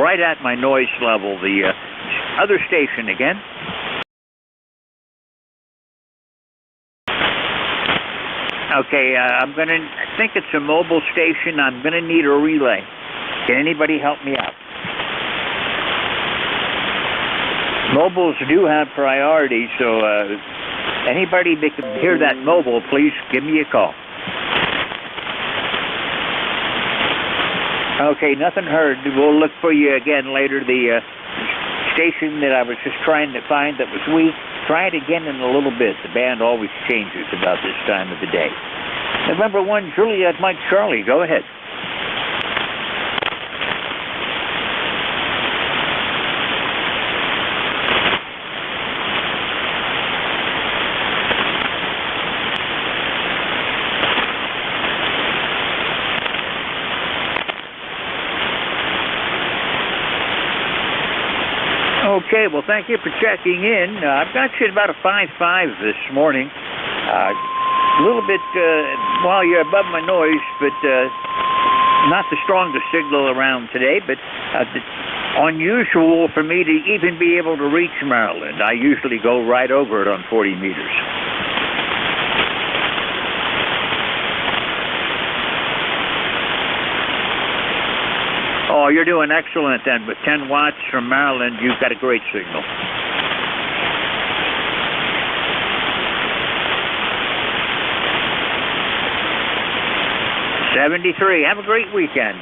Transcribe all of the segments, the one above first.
right at my noise level. The other station again. Okay, I think it's a mobile station. I'm going to need a relay. Can anybody help me out? Mobiles do have priority, so anybody that can hear that mobile, please give me a call. Okay, nothing heard. We'll look for you again later. The station that I was just trying to find that was weak, try it again in a little bit. The band always changes about this time of the day. November 1, Juliet, Mike, Charlie, go ahead. Okay, well, thank you for checking in. I've got you at about a 5.5 this morning. A little bit, well, you're above my noise, but not the strongest signal around today, but unusual for me to even be able to reach Maryland. I usually go right over it on 40 meters. Oh, you're doing excellent then. With 10 watts from Maryland, you've got a great signal. '73. Have a great weekend.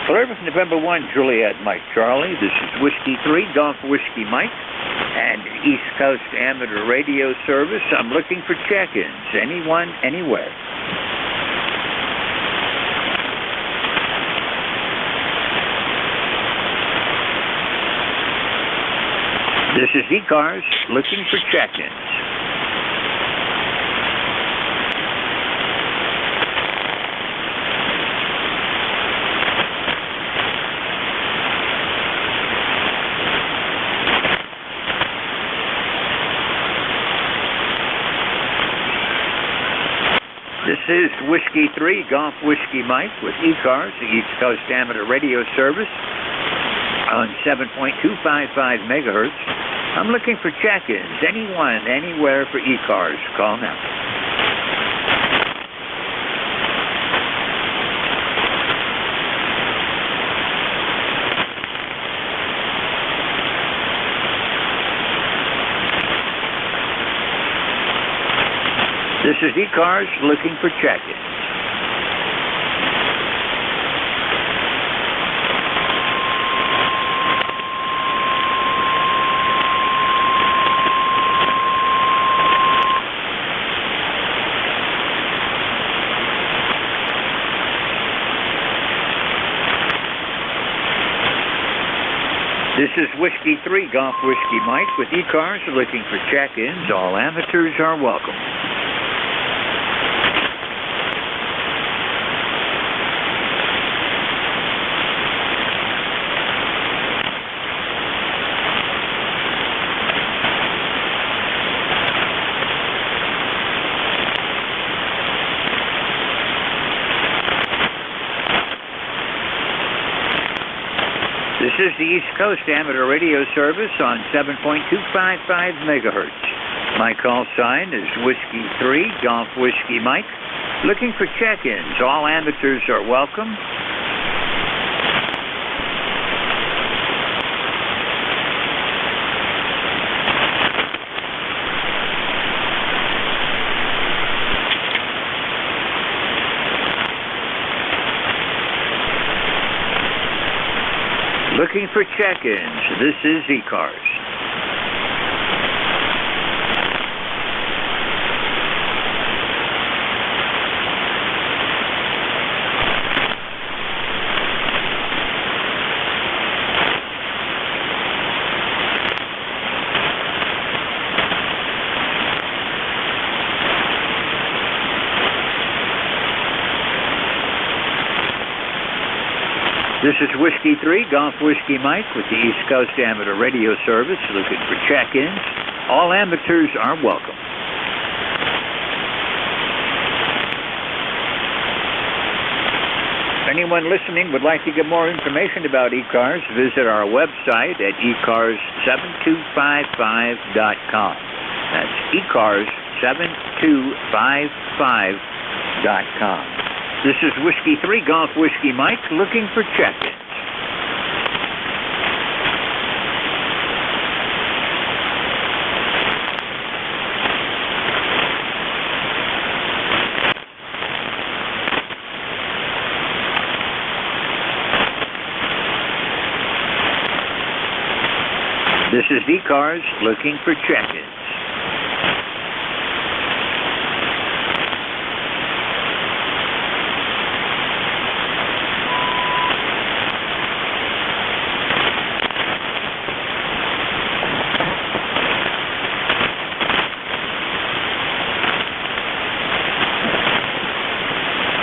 Service November 1, Juliet, Mike, Charlie. This is Whiskey 3, Golf Whiskey Mike, and East Coast Amateur Radio Service. I'm looking for check-ins. Anyone, anywhere. This is ECARS, looking for check-ins. This is Whiskey 3, Golf Whiskey Mike with ECARS, the East Coast Amateur Radio Service, on 7.255 megahertz. I'm looking for check-ins. Anyone, anywhere for ECARS. Call now. This is ECARS looking for check-ins. This is Whiskey 3, Golf Whiskey Mike with ECARS looking for check-ins. All amateurs are welcome. This is the East Coast Amateur Radio Service on 7.255 megahertz. My call sign is Whiskey 3, Golf Whiskey Mike. Looking for check-ins. All amateurs are welcome. Looking for check-ins. This is ECARS. This is Whiskey 3, Golf Whiskey Mike with the East Coast Amateur Radio Service, looking for check-ins. All amateurs are welcome. anyone listening would like to get more information about ECARS, visit our website at ECARS7255.com. That's ECARS7255.com. This is Whiskey 3 Golf Whiskey Mike looking for check-ins. This is ECARS looking for check-ins.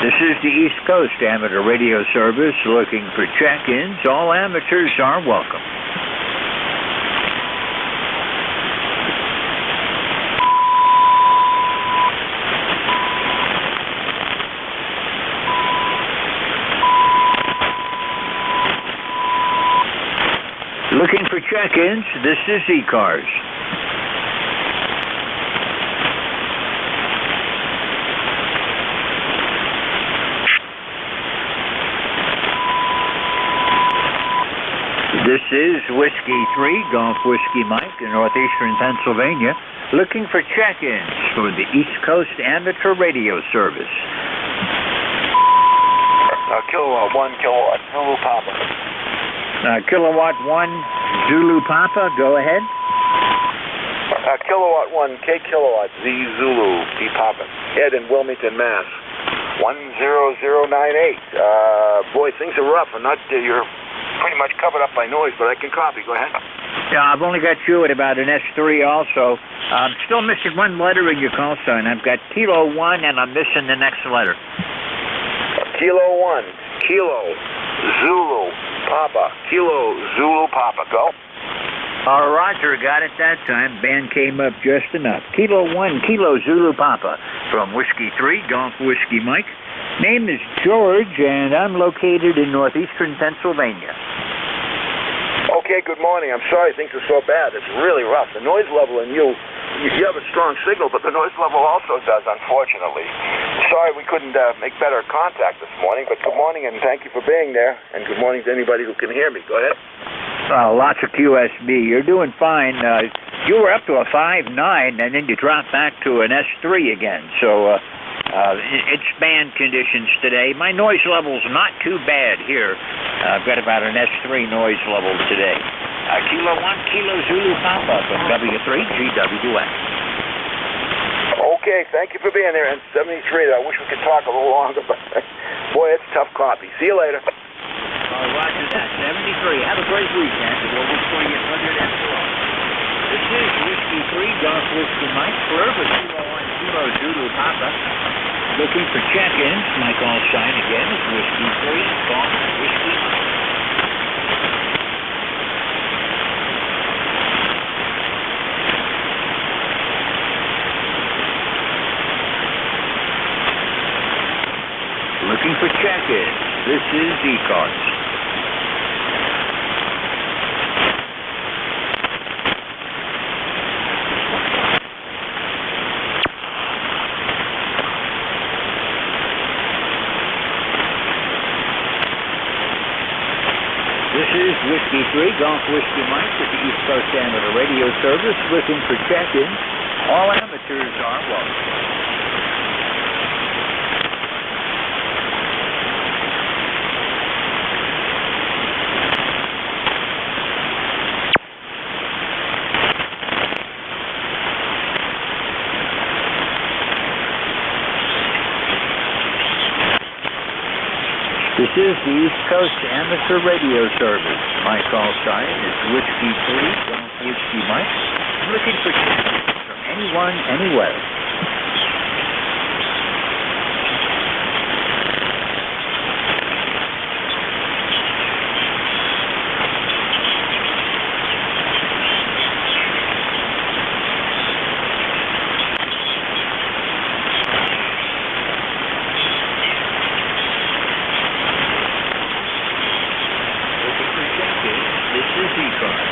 This is the East Coast Amateur Radio Service looking for check-ins. All amateurs are welcome. Looking for check-ins, this is ECARS. This is Whiskey 3 Golf Whiskey Mike in northeastern Pennsylvania, looking for check-ins for the East Coast Amateur Radio Service. Kilowatt 1, kilowatt, Zulu Papa. Kilowatt 1, Zulu Papa, go ahead. Kilowatt 1, K kilowatt, Z Zulu, D Papa. Ed in Wilmington, Mass. 10098. Boy, things are rough. I'm not, you're pretty much covered up by noise, but I can copy. Go ahead. Yeah, I've only got you at about an S3 also. I'm still missing one letter in your call sign. I've got Kilo 1, and I'm missing the next letter. Kilo 1, Kilo, Zulu, Papa. Kilo, Zulu, Papa. Go. Roger, got it that time. Band came up just enough. Kilo 1, Kilo, Zulu, Papa. From Whiskey 3, Golf Whiskey Mike. Name is George, and I'm located in northeastern Pennsylvania. Okay, good morning. I'm sorry things are so bad. It's really rough. The noise level in you have a strong signal, but the noise level also does, unfortunately. Sorry we couldn't make better contact this morning, but good morning, and thank you for being there, and good morning to anybody who can hear me. Go ahead. Lots of QSB. You're doing fine. You were up to a 5.9, and then you dropped back to an S3 again, so it's band conditions today. My noise level's not too bad here. I've got about an S3 noise level today. Kilo 1, Kilo Zulu Papa from W3 GWS. Okay, thank you for being there. And 73, I wish we could talk a little longer, but boy, it's tough copy. See you later. Roger that. 73. Have a great weekend. We'll look for you at 100 after. This is Whiskey 3 Golf Whiskey Mike. Forever Kilo 1, Kilo Zulu Papa. Looking for check-ins. My call sign again is Whiskey 3 Golf Whiskey Mike. Looking for check-ins. This is ECARS. This is Whiskey 3 Golf Whiskey Mike with the East Coast Amateur Radio Service looking for check-ins. All amateurs are welcome. This is the East Coast Amateur Radio Service. My call sign is Whiskey 3, Golf Whiskey Mike. I'm looking for check-ins from anyone, anywhere. is ECARS.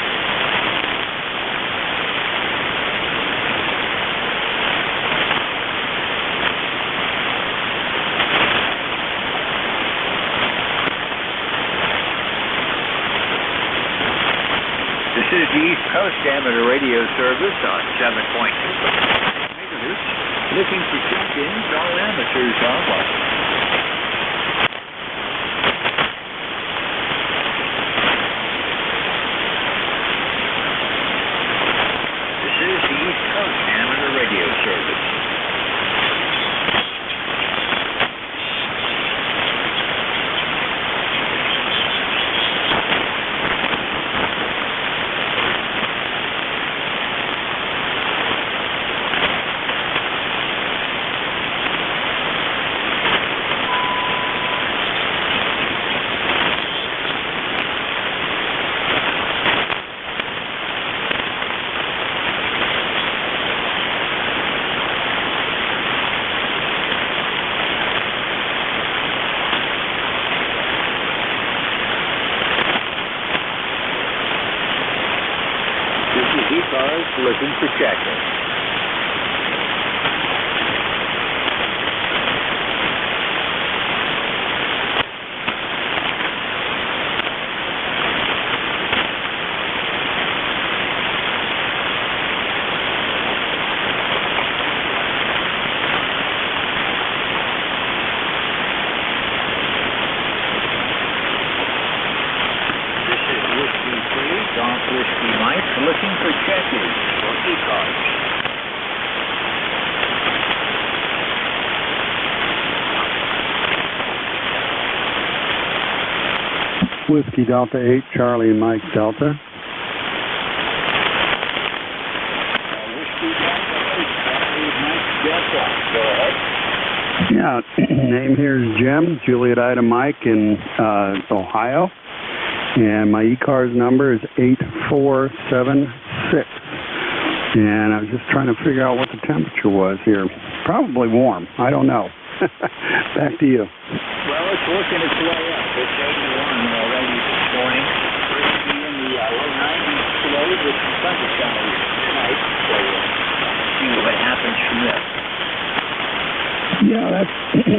This is the East Coast Amateur Radio Service on 7.2 megahertz. Looking for check-ins, all amateurs are welcome. This is the East Coast Amateur Radio Service. ECARS looking for check-in. Golf Whiskey Mike looking for check-ins for ECARS. Whiskey Delta 8, Charlie Mike Delta. Whiskey Delta 8, Charlie Mike Delta. Go ahead. Yeah, name here is Jim, Juliet Ida Mike in Ohio. And my ECARS number is 8476. And I was just trying to figure out what the temperature was here. Probably warm. I don't know. Back to you. Well, it's working its way up. It's 81 already this morning. We're going to be in the low 90s today with some sunshine tonight. So we'll see what happens from there. Yeah,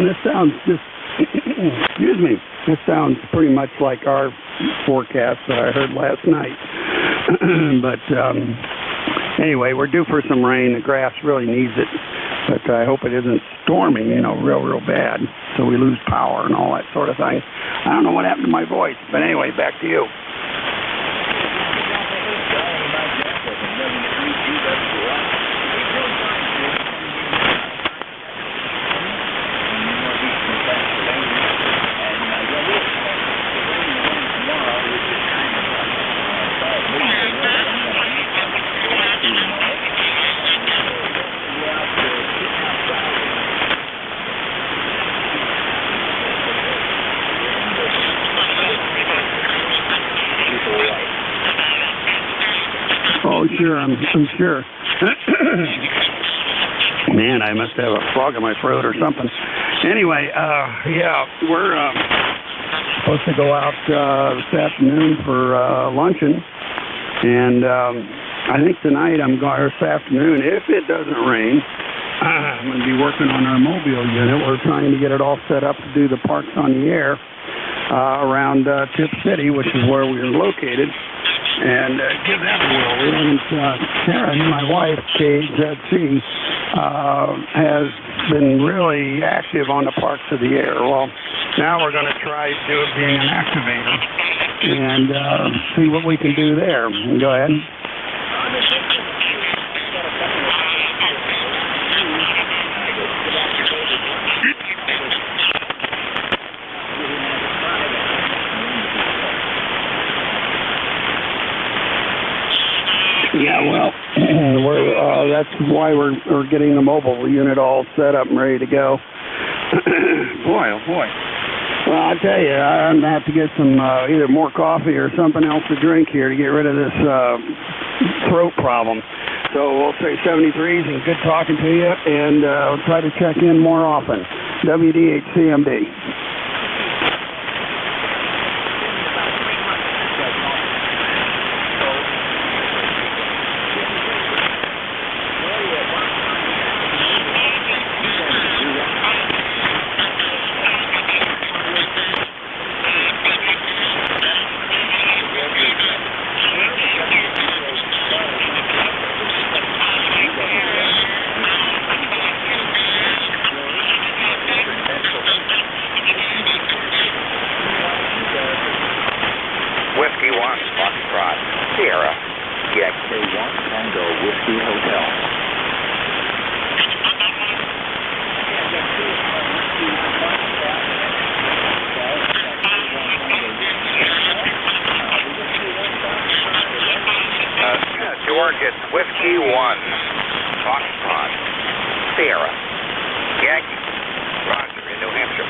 this sounds just... Excuse me. This sounds pretty much like our forecast that I heard last night. But anyway, we're due for some rain. The grass really needs it. But I hope it isn't storming, real bad. So we lose power and all that sort of thing. I don't know what happened to my voice. But anyway, back to you. Oh, sure, I'm sure. Man, I must have a frog in my throat or something. Anyway, yeah, we're supposed to go out this afternoon for luncheon. And I think tonight or this afternoon, if it doesn't rain, I'm going to be working on our mobile unit. We're trying to get it all set up to do the Parks on the Air around Tip City, which is where we are located. And give that a whirl. We haven't, Karen, my wife, KZC, has been really active on the Parks of the Air. Well, now we're going to try being an activator and see what we can do there. Go ahead. Yeah, well, that's why we're getting the mobile unit all set up and ready to go. Boy, oh boy. Well, I tell you, I'm going to have to get some either more coffee or something else to drink here to get rid of this throat problem. So we'll say 73s and good talking to you, and we'll try to check in more often. WDHCMD. Foxtrot, Sierra, Yankee 1, Tango, Whiskey Hotel. George, it's Whiskey 1, Foxtrot, Sierra, Yankee, Roger, in New Hampshire.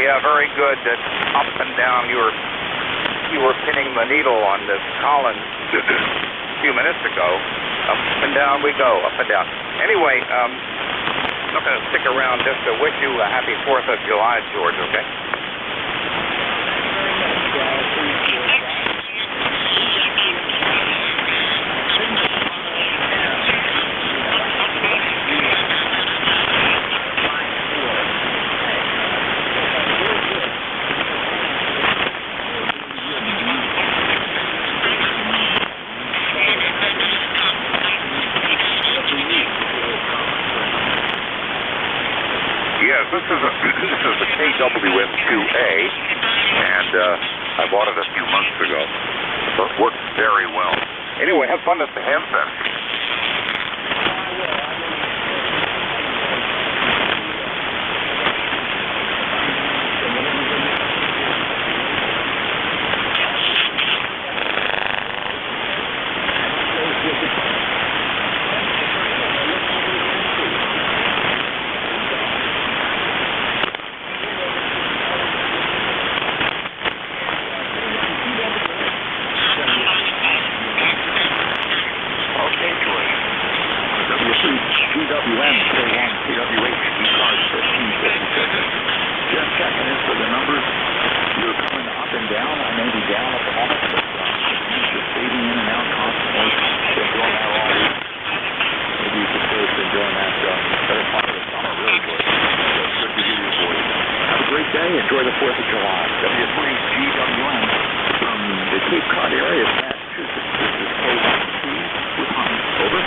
Yeah, very good. Up and down. You were pinning the needle on this Collins a few minutes ago. Up and down we go. Up and down. Anyway, I'm not going to stick around just to wish you a happy 4th of July, George. Okay. This is the KWM2A, and I bought it a few months ago. So it works very well. Anyway, have fun at the ham fest. GWM, K1, KWH, ECARS 1556. Just checking in for the numbers. You're coming up and down. I may be down at the moment, but you're fading in and out constantly. Been doing that all week. Maybe you could say it's been doing that better part of the summer, really good. Good to hear your voice. Have a great day. Enjoy the 4th of July. W3 GWM from the Cape Cod area of Massachusetts. This is K1C with Hans. Over.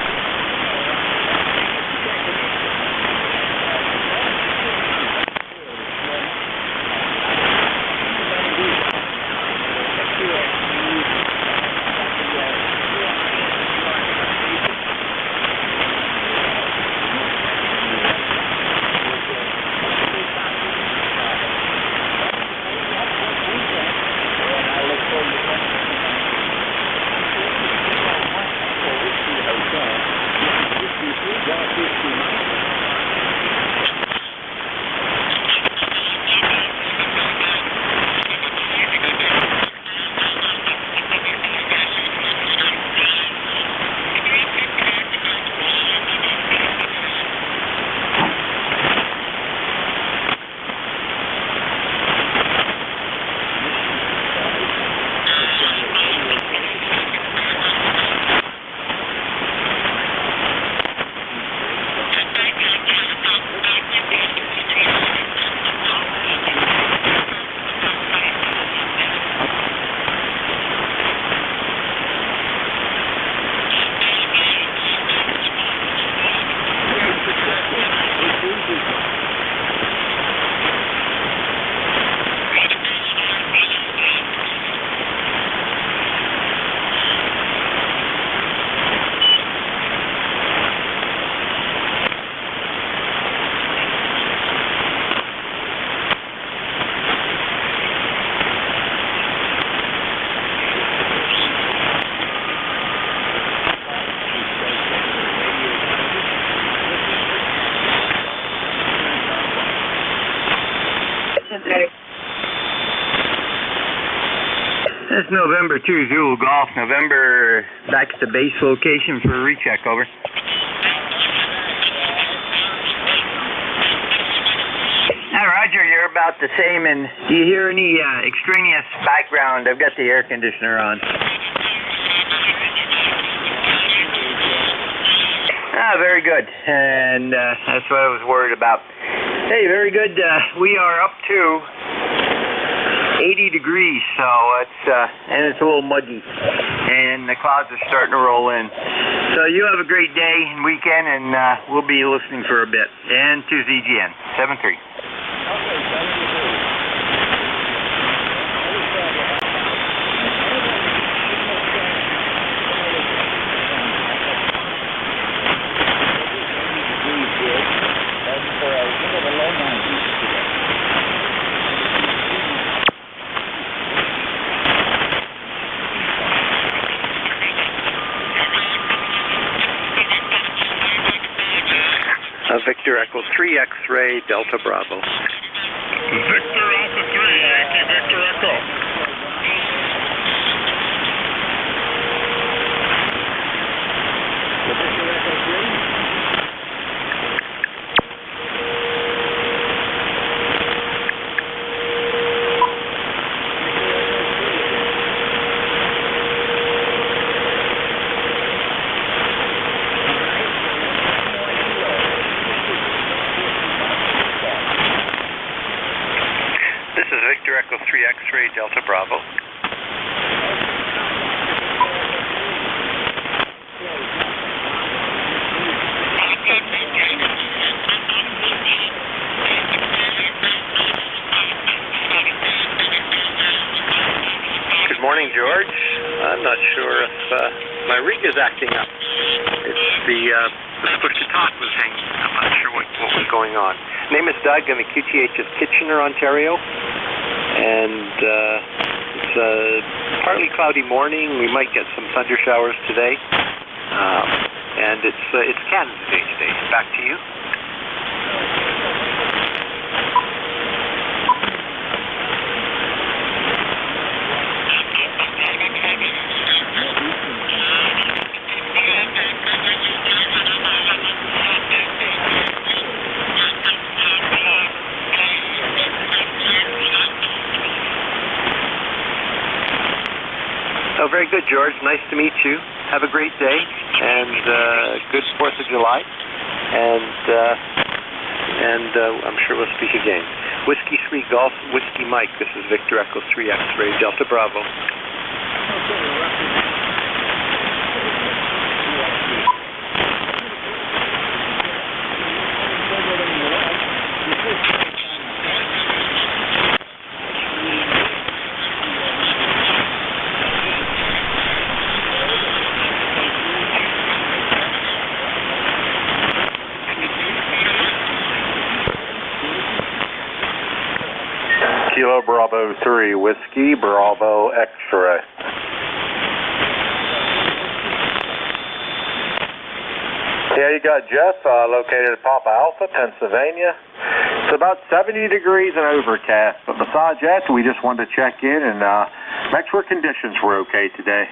That's November 2, Zulu Golf. November, back at the base location for a recheck, over. Roger, you're about the same, and do you hear any extraneous background? I've got the air conditioner on. Very good, and that's what I was worried about. Hey, very good. We are up to 80 degrees, so and it's a little muggy, and the clouds are starting to roll in. So you have a great day and weekend, and we'll be listening for a bit. And to ZGN 73. Victor Echo 3 X-ray Delta Bravo. Victor Alpha 3, Yankee Victor Echo. Victor Echo 3. This is Victor Echo 3 X-ray Delta Bravo. Good morning, George. I'm not sure if my rig is acting up. It's the push to talk was hanging. I'm not sure what was going on. Name is Doug. I'm a QTH of Kitchener, Ontario. And it's a partly cloudy morning. We might get some thunder showers today. And it's Canada Day today. Back to you. Oh, very good, George. Nice to meet you. Have a great day, and good 4th of July. And I'm sure we'll speak again. Whiskey 3 Golf, Whiskey Mike. This is Victor Echo 3 X-ray Delta Bravo. Kilo Bravo 3, Whiskey Bravo X-ray. Yeah, you got Jeff located at Papa Alpha, Pennsylvania. It's about 70 degrees and overcast, but besides that, we just wanted to check in and make sure conditions were okay today.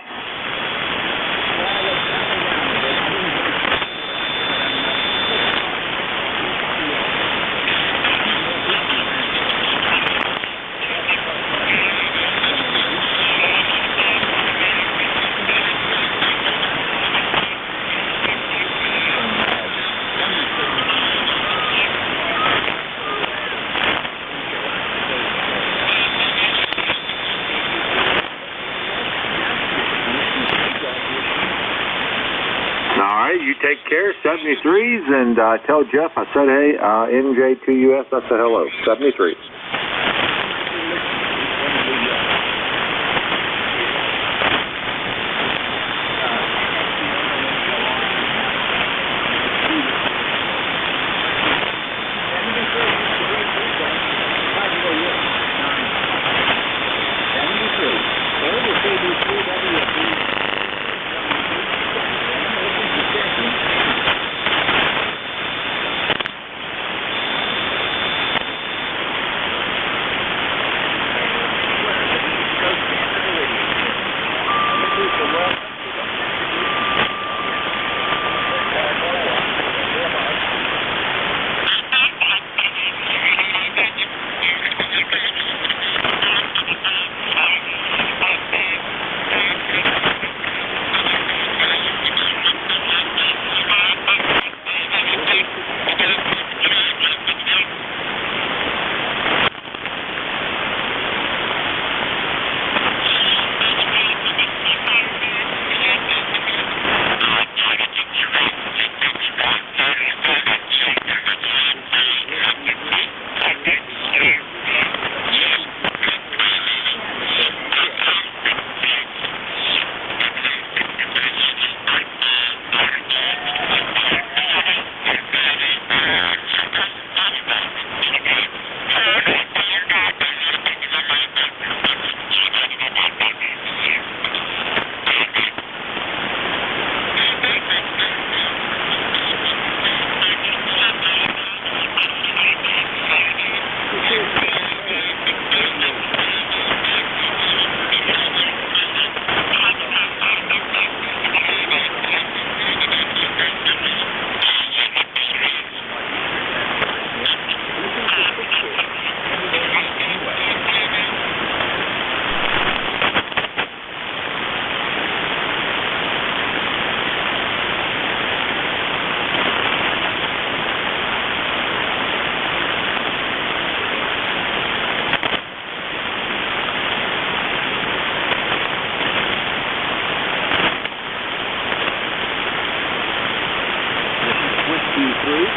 You take care, 73s, and tell Jeff I said, hey, NJ2US, I said hello, 73s.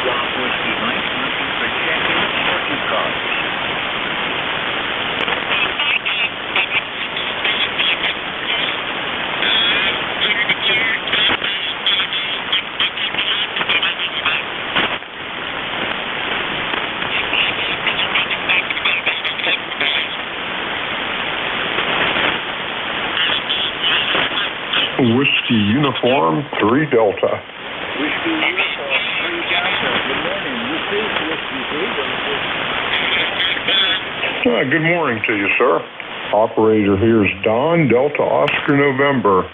Golf Whiskey Mike, looking for check-ins for ECARS. Whiskey Uniform 3 Delta. Whiskey Uniform 3 Delta. Good morning. This is Whiskey 3 Delta. Good morning to you, sir. Operator here is Don, Delta Oscar November,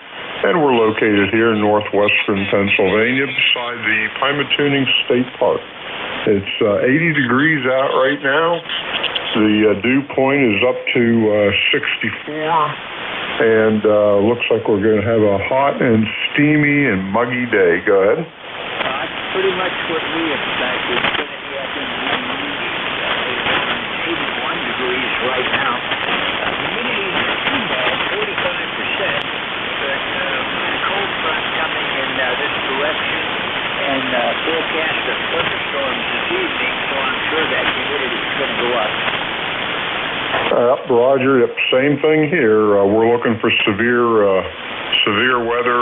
and we're located here in northwestern Pennsylvania beside the Pymatuning State Park. It's 80 degrees out right now. The dew point is up to 64. And looks like we're going to have a hot and steamy and muggy day. Go ahead. That's pretty much what we expect. It's going to be up in the 81 degrees right now. Humidity is 45%. But a cold front coming in this direction and forecast of thunderstorms this evening, so I'm sure that humidity is going to go up. Roger. Yep, same thing here. We're looking for severe weather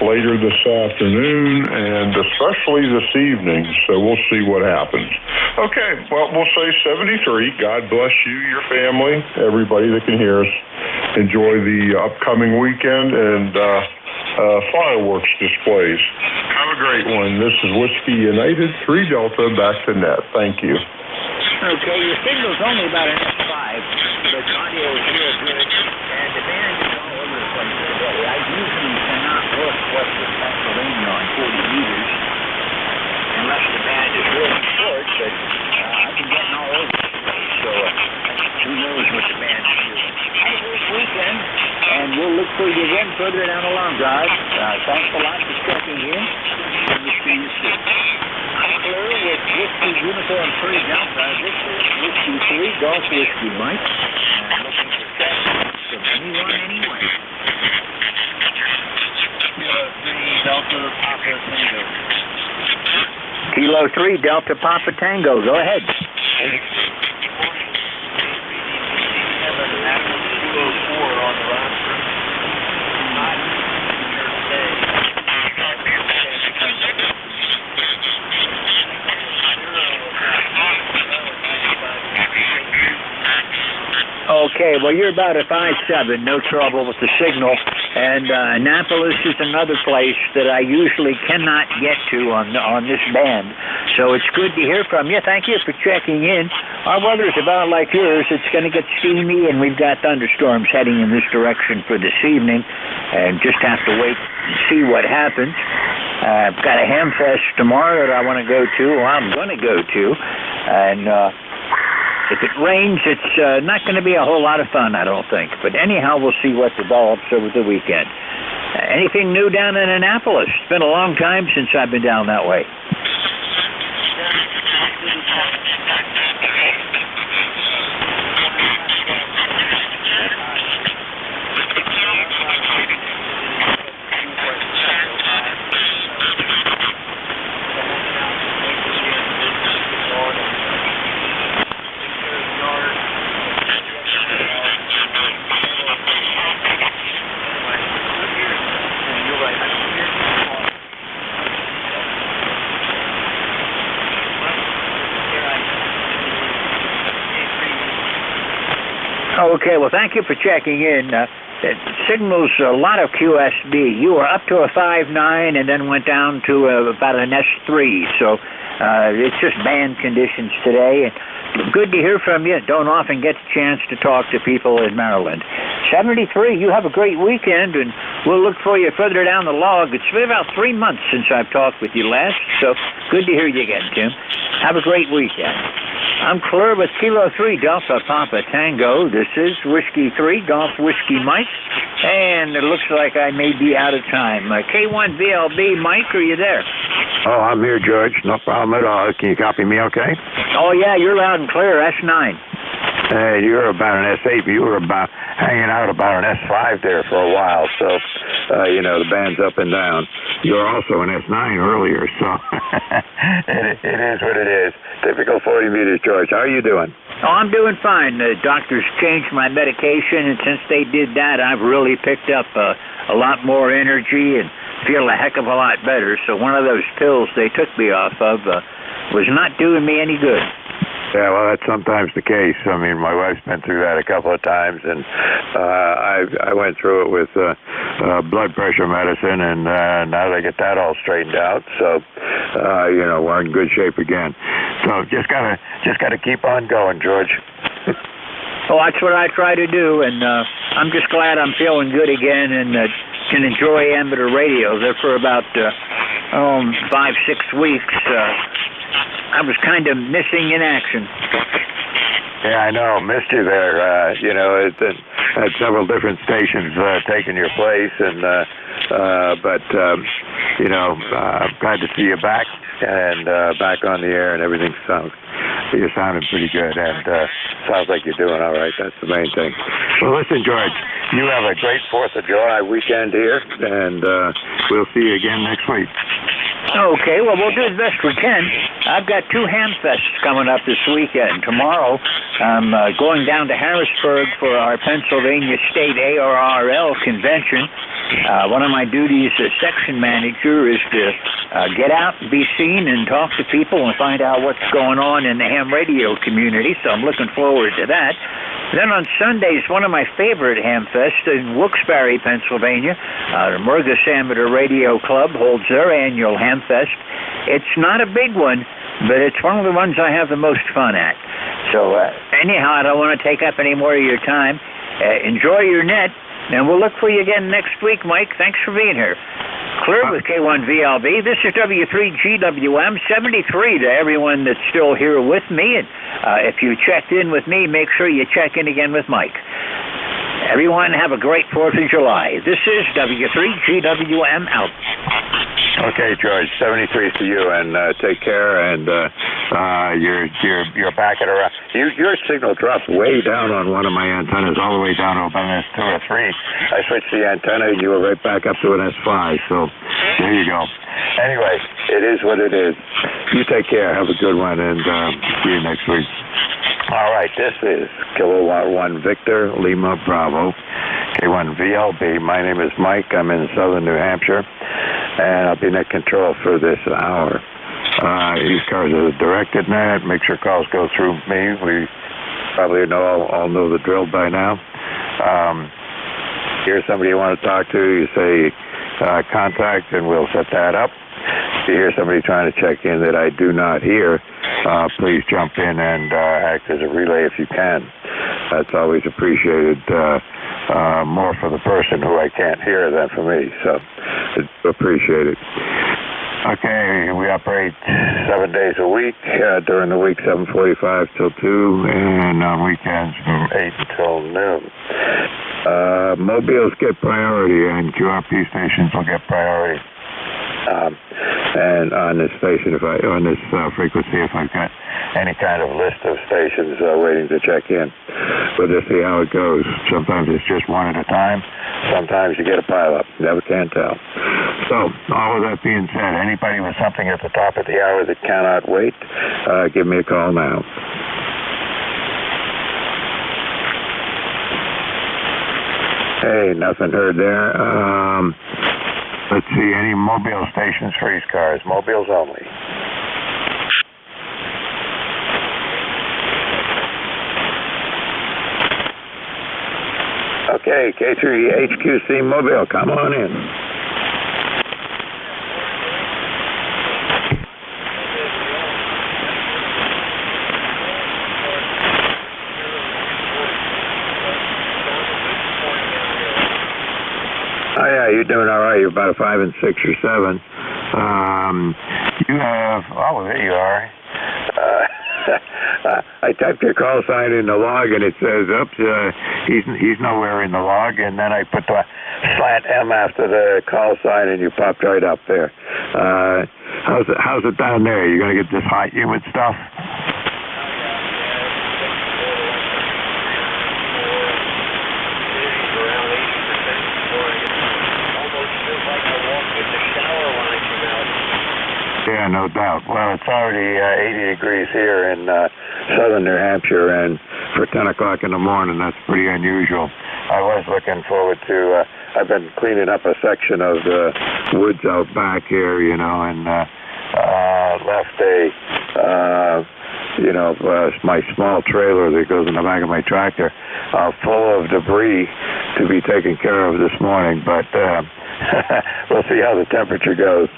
later this afternoon and especially this evening. So we'll see what happens. Okay. Well, we'll say 73. God bless you, your family, everybody that can hear us. Enjoy the upcoming weekend and fireworks displays. Have a great one. This is Whiskey United 3 Delta back to net. Thank you. Okay, your signal's only about an F5, but audio is real good, and the band is all over the place today. I usually cannot look west of Pennsylvania on 40 meters, unless the band is really short, but I've been getting all over the place, so who knows what the band is doing. Have a great weekend, and we'll look for you again further down the long drive. Thanks a lot for checking in, and we'll see you soon. I'm clear with Whiskey Uniform 3 Delta. This is Whiskey 3 Golf Whiskey Mike. And looking for check from anyone, anyway. Kilo 3 Delta Papa Tango. Go ahead. Okay, well, you're about a 5.7, no trouble with the signal. And Annapolis is another place that I usually cannot get to on this band. So it's good to hear from you. Thank you for checking in. Our weather's about like yours. It's going to get steamy, and we've got thunderstorms heading in this direction for this evening. And just have to wait and see what happens. I've got a ham fest tomorrow that I want to go to, or I'm going to go to. And if it rains, it's not going to be a whole lot of fun, I don't think. But anyhow, we'll see what develops over the weekend. Anything new down in Annapolis? It's been a long time since I've been down that way. Okay, well, thank you for checking in. It signals a lot of QSB. You were up to a 5.9 and then went down to about an S3. So it's just band conditions today. And good to hear from you. Don't often get the chance to talk to people in Maryland. 73, you have a great weekend, and we'll look for you further down the log. It's been about 3 months since I've talked with you last, so good to hear you again, Tim. Have a great weekend. I'm clear with Kilo 3 Delta Papa Tango. This is Whiskey 3 Golf Whiskey Mike, and it looks like I may be out of time. K1BLB, Mike, are you there? Oh, I'm here, George. No problem at all. Can you copy me okay? Oh, yeah, you're loud and clear. S9. Hey, you were about an S8, but you were about hanging out about an S5 there for a while. So, the band's up and down. You were also an S9 earlier, so it is what it is. Typical 40 meters, George. How are you doing? Oh, I'm doing fine. The doctors changed my medication, and since they did that, I've really picked up a lot more energy and feel a heck of a lot better. So one of those pills they took me off of was not doing me any good. Yeah, well, that's sometimes the case. I mean, my wife's been through that a couple of times, and I went through it with blood pressure medicine, and now they get that all straightened out. So, we're in good shape again. So just gotta keep on going, George. Well, that's what I try to do, and I'm just glad I'm feeling good again and can enjoy amateur radio. There for about 5-6 weeks. I was kind of missing in action. Yeah, I know. Missed you there. It had several different stations taking your place, and but I'm glad to see you back and back on the air, and everything you're sounding pretty good, and sounds like you're doing all right. That's the main thing. Well, listen, George, you have a great 4th of July weekend here, and we'll see you again next week. Okay, well, we'll do the best we can. I've got 2 Hamfests coming up this weekend. Tomorrow, I'm going down to Harrisburg for our Pennsylvania State ARRL convention. One of my duties as section manager is to get out and be seen and talk to people and find out what's going on in the ham radio community, so I'm looking forward to that. Then on Sundays, one of my favorite Hamfests in Wilkes-Barre, Pennsylvania, the Murgus Amateur Radio Club holds their annual Hamfest. It's not a big one, but it's one of the ones I have the most fun at. So anyhow, I don't want to take up any more of your time. Enjoy your net, and we'll look for you again next week, Mike. Thanks for being here. Clear with K1VLB. This is W3GWM 73 to everyone that's still here with me. And if you checked in with me, make sure you check in again with Mike. Everyone have a great 4th of July. This is W3GWM out. Okay, George, 73 to you, and take care, and you're back at around. Your signal dropped way down on one of my antennas, all the way down to about an S2 or 3. I switched the antenna, and you were right back up to an S5, so there you go. Anyway, it is what it is. You take care, have a good one, and see you next week. All right, this is Kilowatt 1 Victor Lima Bravo, K1VLB. My name is Mike. I'm in southern New Hampshire, and I'll be net control for this hour. ECARS is a directed net. Make sure calls go through me. We probably all know the drill by now. Here's somebody you want to talk to, you say contact, and we'll set that up. If you hear somebody trying to check in that I do not hear, please jump in and act as a relay if you can. That's always appreciated, more for the person who I can't hear than for me, so it's appreciated. Okay, we operate 7 days a week. During the week, 7:45 till 2, and on weekends from 8 until noon. Mobiles get priority, and QRP stations will get priority. And on this station, on this frequency, if I've got any kind of list of stations waiting to check in, we'll just see how it goes. Sometimes it's just one at a time. Sometimes you get a pileup. Never can tell. So, all of that being said, anybody with something at the top of the hour that cannot wait, give me a call now. Hey, nothing heard there. Let's see, any mobile stations for ECARS? Mobiles only. Okay, K3HQC Mobile, come on in. Oh, yeah, you're doing all right. You're about a 5 and 6 or 7. You have, oh, there you are. I typed your call sign in the log, and it says, oops, he's nowhere in the log, and then I put the slant M after the call sign, and you popped right up there. How's it down there? You going to get this hot, humid stuff? Yeah, no doubt. Well, it's already 80 degrees here in southern New Hampshire, and for 10 o'clock in the morning, that's pretty unusual. I was looking forward to, I've been cleaning up a section of the woods out back here, you know, and left my small trailer that goes in the back of my tractor full of debris to be taken care of this morning, but we'll see how the temperature goes.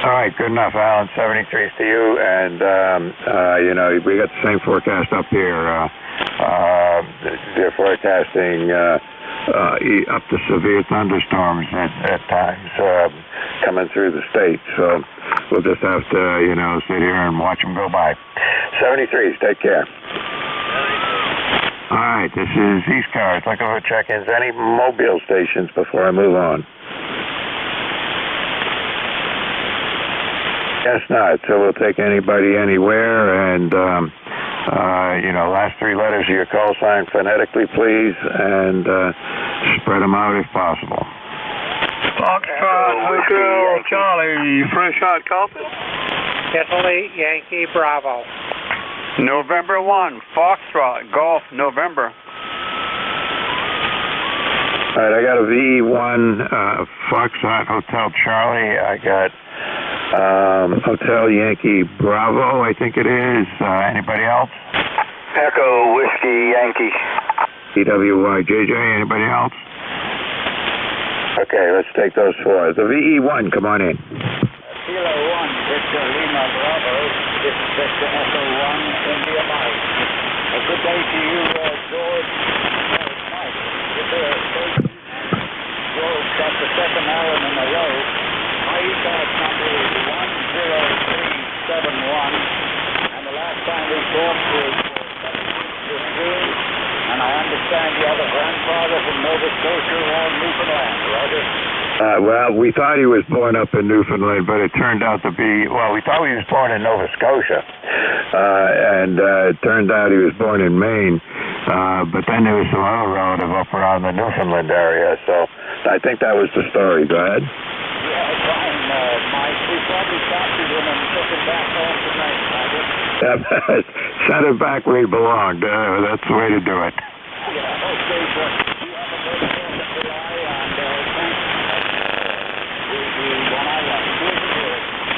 All right, good enough, Alan. 73's to you, and we got the same forecast up here. They're forecasting up to severe thunderstorms at times coming through the state. So we'll just have to, sit here and watch them go by. 73's, take care. All right, this is ECARS. Looking for check-ins. Any mobile stations before I move on? Guess not. So we'll take anybody anywhere, and last three letters of your call sign phonetically, please, and spread them out if possible. Foxtrot Hotel Charlie, fresh hot coffee. Italy Yankee Bravo. November 1, Foxtrot Golf November. All right, I got a V1 Foxtrot Hotel Charlie. I got Hotel Yankee Bravo, I think it is. Anybody else? Echo Whiskey Yankee. EWYJJ, anybody else? Okay, let's take those four. The VE1, come on in. Kilo 1, Victor Lima Bravo. This is Victor Echo 1, India Mike. A good day to you, George. Mike. George got the second Allen in a row. My ECARS number is 10371, and the last time we talked was 17th, and I understand you have a grandfather from Nova Scotia or Newfoundland, Roger? Well, we thought he was born up in Newfoundland, but it turned out to be, we thought he was born in Nova Scotia, and it turned out he was born in Maine, but then there was some other relative up around the Newfoundland area, so I think that was the story. Go ahead. Yeah, fine, Mike. We probably captured him and took him back home tonight, Roger. Send him back where he belonged. That's the way to do it. Yeah, okay, sir. You have a good 4th of July, and thanks.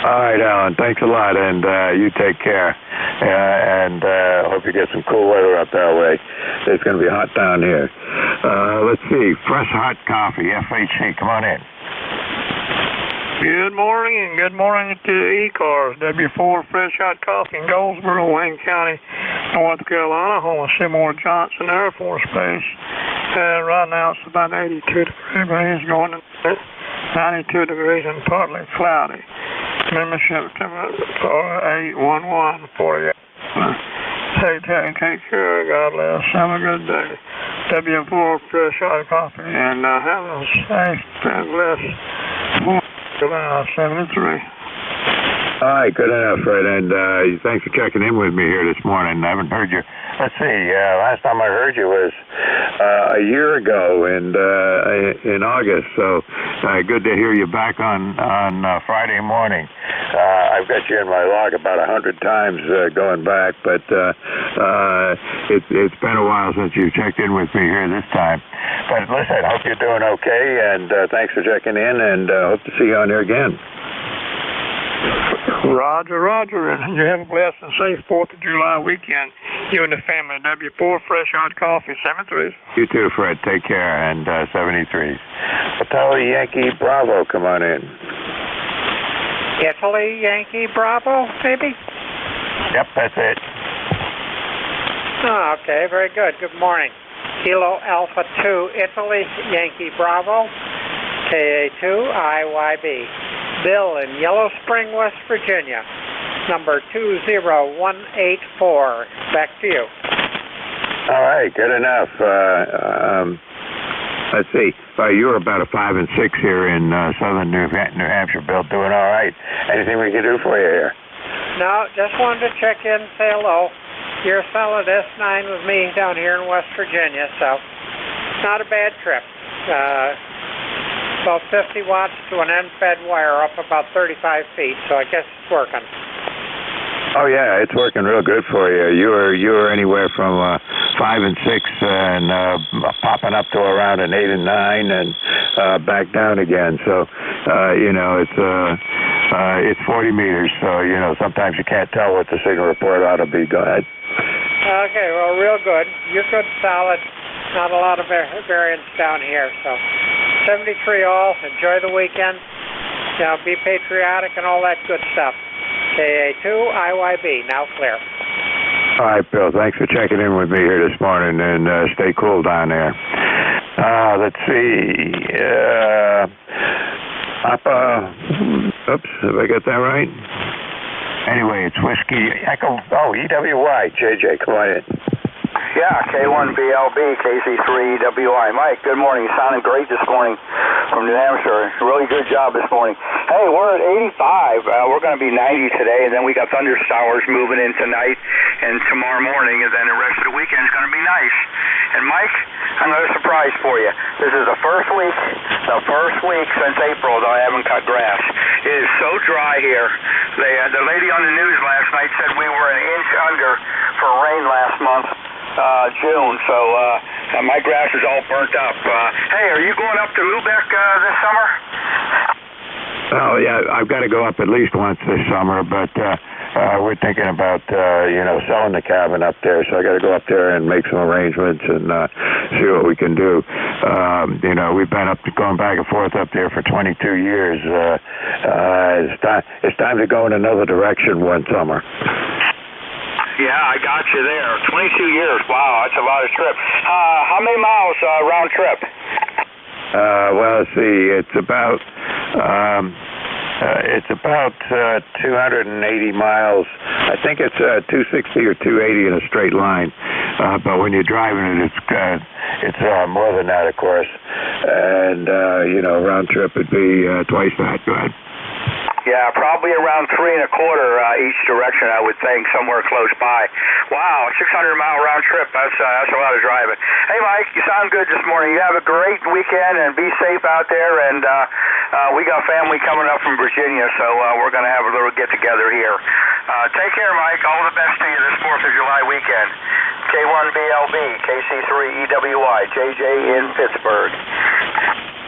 All right, Alan, thanks a lot, and you take care. And hope you get some cool weather up that way. It's going to be hot down here. Let's see, Fresh Hot Coffee, FHC, come on in. Good morning, and good morning to ECARS, W4 Fresh Hot Coffee in Goldsboro, Wayne County, North Carolina, home of Seymour Johnson Air Force Base. Right now it's about 82 degrees, breeze going to 92 degrees and partly cloudy. Membership for 81148. Take care, God bless, have a good day. W4 Fresh Hot Coffee, and have a safe and blessed July 73. All right, good enough, Fred, and thanks for checking in with me here this morning. I haven't heard you. Let's see, last time I heard you was a year ago in August, so good to hear you back on Friday morning. I've got you in my log about 100 times going back, but it's been a while since you checked in with me here this time. But listen, I hope you're doing okay, and thanks for checking in, and hope to see you on here again. Roger, and you have a blessed and safe 4th of July weekend. You and the family. W4 Fresh Hot Coffee, 73s. You too, Fred. Take care, and 73s. Hotel Yankee Bravo, come on in. Italy Yankee Bravo, maybe? Yep, that's it. Oh, okay, very good. Good morning. Kilo Alpha 2, Italy Yankee Bravo, KA2 IYB. Bill in Yellow Spring, West Virginia, number 20184. Back to you. All right, good enough. Let's see. you were about a 5 and 6 here in southern New Hampshire, Bill. Doing all right. Anything we can do for you here? No, just wanted to check in and say hello. You're a solid S9 with me down here in West Virginia, so it's not a bad trip. About 50 watts to an end-fed wire up about 35 feet, so I guess it's working. Oh yeah, it's working real good for you. You were anywhere from 5 and 6 and popping up to around an 8 and 9 and back down again. So it's 40 meters. So sometimes you can't tell what the signal report ought to be. Go ahead. Okay, well, real good. You're good, solid. Not a lot of variance down here. So 73 all. Enjoy the weekend. Be patriotic and all that good stuff. KA2 IYB, now clear. All right, Bill, thanks for checking in with me here this morning, and stay cool down there. Let's see. Oops, have I got that right? Anyway, it's Whiskey Echo. Oh, EWY. JJ, come on in. Yeah, K1BLB, KC3EWI. Mike, good morning. Sounding great this morning from New Hampshire. Really good job this morning. Hey, we're at 85. We're going to be 90 today, and then we got thunder showers moving in tonight and tomorrow morning, and then the rest of the weekend is going to be nice. And Mike, I got a surprise for you. This is the first week since April that I haven't cut grass. It is so dry here. The lady on the news last night said we were an inch under for rain last month. June, so my grass is all burnt up. Hey, are you going up to Lubeck this summer? Oh, yeah, I've got to go up at least once this summer, but we're thinking about, selling the cabin up there, so I got to go up there and make some arrangements and see what we can do. We've been going back and forth up there for 22 years. It's time to go in another direction one summer. Yeah, I got you there. 22 years. Wow, that's a lot of trip. How many miles round trip? Well, let's see. It's about 280 miles. I think it's 260 or 280 in a straight line. But when you're driving it, it's more than that, of course. And round trip would be twice that. Go ahead. Yeah, probably around 3 1/4 each direction, I would think, somewhere close by. Wow, 600-mile round trip. That's a lot of driving. Hey, Mike, you sound good this morning. You have a great weekend and be safe out there. And we got family coming up from Virginia, so we're going to have a little get-together here. Take care, Mike. All the best to you this 4th of July weekend. K1BLB, KC3EWI, JJ in Pittsburgh.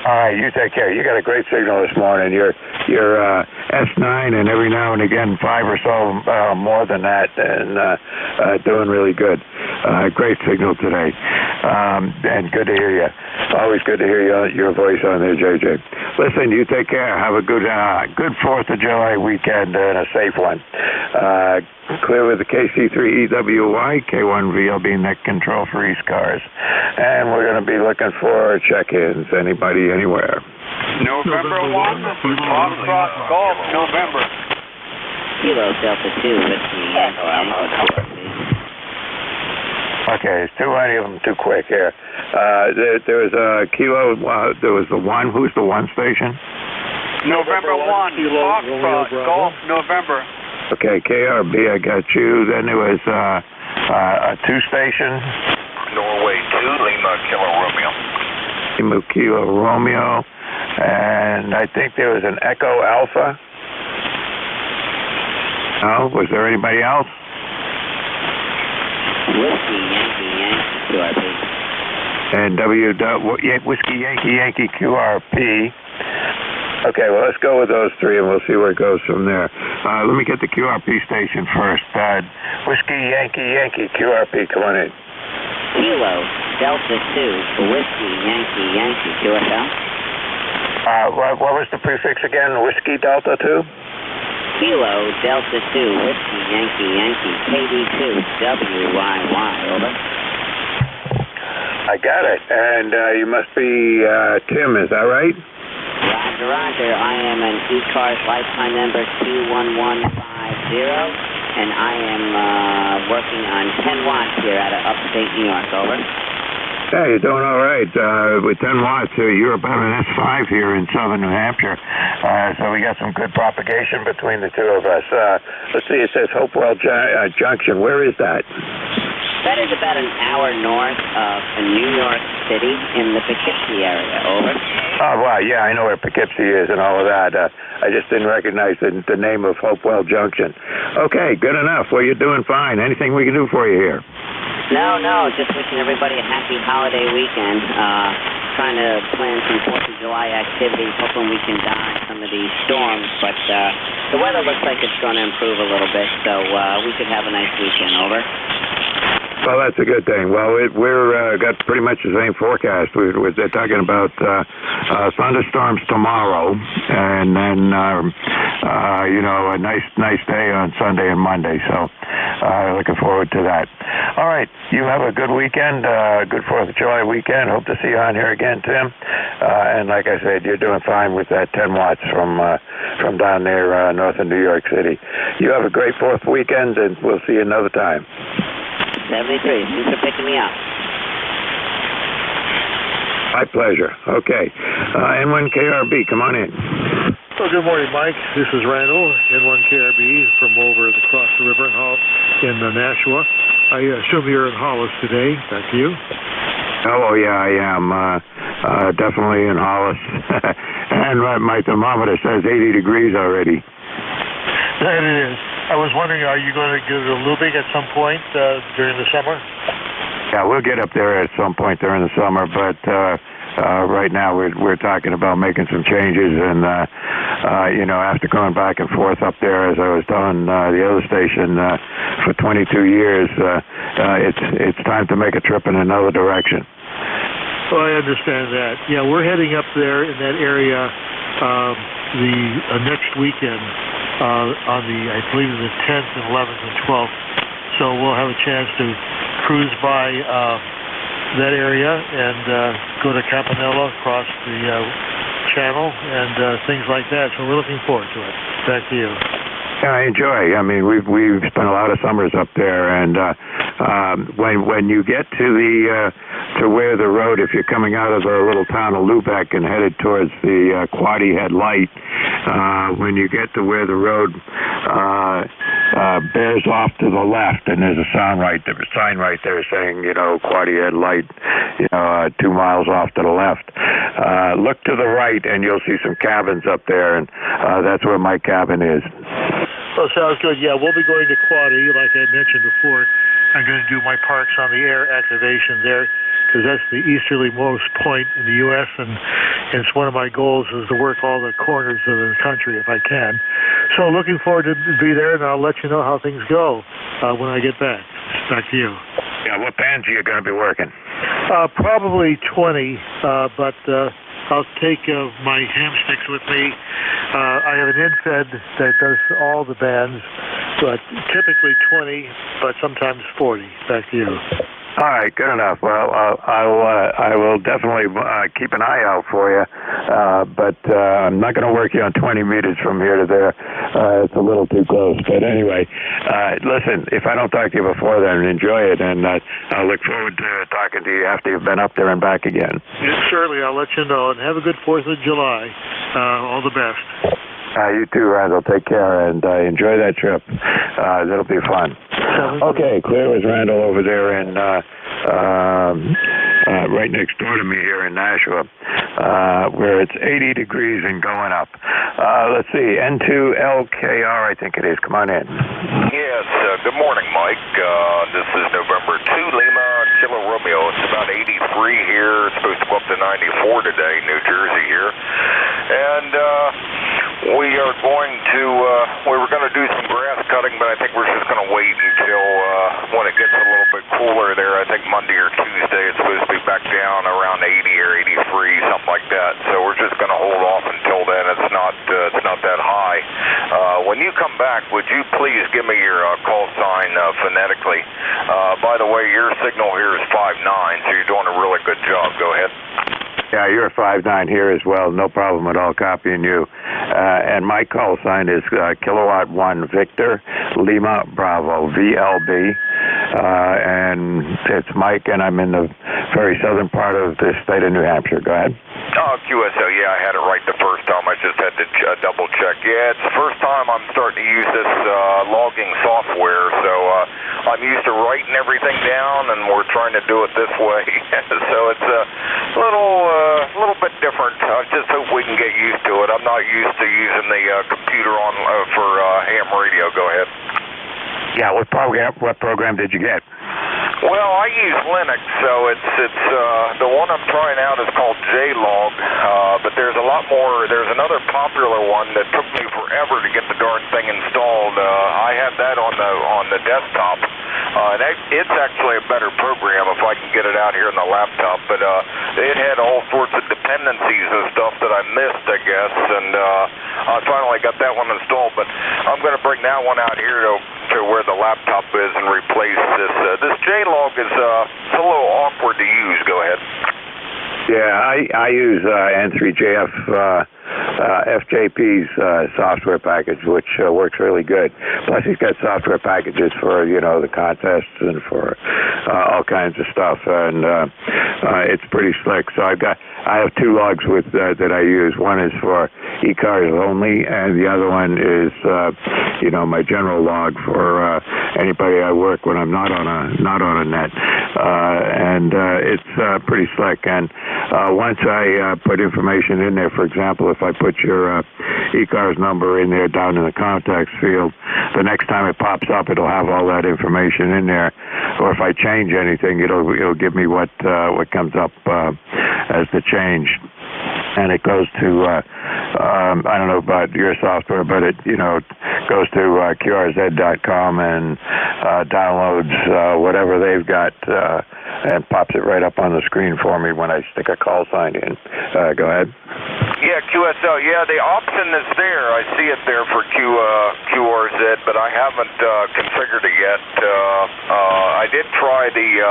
All right, you take care. You got a great signal this morning. You're S9, and every now and again 5 or so more than that, and doing really good. Great signal today, and good to hear you. Always good to hear your voice on there, JJ. Listen, you take care. Have a good 4th of July weekend and a safe one. Clear with the KC3EWY, K1VLB net control for ECARS. And we're going to be looking for check-ins. Anybody, anywhere. November 1, Foxtrot Golf, November. Kilo Delta 2, Whiskey Yankee. Okay, it's too many of them too quick here. There was a Kilo, there was the 1. Who's the 1 station? November 1, Foxtrot Golf, November. Okay, KRB, I got you. Then there was a 2 station. Norway 2, Lima Kilo Romeo. Lima Kilo Romeo. And I think there was an Echo Alpha. Oh, was there anybody else? Whiskey Yankee QRP. And Whiskey Yankee QRP. Okay, well, let's go with those 3, and we'll see where it goes from there. Let me get the QRP station first. Whiskey Yankee QRP, come on in. Kilo Delta 2 for Whiskey Yankee QFL. What was the prefix again? Whiskey Delta 2? Kilo Delta 2 Whiskey Yankee KD2 WYY, over. I got it. And you must be Tim, is that right? Roger. I am an ECARS lifetime member 21150, and I am working on 10 watts here out of upstate New York, over. Hey, you're doing all right. With 10 watts, you're about an S5 here in southern New Hampshire. So we got some good propagation between the two of us. Let's see, it says Hopewell Junction. Where is that? That is about an hour north of New York City in the Poughkeepsie area. Over. Oh, wow, yeah, I know where Poughkeepsie is and all of that. I just didn't recognize the name of Hopewell Junction. Okay, good enough. Well, you're doing fine. Anything we can do for you here? No, just wishing everybody a happy holiday weekend. Trying to plan some 4th of July activities, hoping we can dodge some of these storms. But the weather looks like it's going to improve a little bit, so we could have a nice weekend. Over. Well, that's a good thing. Well, we're got pretty much the same forecast. They're talking about thunderstorms tomorrow, and then a nice day on Sunday and Monday. So, looking forward to that. All right, you have a good weekend. Good 4th of July weekend. Hope to see you on here again, Tim. And like I said, you're doing fine with that 10 watts from down there north of New York City. You have a great 4th weekend, and we'll see you another time. 73. Thanks for picking me up. My pleasure. Okay. N1KRB, come on in. Well, good morning, Mike. This is Randall, N1KRB from over across the river in Nashua. I assume you're in Hollis today. Back to you. Oh, yeah, I am. Definitely in Hollis. And my thermometer says 80 degrees already. That it is. I was wondering, are you going to get a looping at some point during the summer? Yeah, we'll get up there at some point during the summer, but right now we're talking about making some changes, and after going back and forth up there, as I was telling the other station for 22 years, it's time to make a trip in another direction. Well, I understand that. Yeah, we're heading up there in that area the next weekend. On I believe the 10th and 11th and 12th. So we'll have a chance to cruise by that area and go to Campanella, across the channel, and things like that. So we're looking forward to it. Back to you. Yeah, I enjoy. I mean, we've spent a lot of summers up there, and when you get to where the road, if you're coming out of the little town of Lubeck and headed towards the Quaddy Head Light, when you get to where the road bears off to the left, and there's a sign right there saying, Quaddy Head Light, 2 miles off to the left. Look to the right, and you'll see some cabins up there, and that's where my cabin is. Oh, sounds good. Yeah, we'll be going to Quaddy, like I mentioned before. I'm going to do my Parks on the Air activation there, because that's the easterlymost point in the U.S., and it's one of my goals is to work all the corners of the country if I can. So looking forward to be there, and I'll let you know how things go when I get back. Back to you. Yeah, what bands are you going to be working? Probably 20, but I'll take my ham sticks with me. I have an in-fed that does all the bands, but typically 20, but sometimes 40. Back to you. All right, good enough. Well, I will definitely keep an eye out for you, but I'm not going to work you on 20 meters from here to there. It's a little too close. But anyway, listen, if I don't talk to you before then, enjoy it, and I look forward to talking to you after you've been up there and back again. Yes, certainly, I'll let you know, and have a good 4th of July. All the best. You too, Randall. Take care, and enjoy that trip. That'll be fun. Okay, Claire was Randall over there in right next door to me here in Nashua, where it's 80 degrees and going up. Let's see, N2LKR, I think it is. Come on in. Yes, good morning, Mike. This is November 2, Lima, Kilo Romeo. It's about 83 here. It's supposed to go up to 94 today, New Jersey here. And we are going to, we were going to do some grass cutting, but I think we're just going to wait until when it gets a little bit cooler there. I think Monday or Tuesday it's supposed to be back down around 80 or 83, something like that. So we're just going to hold off until then. It's not that high. When you come back, would you please give me your call sign phonetically? By the way, your signal here is 5.9, so you're doing a really good job. Go ahead. Yeah, you're 5.9 here as well. No problem at all copying you. And my call sign is Kilowatt 1 Victor Lima Bravo VLB. and it's Mike, and I'm in the very southern part of the state of New Hampshire. Go ahead. Oh, QSL, yeah, I had it right the first time. I just had to double check. Yeah, it's the first time I'm starting to use this logging software, so I'm used to writing everything down, and we're trying to do it this way. So it's a little bit different. I just hope we can get used to it. I'm not used to using the computer on for ham radio. Go ahead. Yeah, what program did you get? Well, I use Linux, so it's the one I'm trying out is called JLog, but there's a lot more. There's another popular one that took me forever to get the darn thing installed. I had that on the desktop, and it's actually a better program if I can get it out here on the laptop. But it had all sorts of dependencies and stuff that I missed, I guess, and I finally got that one installed. But I'm going to bring that one out here to where the laptop is and replace this JLog is it's a little awkward to use. Go ahead. Yeah, I use N3JF FJP's software package, which works really good. Plus, he's got software packages for the contests and for all kinds of stuff, and it's pretty slick. So I have two logs that I use. One is for ECARS only, and the other one is my general log for anybody I work when I'm not on a net, and it's pretty slick. And once I put information in there, for example, if I put your ECARS number in there down in the contacts field, the next time it pops up, it'll have all that information in there. Or if I change anything, it'll give me what comes up as the change. And it goes to I don't know about your software, but it goes to QRZ.com and downloads whatever they've got and pops it right up on the screen for me when I stick a call sign in. Go ahead. Yeah, QSL. Yeah, the option is there. I see it there for QRZ, but I haven't configured it yet. I did try the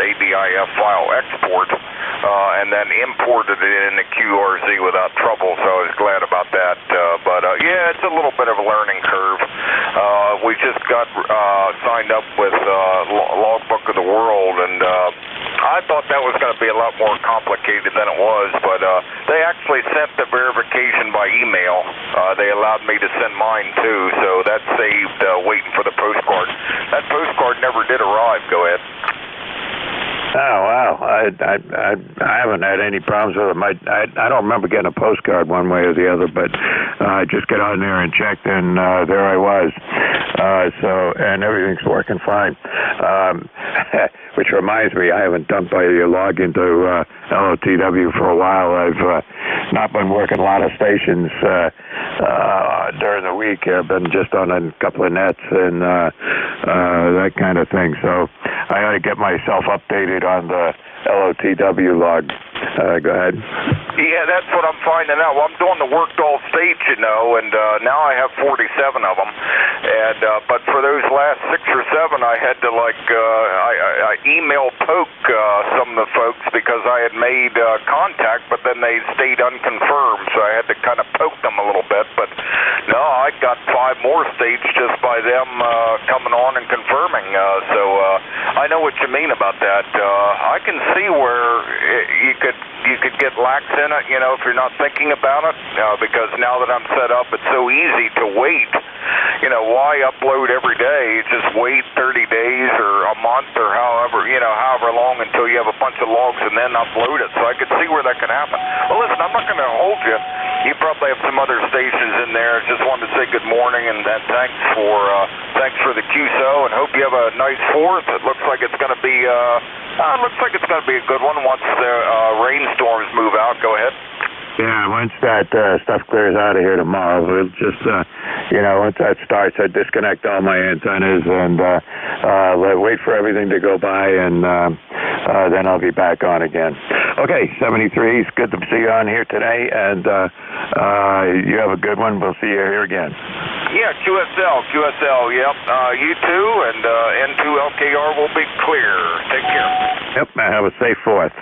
ADIF file export, and then imported it into QRZ without trouble, so I was glad about that. But yeah, it's a little bit of a learning curve. We just got signed up with Logbook of the World, and I thought that was going to be a lot more complicated than it was, but they actually sent the verification by email. They allowed me to send mine too, so that saved waiting for the postcard. That postcard never did arrive. Go ahead. Oh, wow. I haven't had any problems with them. I don't remember getting a postcard one way or the other, but I just got on there and checked, and there I was. And everything's working fine. Which reminds me, I haven't done my log into LOTW for a while. I've not been working a lot of stations during the week. I've been just on a couple of nets and that kind of thing. So I ought to get myself updated on the LOTW log. Go ahead. Yeah, that's what I'm finding out. Well, I'm doing the worked all states, and now I have 47 of them. And but for those last 6 or 7, I had to I email poke some of the folks because I had made contact, but then they stayed unconfirmed, so I had to kind of poke them a little bit. But no, I got 5 more states just by them coming on and confirming. So I know what you mean about that. I can see where you could get lax in it, if you're not thinking about it, because now that I'm set up, it's so easy to wait. Why upload every day? Just wait 30 days or a month or however long until you have a bunch of logs and then upload it. So I could see where that can happen. Well, listen, I'm not going to hold you. You probably have some other stations in there. Just wanted to say good morning and thanks for the QSO, and hope you have a nice 4th. It looks like it's going to be a good one once the rainstorms move out. Go ahead. Yeah, once that stuff clears out of here tomorrow, we'll just, once that starts, I disconnect all my antennas and wait for everything to go by, and then I'll be back on again. Okay, 73, it's good to see you on here today, and you have a good one. We'll see you here again. Yeah, QSL, yep. You too, and N2LKR will be clear. Take care. Yep, have a safe 4th.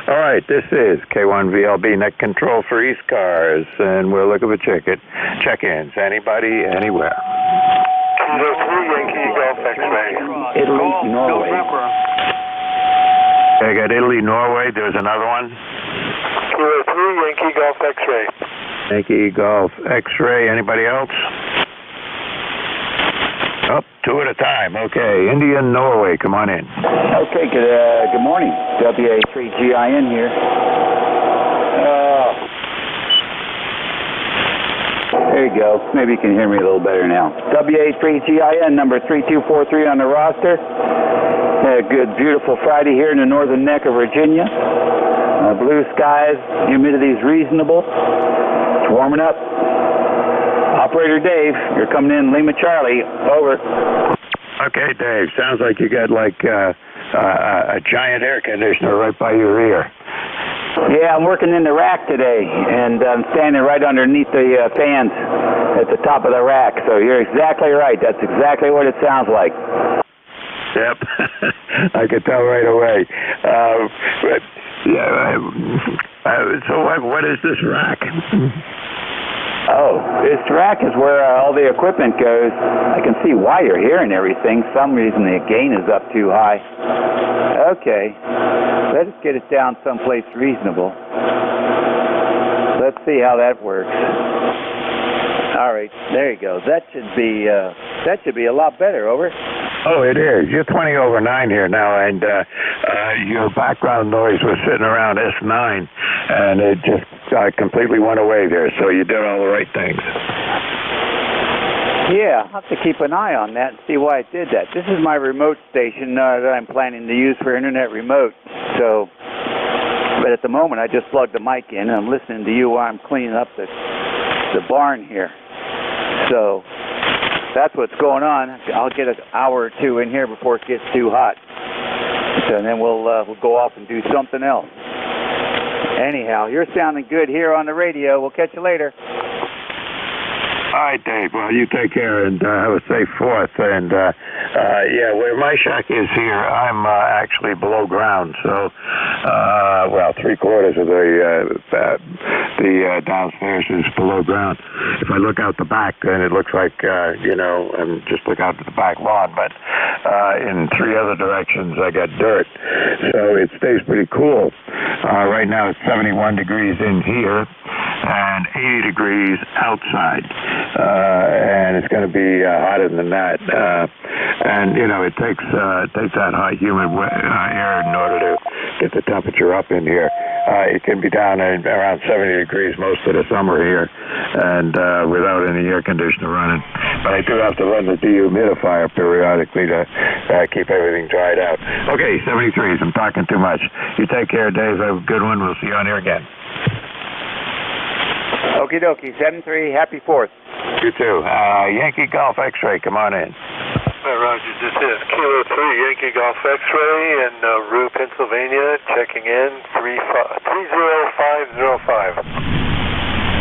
All right, this is K1VLB Net Control for ECARS, and we're looking for check-ins. Anybody, anywhere. Kilo 3, Yankee Golf got Italy, Norway. There's another one. Kilo 3, Yankee Golf X-Ray. Yankee Golf X-Ray. Anybody else? Oh, two at a time. Okay. India, Norway. Come on in. Okay, good morning. WA3GIN here. There you go. Maybe you can hear me a little better now. WA3GIN, number 3243 on the roster. A good, beautiful Friday here in the northern neck of Virginia. Blue skies, humidity's reasonable. It's warming up. Operator Dave, you're coming in Lima Charlie. Over. Okay, Dave. Sounds like you got like a giant air conditioner right by your ear. Yeah, I'm working in the rack today, and I'm standing right underneath the fans at the top of the rack. So you're exactly right. That's exactly what it sounds like. Yep, I could tell right away. So what is this rack? Oh, this rack is where all the equipment goes. I can see why you're hearing everything. For some reason the gain is up too high. Okay, let's get it down someplace reasonable. Let's see how that works. All right, there you go. That should be a lot better. Over. Oh, it is. You're 20 over 9 here now, and your background noise was sitting around S9, and it just completely went away there, so you did all the right things. Yeah, I'll have to keep an eye on that and see why it did that. This is my remote station that I'm planning to use for internet remote, so, but at the moment I just plugged the mic in, and I'm listening to you while I'm cleaning up the barn here. So that's what's going on. I'll get an hour or two in here before it gets too hot. So then we'll go off and do something else. Anyhow, you're sounding good here on the radio. We'll catch you later. All right, Dave. Well, you take care and have a safe 4th. And, yeah, where my shack is here, I'm actually below ground. So, well, 3/4 of the downstairs is below ground. If I look out the back, then it looks like, I'm just looking out to the back lawn. But in 3 other directions, I got dirt. So it stays pretty cool. Right now it's 71 degrees in here and 80 degrees outside. And it's going to be hotter than that. And, it takes that high, humid air in order to get the temperature up in here. It can be down at around 70 degrees most of the summer here, and without any air conditioner running. But I do have to run the dehumidifier periodically to keep everything dried out. Okay, 73s. I'm talking too much. You take care, Dave. Have a good one. We'll see you on here again. Okie dokie. 73. Happy 4th. You too. Yankee Golf X-Ray. Come on in. Roger, this is Kilo 3, Yankee Golf X-Ray in Rue, Pennsylvania, checking in 30505.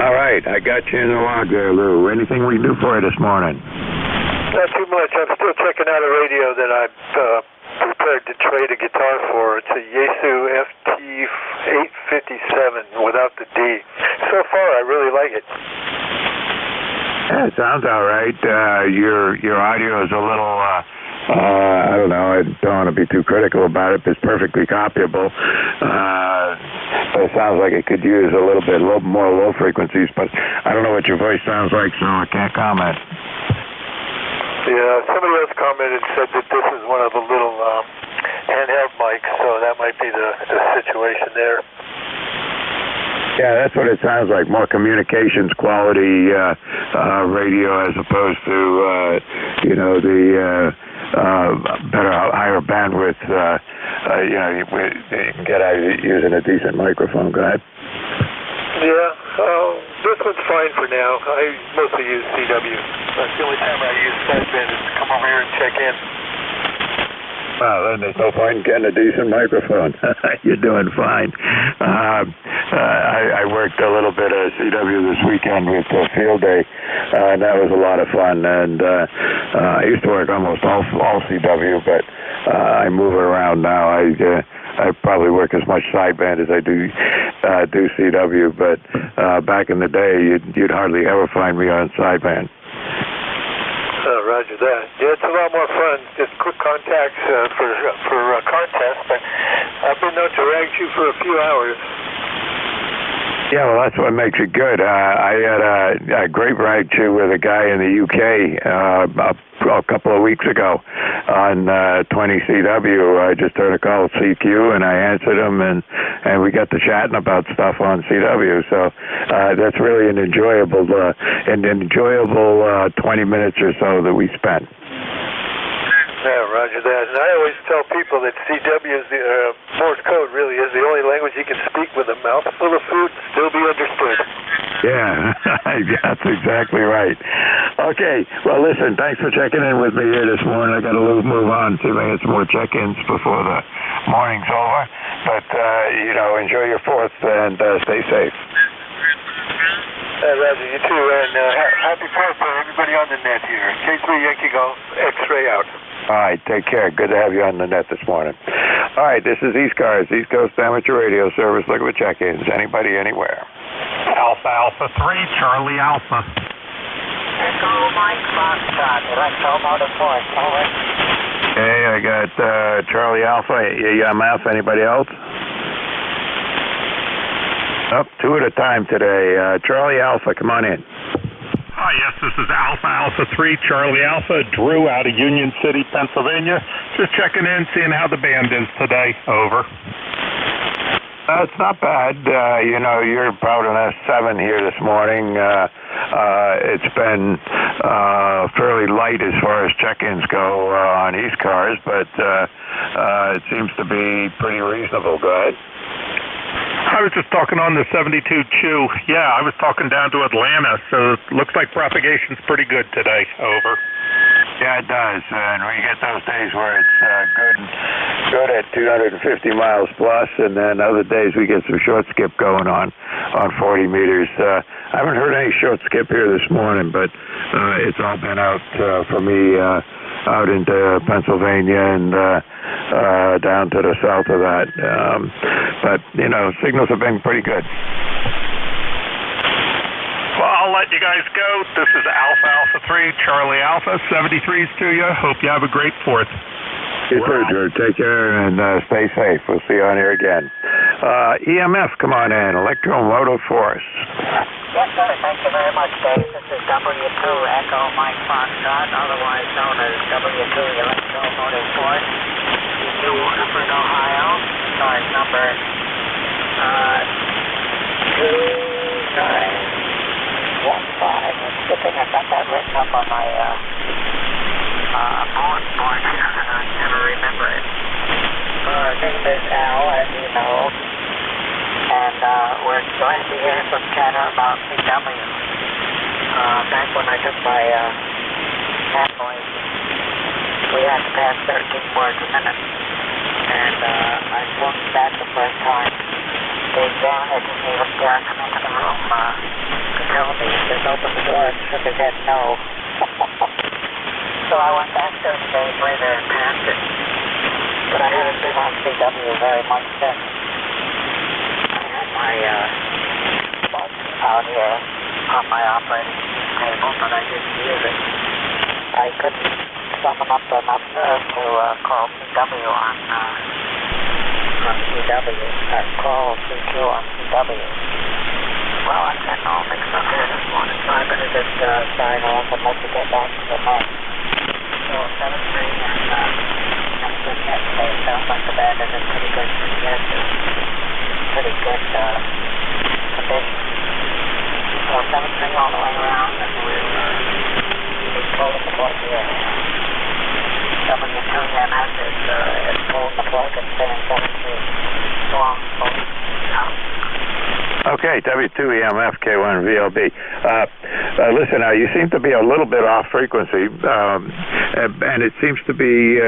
All right, I got you in the log there, Lou. Anything we can do for you this morning? Not too much. I'm still checking out a radio that I've prepared to trade a guitar for. It's a Yaesu FT857 without the D. So far, I really like it. Yeah, it sounds all right. Your audio is a little, I don't know, I don't want to be too critical about it, but it's perfectly copyable. But it sounds like it could use a little bit more low frequencies, but I don't know what your voice sounds like, so I can't comment. Yeah, somebody else commented and said that this is one of the little handheld mics, so that might be the situation there. Yeah, that's what it sounds like. More communications quality radio as opposed to, the better, higher bandwidth. You can get out using a decent microphone. Go ahead. Yeah, this one's fine for now. I mostly use CW. That's the only time I use sideband is to come over here and check in. Well, then there's no point in getting a decent microphone. You're doing fine. I worked a little bit of CW this weekend with Field Day, and that was a lot of fun. And I used to work almost all CW, but I move around now. I probably work as much sideband as I do CW, but back in the day, you'd hardly ever find me on sideband. Roger. Roger that. Yeah, it's a lot more fun. Just quick contacts for contests, but I've been known to rag you for a few hours. Yeah, well, that's what makes it good. I had a great rag chew with a guy in the UK a couple of weeks ago on 20CW. I just heard a call at CQ, and I answered him, and we got to chatting about stuff on CW. So that's really an enjoyable 20 minutes or so that we spent. Yeah, roger that. And I always tell people that CW is Morse code really is the only language you can speak with a mouth full of food and still be understood. Yeah, that's exactly right. Okay, well, listen, thanks for checking in with me here this morning. I got to move on, see if I get some more check-ins before the morning's over. But, enjoy your 4th and stay safe. Roger, you too, and happy 4th to everybody on the net here. K3 Yankee Golf, X-Ray out. All right, take care. Good to have you on the net this morning. All right, this is ECARS, East Coast Amateur Radio Service. Look at the check-ins. Anybody, anywhere. Alpha 3, Charlie Alpha. Echo Mike Foxtrot, Electromotive Force, over. Okay, I got Charlie Alpha, EMF. Anybody else? Up 2 at a time today. Charlie Alpha, come on in. Hi, yes, this is Alpha 3, Charlie Alpha, Drew out of Union City, Pennsylvania. Just checking in, seeing how the band is today. Over. It's not bad. You're about an S7 here this morning. It's been fairly light as far as check-ins go on ECARS, but it seems to be pretty reasonable. Go ahead. I was just talking on the 72 Chew. Yeah, I was talking down to Atlanta, so it looks like propagation's pretty good today. Over. Yeah, it does. And we get those days where it's good at 250 miles plus, and then other days we get some short skip going on 40 meters. I haven't heard any short skip here this morning, but it's all been out for me out into Pennsylvania and down to the south of that. But, signals have been pretty good. Well, I'll let you guys go. This is Alpha 3, Charlie Alpha, 73s to you. Hope you have a great 4th. You too, Drew. Take care and stay safe. We'll see you on here again. EMF, come on in. Electromotive Force. Yes, sir. Thank you very much, Dave. This is W2 Echo Mike Foxtrot, otherwise known as W2 Electromotive Force, New Waterford, Ohio. Sorry, number 2915. It's good thing I got that written up on my bullet board here, and I never remember it. Name is Al, as you know, and we're going to be hearing some chatter about CW. Back when I took my half-voice, we had to pass 13 words a minute, and I swung back the first time. They down had just even come into the room to tell me, just open the door and shook his head no. So I went back 30 days later and passed it. But I haven't been on CW very much since. I had my bug out here on my operating table, but I didn't use it. I couldn't summon up enough nerve to call CW on CW, call CQ on CW. Well, I'm getting all mixed up here this morning, so I'm going to just sign off and let you get back to the net. So 7-3 and the net today sounds like the band is in pretty good condition. Pretty good condition. So 7-3 all the way around, and we'll be pulling the plug here. W2MS is pulling the plug and staying 7-3. So long, folks. Out. Okay, W2EMF K1 VLB. Listen, you seem to be a little bit off frequency, and it seems to be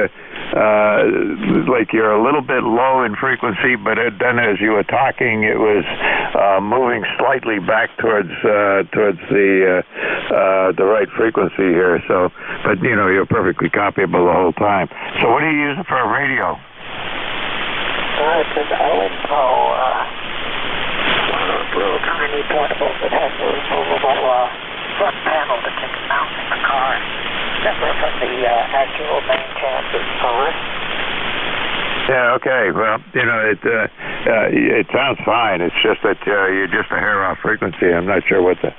like you're a little bit low in frequency, but then as you were talking, it was moving slightly back towards the right frequency here. So, but you're perfectly copyable the whole time. So, what are you using for a radio? It's an Electro. Little tiny portable that has a removable front panel that can mount in the car. separate from the actual main chances. Over. Yeah, okay. Well, it sounds fine. It's just that you're just a hair off frequency. I'm not sure what that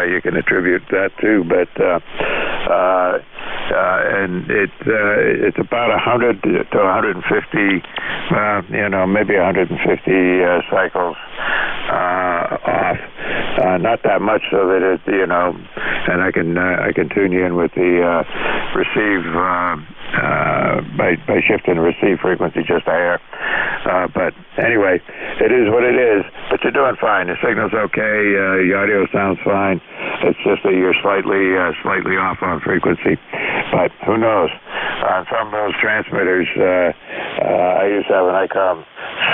you can attribute that to, but and it's about 100 to 150, maybe 150 cycles off. Not that much, so that it, and I can tune you in with the receive by shifting the receive frequency just a hair. But anyway, it is what it is. But you're doing fine. The signal's okay. The audio sounds fine. It's just that you're slightly off on frequency. But who knows? On some of those transmitters, I used to have an ICOM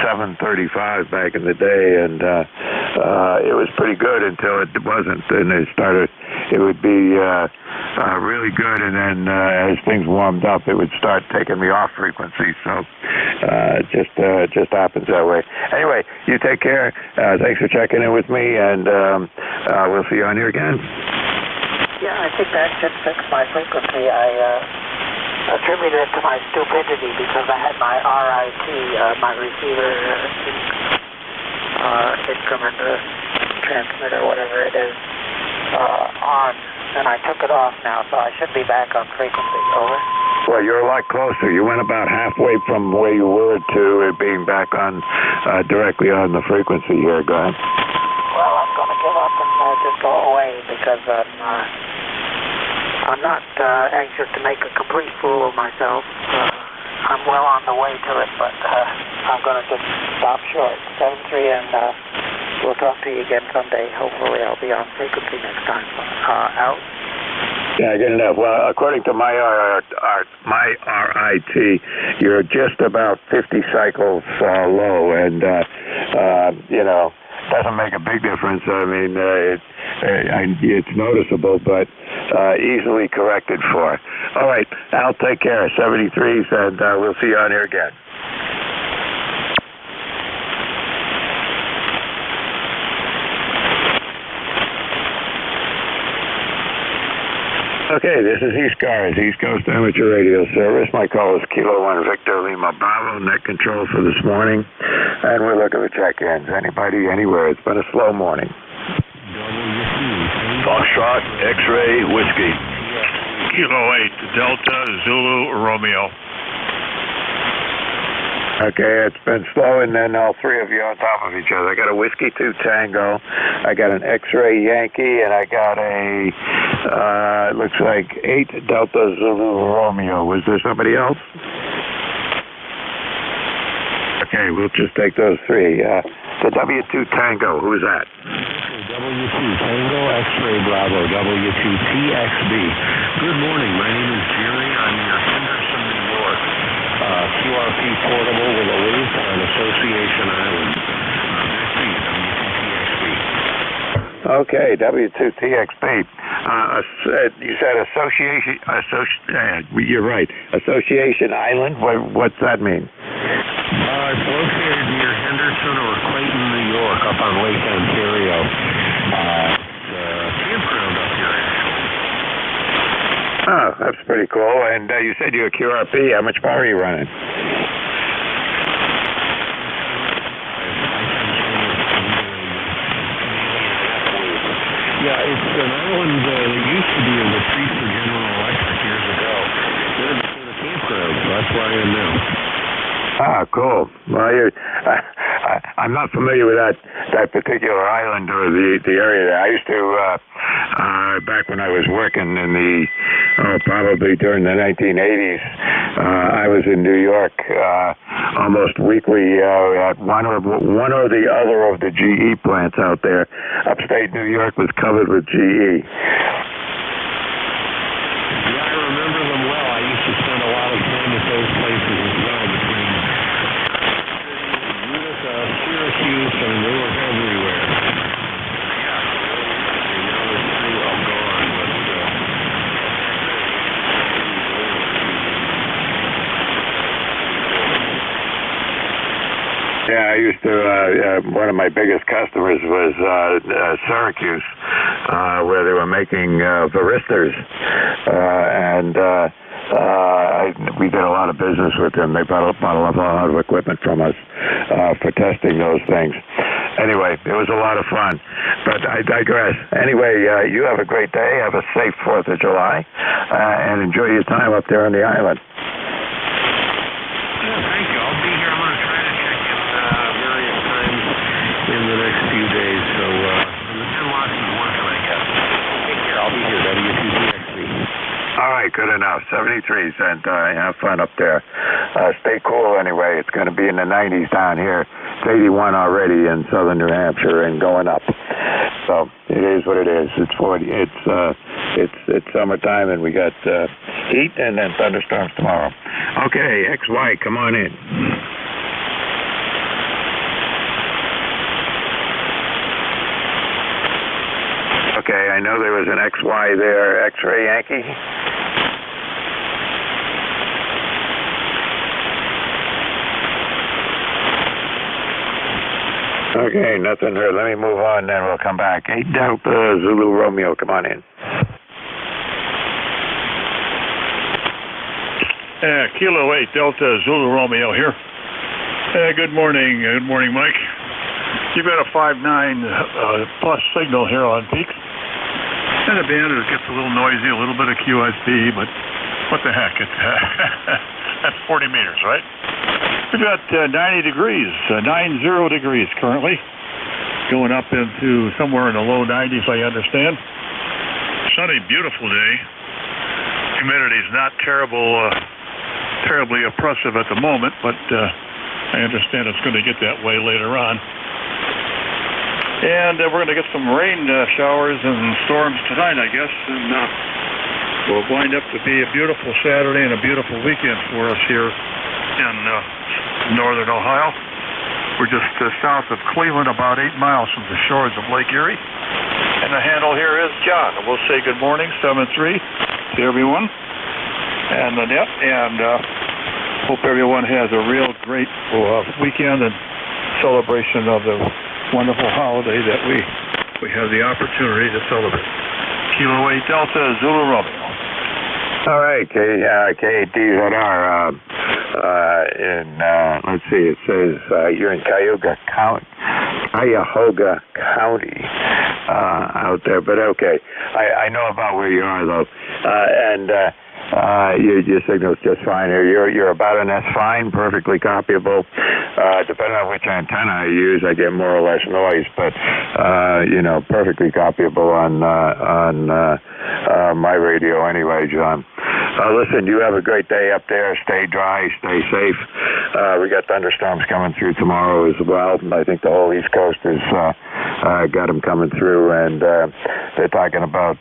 735 back in the day, and it was pretty good until it wasn't. And it would be really good, and then as things warmed up, it would start taking me off frequency. So it just happens that way. Anyway, you take care. Thanks for checking in with me, and we'll see you on here again. Yeah, I think that should fix my frequency. I attributed it to my stupidity because I had my RIT, my receiver instrument transmitter, whatever it is, on, and I took it off now, so I should be back on frequency. Over. Well, you're a lot closer. You went about halfway from where you were to it being back on directly on the frequency here. Go ahead. Well, I'm going to give up and just go away because I'm not anxious to make a complete fool of myself. I'm well on the way to it, but I'm going to just stop short. 7-3, and we'll talk to you again someday. Hopefully I'll be on frequency next time. Out. Yeah, good enough. Well, according to my RIT, you're just about 50 cycles low, and doesn't make a big difference. I mean, it's noticeable, but easily corrected for. All right, Al, take care. 73s, and we'll see you on here again. Okay, this is ECARS, East Coast Amateur Radio Service. My call is Kilo 1 Victor Lima Bravo, net control for this morning. And we're looking for check-ins. Anybody, anywhere. It's been a slow morning. Foxtrot, X-Ray, Whiskey. Kilo 8, Delta, Zulu, Romeo. Okay, it's been slow, and then all three of you on top of each other. I got a Whiskey 2 Tango, I got an X-Ray Yankee, and I got a, it looks like 8 Delta Zulu Romeo. Was there somebody else? Okay, we'll just take those three. The W2 Tango, who's that? W2 Tango, X-Ray Bravo, W2TXB. Good morning, my name is Jerry. I'm near Henderson, New York. QRP portable with a leaf on Association Island. Okay, W2TXB. You said Association, you're right. Association Island? What's that mean? It's located near Henderson or Clayton, New York, up on Lake Ontario. It's a campground up here, actually. Oh, that's pretty cool. And you said you're a QRP. How much power are you running? Yeah, it's an island that used to be a retreat for General Electric years ago. Then it became a campground, so that's where I am now. Ah, cool. Well, I'm not familiar with that particular island or the area there. I used to, back when I was working in the, probably during the 1980s, I was in New York almost weekly at one or the other of the GE plants out there. Upstate New York was covered with GE. Yeah, I remember them well. I used to spend a lot of time at those places as well, between Utica, Syracuse, and they were everywhere. Yeah, I used to, one of my biggest customers was Syracuse. where they were making varistors, and we did a lot of business with them. They bought a lot of equipment from us for testing those things. Anyway, it was a lot of fun, but I digress. Anyway, you have a great day. Have a safe 4th of July, and enjoy your time up there on the island. Thank you. I'll be here. I'm going to try to check in various times in the next few days. So, the lots is working, I guess. Take care. I'll be here. W2TXB. All right, good enough. 73s, and have fun up there. Stay cool anyway. It's going to be in the 90s down here. It's 81 already in southern New Hampshire and going up. So it is what it is. It's 40. It's summertime, and we got heat and then thunderstorms tomorrow. Okay, XY, come on in. Okay, I know there was an XY there. X-ray Yankee. Okay, nothing here. Let me move on, then we'll come back. 8 Delta Zulu Romeo, come on in. Kilo 8 Delta Zulu Romeo here. Good morning. Good morning, Mike. You've got a 5.9 plus signal here on peaks. And the band gets a little noisy, a little bit of QSB, but what the heck? It's that's 40 meters, right? We've got 90 degrees, 90 degrees currently, going up into somewhere in the low 90s, I understand. Sunny, beautiful day. Humidity is not terribly oppressive at the moment, but I understand it's going to get that way later on. And we're going to get some rain showers and storms tonight, I guess, and we'll wind up to be a beautiful Saturday and a beautiful weekend for us here in northern Ohio. We're just south of Cleveland, about 8 miles from the shores of Lake Erie. And the handle here is John. We'll say good morning, 7-3 to everyone and the net, and hope everyone has a real great weekend and celebration of the wonderful holiday that we have the opportunity to celebrate. Kilo 8 Delta Zulu Romeo. All right, KDZR. Let's see, it says you're in Cuyahoga County out there, but okay. I know about where you are, though, and your signal's just fine here. You're about an S fine, perfectly copyable. Depending on which antenna I use, I get more or less noise, but perfectly copyable on my radio anyway, John. Listen, you have a great day up there. Stay dry, stay safe. We got thunderstorms coming through tomorrow as well. I think the whole East Coast has got them coming through, and they're talking about,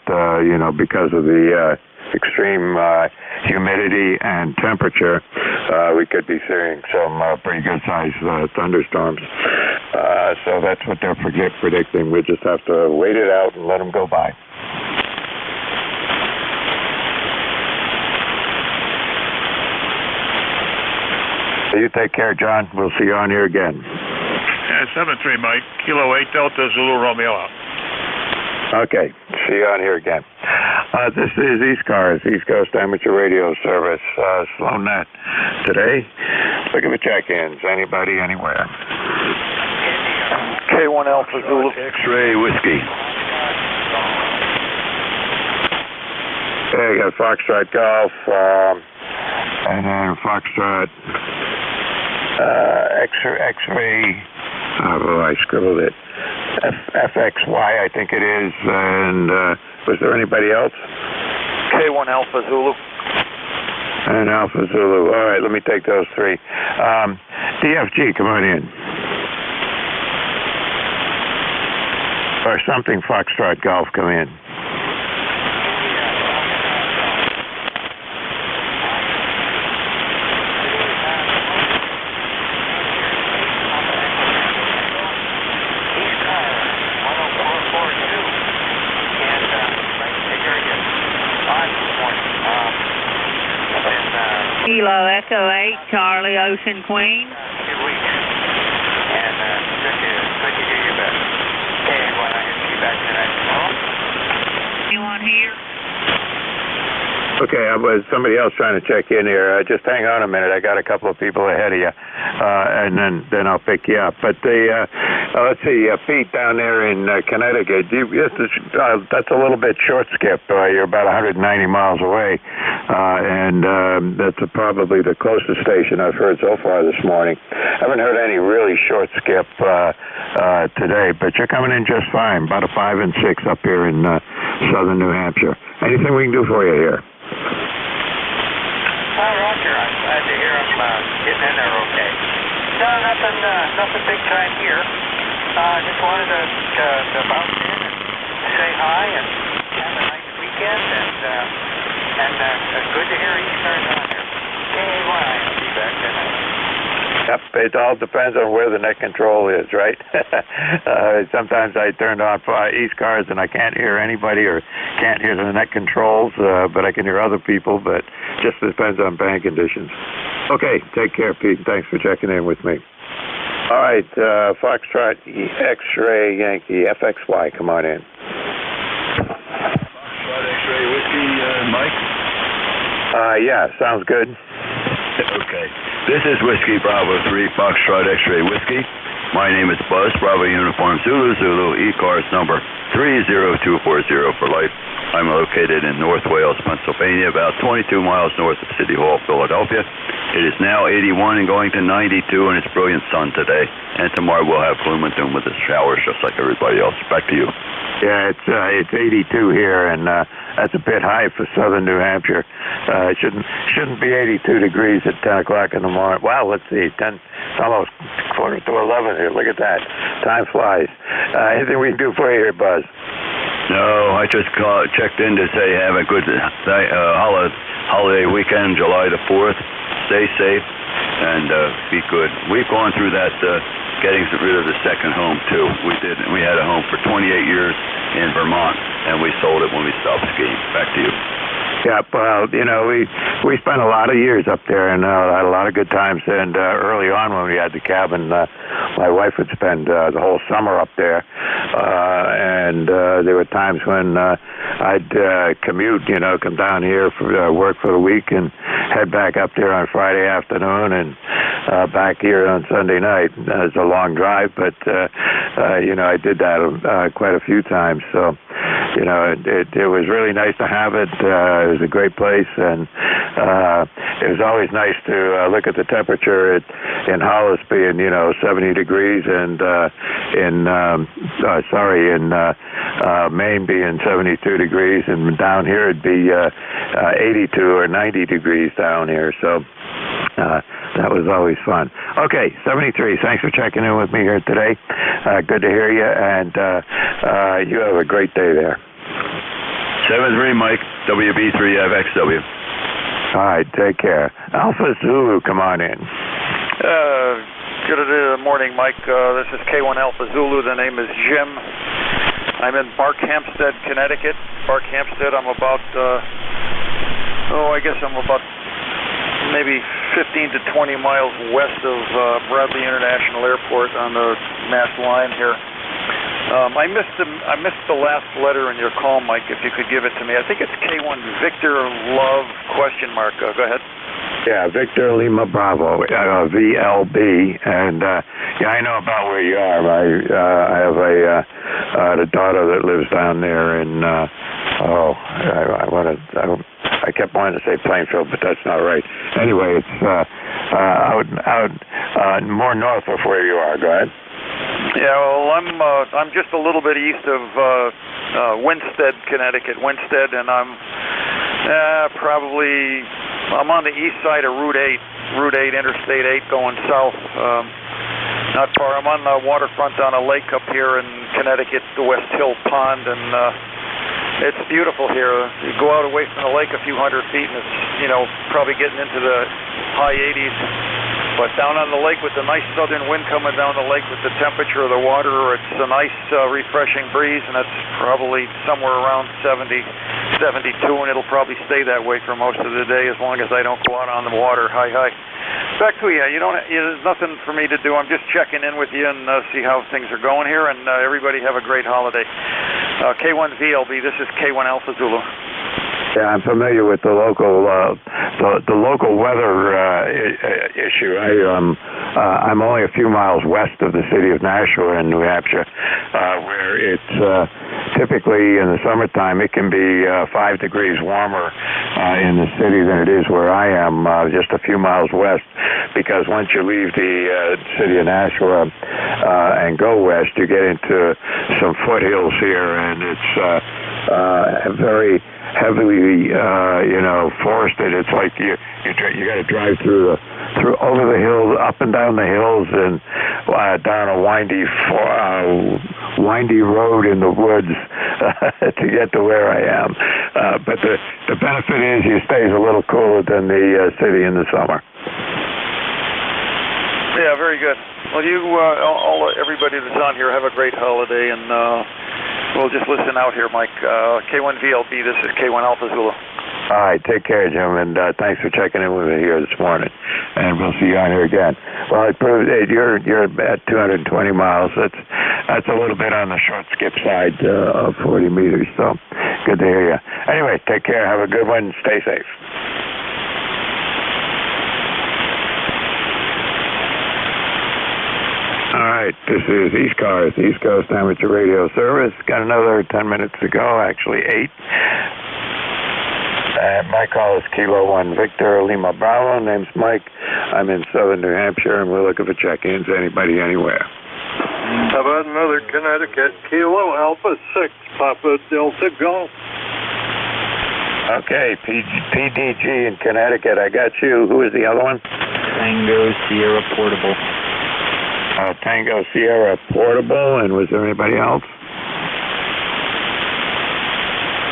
because of the extreme humidity and temperature, we could be seeing some pretty good-sized thunderstorms. So that's what they're predicting. We just have to wait it out and let them go by. You take care, John. We'll see you on here again. 7-3, Mike. Kilo 8 Delta Zulu Romeo out. Okay. See you on here again. This is ECARS, East Coast Amateur Radio Service. Slow net today. Look at the check-ins. Anybody, anywhere. K1 Alpha Zulu. X-ray Whiskey. Okay, got Foxtrot Golf, and then Foxtrot X-ray. Oh, I scribbled it. FXY, I think it is. And was there anybody else? K1 Alpha Zulu. And Alpha Zulu. All right, let me take those three. DFG, come on in. Or something Foxtrot Golf, come in. Kilo Echo 8, Charlie Ocean Queen. And good to hear you back. Okay, well, I can see you back tonight. on here. Okay, somebody else trying to check in here. Just hang on a minute. I got a couple of people ahead of you, and then I'll pick you up. But let's see, Pete down there in Connecticut. That's a little bit short skip. You're about 190 miles away, and that's probably the closest station I've heard so far this morning. I haven't heard any really short skip today, but you're coming in just fine. About a 5 and 6 up here in southern New Hampshire. Anything we can do for you here? Roger. I'm glad to hear I'm getting in there okay. No, nothing big time here. Just wanted to bounce in and say hi and have a nice weekend, and good to hear ECARS on here. KAY, I'll be back then. Yep, it all depends on where the net control is, right? Sometimes I turn off ECARS and I can't hear anybody or can't hear the net controls, but I can hear other people, but just depends on band conditions. Okay, take care, Pete. Thanks for checking in with me. All right, Foxtrot X-Ray Yankee FXY, come on in. Foxtrot X-Ray Whiskey, Mike? Yeah, sounds good. Okay. This is Whiskey Bravo 3, Foxtrot X-Ray Whiskey. My name is Buzz, Bravo Uniform Zulu, ECARS number 30240 for life. I'm located in North Wales, Pennsylvania, about 22 miles north of City Hall, Philadelphia. It is now 81 and going to 92, and it's brilliant sun today. And tomorrow we'll have gloom and doom with the showers, just like everybody else. Back to you. Yeah, it's 82 here, and that's a bit high for southern New Hampshire. It shouldn't be 82 degrees at 10 o'clock in the morning. Wow, let's see, it's almost quarter to 11 here. Look at that. Time flies. Anything we can do for you here, Buzz? No, I just checked in to say have a good holiday weekend, July the 4th. Stay safe and be good. We've gone through that getting rid of the second home too. We had a home for 28 years in Vermont, and we sold it when we stopped skiing. Back to you. Yeah, well, we spent a lot of years up there and had a lot of good times. And early on when we had the cabin, my wife would spend the whole summer up there. And there were times when I'd commute, come down here for work for the week and head back up there on Friday afternoon and back here on Sunday night. It's a long drive, but I did that quite a few times. So, it was really nice to have it. It was a great place, and it was always nice to look at the temperature in Hollis being 70 degrees, and in Maine being 72 degrees, and down here it'd be 82 or 90 degrees down here. So that was always fun. Okay, 73. Thanks for checking in with me here today. Good to hear you, and you have a great day there. 73, Mike, WB3FXW. All right, take care. Alpha Zulu, come on in. Good morning, Mike. This is K1 Alpha Zulu. The name is Jim. I'm in Barkhamsted, Connecticut. Barkhamsted, I'm about, maybe 15 to 20 miles west of Bradley International Airport on the Mass line here. I missed the last letter in your call, Mike, if you could give it to me. I think it's K1 Victor Love ? Go ahead. Yeah, Victor Lima Bravo, VLB, and I know about where you are. I have a daughter that lives down there in I kept wanting to say Plainfield, but that's not right. Anyway, it's out more north of where you are. Go ahead. Yeah, well, I'm just a little bit east of Winsted, Connecticut, and I'm I'm on the east side of Route 8, Interstate 8 going south. Not far. I'm on the waterfront on a lake up here in Connecticut, the West Hill Pond, and it's beautiful here. You go out away from the lake a few hundred feet, and it's probably getting into the high 80s. But down on the lake with the nice southern wind coming down the lake with the temperature of the water, it's a nice refreshing breeze, and it's probably somewhere around 70, 72, and it'll probably stay that way for most of the day as long as I don't go out on the water. Hi. Back to you. There's nothing for me to do. I'm just checking in with you and see how things are going here, and everybody have a great holiday. K1VLB, this is K1 Alpha Zulu. Yeah, I'm familiar with the local weather issue. I'm only a few miles west of the city of Nashua in New Hampshire, where it's typically in the summertime it can be 5 degrees warmer in the city than it is where I am, just a few miles west. Because once you leave the city of Nashua and go west, you get into some foothills here, and it's very heavily, forested. It's like you got to drive through over the hills, up and down the hills, and down a windy road in the woods to get to where I am. But the benefit is you stays a little cooler than the city in the summer. Yeah, very good. Well, everybody that's on here, have a great holiday, and we'll just listen out here, Mike. K1VLB, this is K1 Alpha Zulu. All right, take care, Jim, and thanks for checking in with me here this morning, and we'll see you on here again. Well, it proved you're at 220 miles. That's a little bit on the short skip side of 40 meters, so good to hear you. Anyway, take care. Have a good one. Stay safe. All right, this is ECARS, East Coast Amateur Radio Service. Got another 10 minutes to go, actually 8. My call is Kilo 1 Victor Lima Bravo. Name's Mike. I'm in southern New Hampshire, and we're looking for check-ins. Anybody, anywhere. How about another Connecticut? Kilo Alpha 6, Papa Delta Golf. Okay, PDG in Connecticut. I got you. Who is the other one? Tango Sierra Portable. Tango Sierra Portable, and was there anybody else?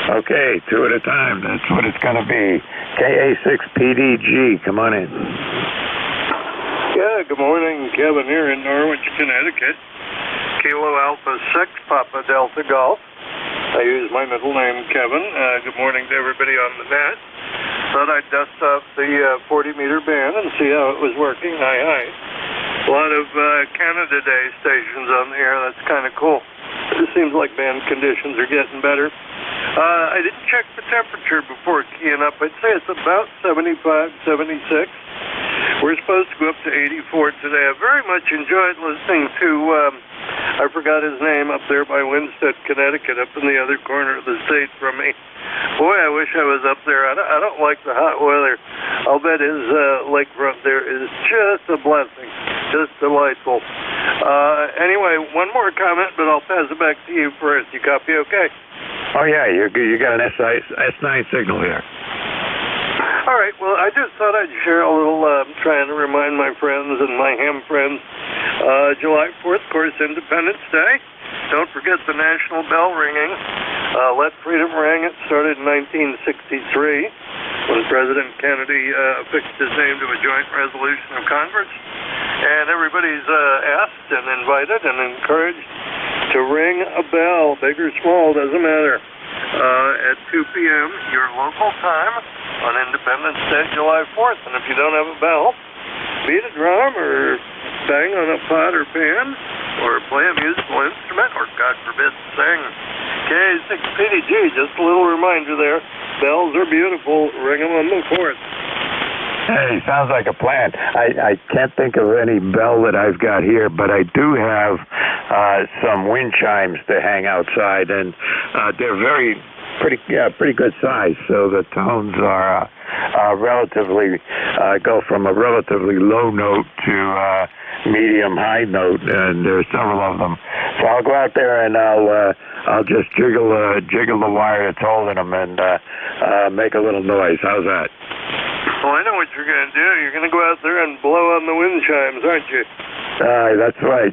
Okay, 2 at a time. That's what it's going to be. KA6PDG, come on in. Yeah, good morning. Kevin here in Norwich, Connecticut. Kilo Alpha 6, Papa Delta Golf. I use my middle name, Kevin. Good morning to everybody on the net. Thought I'd dust off the 40-meter band and see how it was working. Hi. A lot of Canada Day stations on the air. That's kind of cool. It seems like band conditions are getting better. I didn't check the temperature before keying up. I'd say it's about 75, 76. We're supposed to go up to 84 today. I very much enjoyed listening to, I forgot his name, up there by Winsted, Connecticut, up in the other corner of the state from me. Boy, I wish I was up there. I don't like the hot weather. I'll bet his lakefront there is just a blessing, just delightful. Anyway, one more comment, but I'll pass it back to you first. You copy okay? Oh, yeah, you got an S9 signal here. All right, well, I just thought I'd share a little, trying to remind my friends and my ham friends, July 4th, of course, Independence Day. Don't forget the national bell ringing. Let Freedom Ring. It started in 1963 when President Kennedy affixed his name to a joint resolution of Congress. And everybody's asked and invited and encouraged to ring a bell, big or small, doesn't matter, at 2 p.m. your local time on Independence Day, July 4th. And if you don't have a bell, beat a drum or bang on a pot or pan or play a musical instrument or, God forbid, sing. KA6PDG, just a little reminder there. Bells are beautiful. Ring them on the 4th. Hey, sounds like a plan. I can't think of any bell that I've got here, but I do have some wind chimes to hang outside, and they're pretty good size. So the tones are relatively go from a relatively low note to medium high note, and there's several of them. So I'll go out there and I'll just jiggle the wire that's holding them and make a little noise. How's that? Well, I know what you're going to do. You're going to go out there and blow on the wind chimes, aren't you? That's right.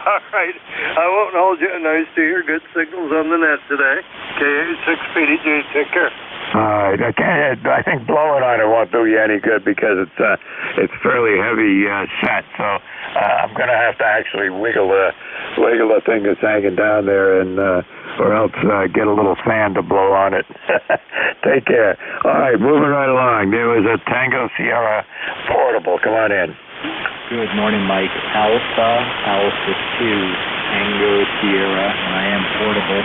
All right. I won't hold you. Nice to hear good signals on the net today. KA6PDG, take care. All right. I think blowing on it won't do you any good because it's fairly heavy set. So I'm going to have to actually wiggle the thing that's hanging down there, and or else get a little fan to blow on it. Take care. All right, moving right along. There was a Tango Sierra Portable. Come on in. Good morning, Mike. Alpha 2, Tango Sierra, and I am portable.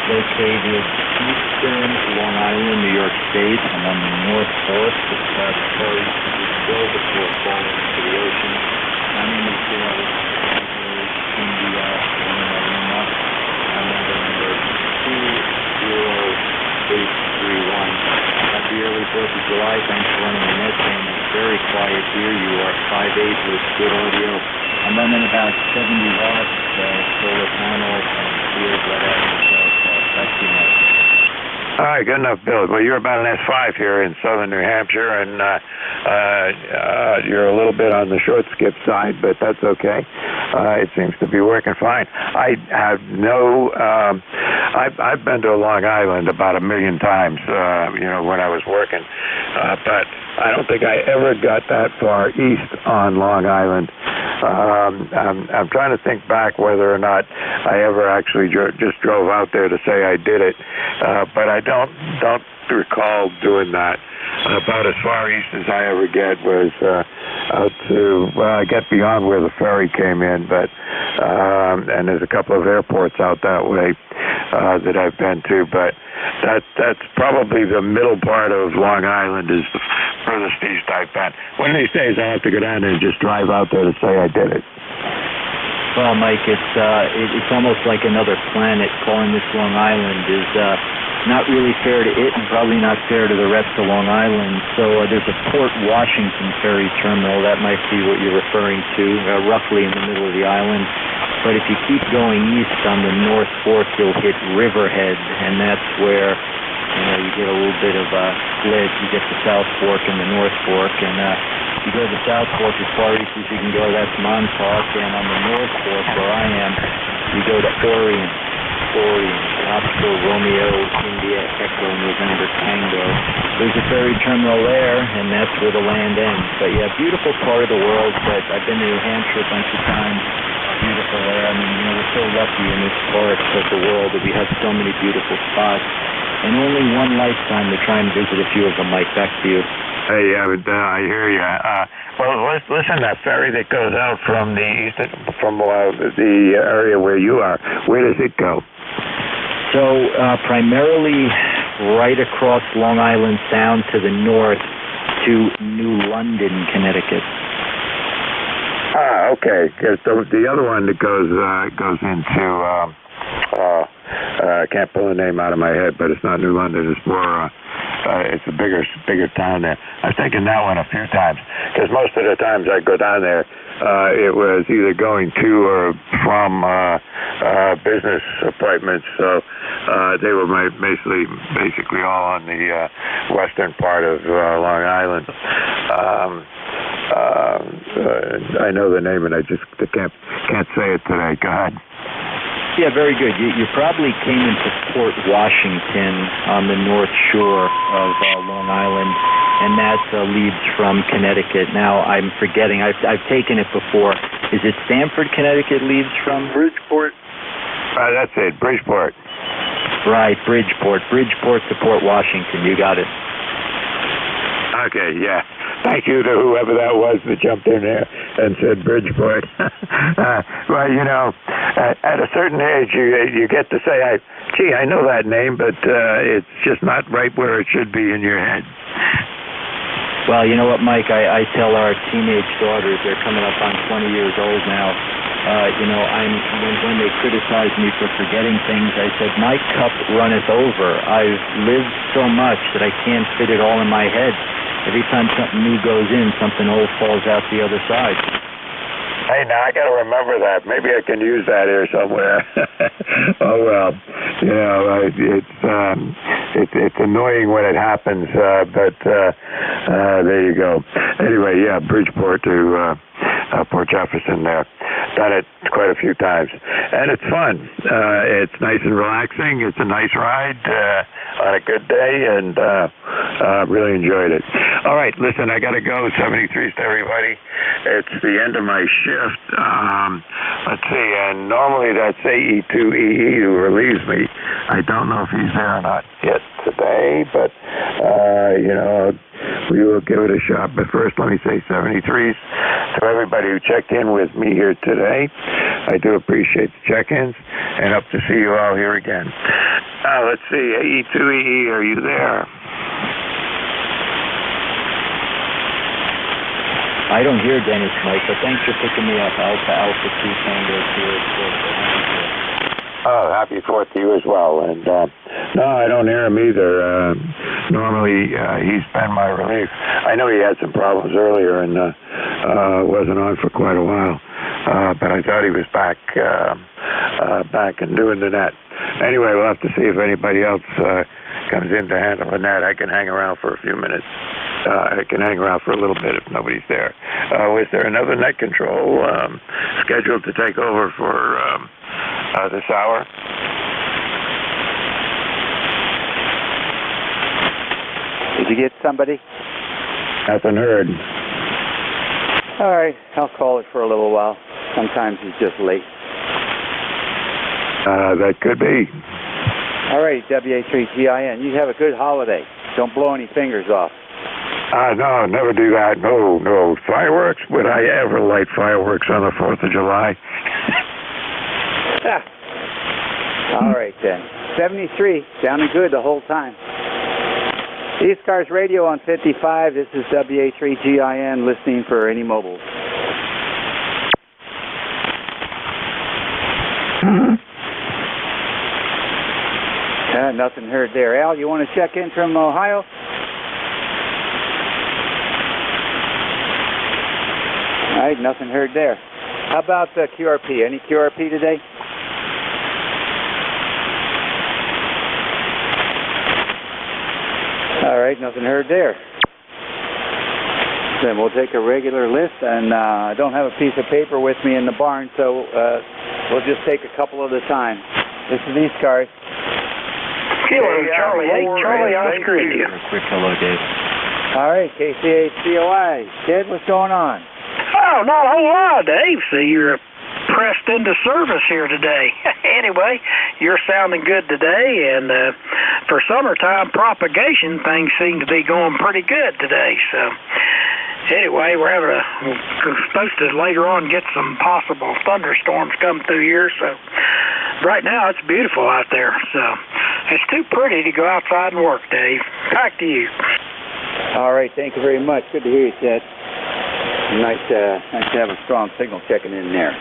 Located eastern Long Island, New York State. I'm on the North Fork, just past Torrey Hill before falling into the ocean. My name is Bill, India, Lima. I'm number 20831. Happy early 4th of July. Thanks for running the net thing. It's very quiet here. You are 5'8" with good audio. I'm running about 70 watts solar panel and clear right out myself. That's too much. All right, good enough, Bill. Well, you're about an S5 here in southern New Hampshire, and you're a little bit on the short skip side, but that's okay. It seems to be working fine. I have no. I've been to Long Island about 1 million times, when I was working, but I don't think I ever got that far east on Long Island. I'm trying to think back whether or not I ever actually just drove out there to say I did it, but I don't recall doing that. About as far east as I ever get was out to, I get beyond where the ferry came in, but and there's a couple of airports out that way that I've been to, but that's probably the middle part of Long Island is the furthest east I've been. One of these days I have to go down there and just drive out there to say I did it. Well, Mike, it's almost like another planet. Calling this Long Island is not really fair to it and probably not fair to the rest of Long Island. So there's a Port Washington ferry terminal. That might be what you're referring to, roughly in the middle of the island. But if you keep going east on the North Fork, you'll hit Riverhead, and that's where you get a little bit of a split. You get the South Fork and the North Fork, and you go to the South Fork as far east as you can go. That's Montauk, and on the North Fork, where I am, you go to Orion, Oscar, Romeo, India, Echo, November, Tango. There's a ferry terminal there, and that's where the land ends. But yeah, beautiful part of the world. But I've been to New Hampshire a bunch of times. Beautiful there. I mean, we're so lucky in this part of the world that we have so many beautiful spots. And only one lifetime to try and visit a few of them, Mike. Back to you. Hey, I hear you. Well, listen, that ferry that goes out from the area where you are, where does it go? So primarily right across Long Island Sound to the north to New London, Connecticut. Okay. Because the other one that goes into I can't pull the name out of my head, but it's not New London. It's more. It's a bigger town there. I've taken that one a few times because most of the times I go down there, it was either going to or from business appointments. So they were basically all on the western part of Long Island. I know the name, and I just can't say it today. Go ahead. Yeah, very good. You probably came into Port Washington on the north shore of Long Island, and that leads from Connecticut. Now, I'm forgetting. I've taken it before. Is it Stamford, Connecticut leaves from? Bridgeport. That's it, Bridgeport. Right, Bridgeport. Bridgeport to Port Washington. You got it. Okay, yeah. Thank you to whoever that was that jumped in there and said Bridgeport. Well, at a certain age, you get to say, I know that name, but it's just not right where it should be in your head. Well, you know what, Mike? I tell our teenage daughters, they're coming up on 20 years old now. When they criticize me for forgetting things, I said, my cup runneth over. I've lived so much that I can't fit it all in my head. Every time something new goes in, something old falls out the other side. Hey, now I got to remember that. Maybe I can use that here somewhere. Oh well, it's annoying when it happens, but there you go. Anyway, yeah, Bridgeport to Port Jefferson there. Done it quite a few times, and it's fun. It's nice and relaxing. It's a nice ride on a good day, and really enjoyed it. All right, listen, I got to go. 73s to everybody. It's the end of my shift. Let's see, and normally that's AE2EE who relieves me. I don't know if he's there or not yet today, but we will give it a shot. But first, let me say 73s to everybody who checked in with me here today. I do appreciate the check-ins, and hope to see you all here again. Let's see, AE2EE, are you there? I don't hear Dennis, Mike, but thanks for picking me up. Alpha 2 Tango 2. Oh, happy 4th to you as well. And no, I don't hear him either. Normally, he's been my relief. I know he had some problems earlier and wasn't on for quite a while. But I thought he was back and doing the net. Anyway, we'll have to see if anybody else comes in to handle the net. I can hang around for a few minutes. I can hang around for a little bit if nobody's there. Was there another net control scheduled to take over for this hour? Did you get somebody? Nothing heard. All right, I'll call it for a little while. Sometimes he's just late. That could be. All right, WA3GIN, you have a good holiday. Don't blow any fingers off. No, never do that. No. Fireworks? Would I ever light fireworks on the 4th of July? All right, then. 73, sounding good the whole time. ECARS Radio on 55. This is WA3GIN listening for any mobiles. Nothing heard there. Al, you want to check in from Ohio? All right, nothing heard there. How about QRP? Any QRP today? All right, nothing heard there. Then we'll take a regular list, and I don't have a piece of paper with me in the barn, so we'll just take a couple at a time. This is ECARS. Kilo Charlie 8, Charlie Oscar India. Quick hello, Dave. All right, KCHCOI. Ted, what's going on? Oh, not a whole lot, Dave. See, you're pressed into service here today. Anyway, you're sounding good today, and for summertime propagation, things seem to be going pretty good today. So, anyway, we're supposed to later on get some possible thunderstorms come through here. So, right now it's beautiful out there. So, it's too pretty to go outside and work, Dave. Back to you. All right, thank you very much. Good to hear you, Ted. Nice to have a strong signal checking in there.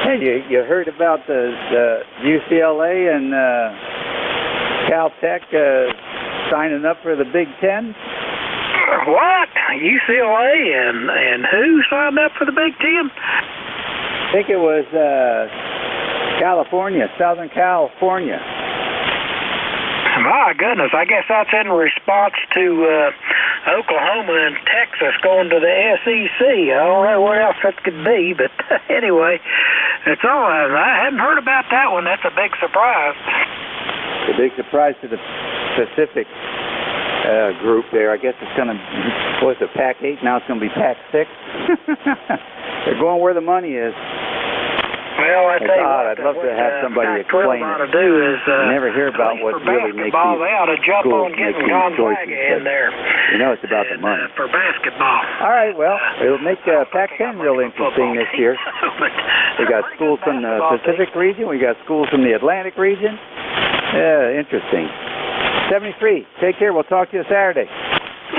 Hey, you heard about the UCLA and Caltech signing up for the Big Ten? What? UCLA and who signed up for the Big Ten? I think it was California, Southern California. My goodness, I guess that's in response to Oklahoma and Texas going to the SEC. I don't know what else it could be, but anyway, it's all right. I hadn't heard about that one. That's a big surprise. A big surprise to the Pacific group there. I guess it's going to, what was it, Pac 8? Now it's going to be Pac 6. They're going where the money is. Well, I tell you what, I'd love to have somebody explain it. To do is, I never hear about what really makes these they ought to jump schools on getting make these Gonzaga choices. in there. You know it's about the money. For basketball. All right, well, it'll make Pac-10 real interesting this year. We got schools from the Pacific region. We got schools from the Atlantic region. Yeah, interesting. 73. Take care. We'll talk to you Saturday.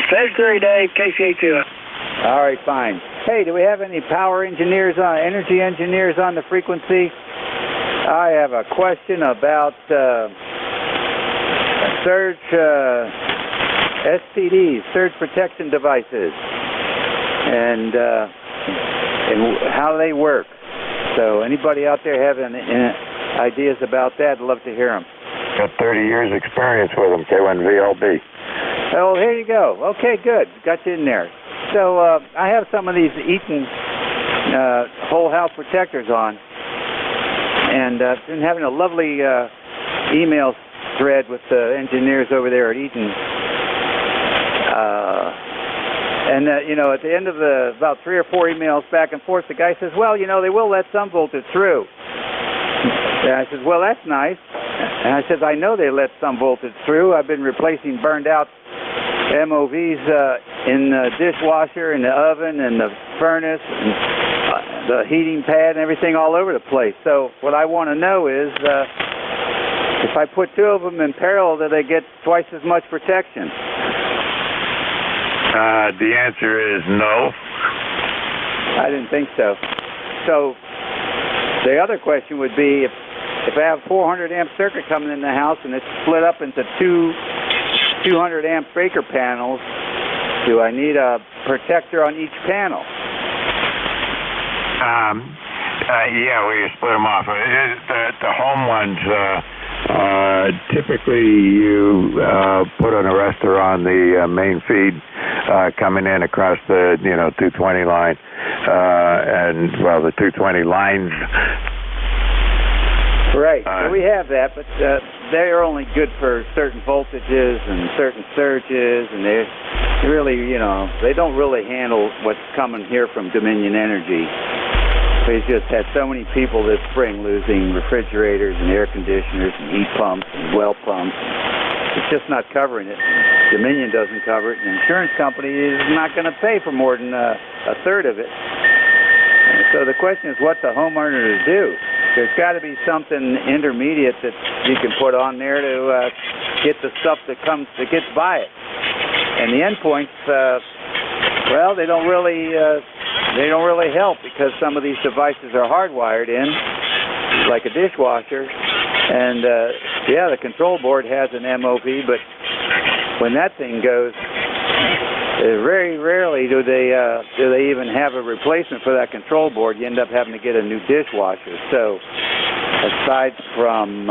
73, Dave. KCA2. All right, fine. Hey, do we have any power engineers energy engineers on the frequency? I have a question about surge SPDs, surge protection devices, and how they work. So anybody out there having ideas about that, I'd love to hear them. Got 30 years experience with them, K1VLB. Oh, here you go. Okay, good. Got you in there. So I have some of these Eaton whole house protectors on, and been having a lovely email thread with the engineers over there at Eaton. You know, at the end of about 3 or 4 emails back and forth, the guy says, well, you know, they will let some voltage through. And I said, well, that's nice. And I said, I know they let some voltage through. I've been replacing burned out MOVs in the dishwasher, in the oven, and the furnace, and the heating pad and everything all over the place. So what I want to know is, if I put two of them in parallel, do they get twice as much protection? The answer is no. I didn't think so. So the other question would be, if I have 400 amp circuit coming in the house and it's split up into two 200 amp breaker panels, do I need a protector on each panel? Yeah, we split them off. The home ones, typically you put an arrestor on the main feed coming in across the 220 line, and well, the 220 lines. Right. So we have that, but they're only good for certain voltages and certain surges, and they really, they don't really handle what's coming here from Dominion Energy. We've just had so many people this spring losing refrigerators and air conditioners and heat pumps and well pumps. It's just not covering it. Dominion doesn't cover it, and the insurance company is not going to pay for more than a third of it. And so the question is what the homeowner to do. There's got to be something intermediate that you can put on there to get the stuff that gets by it. And the endpoints, well, they don't really help, because some of these devices are hardwired in, like a dishwasher. And yeah, the control board has an MOV, but when that thing goes, very rarely do they even have a replacement for that control board. You end up having to get a new dishwasher. So aside from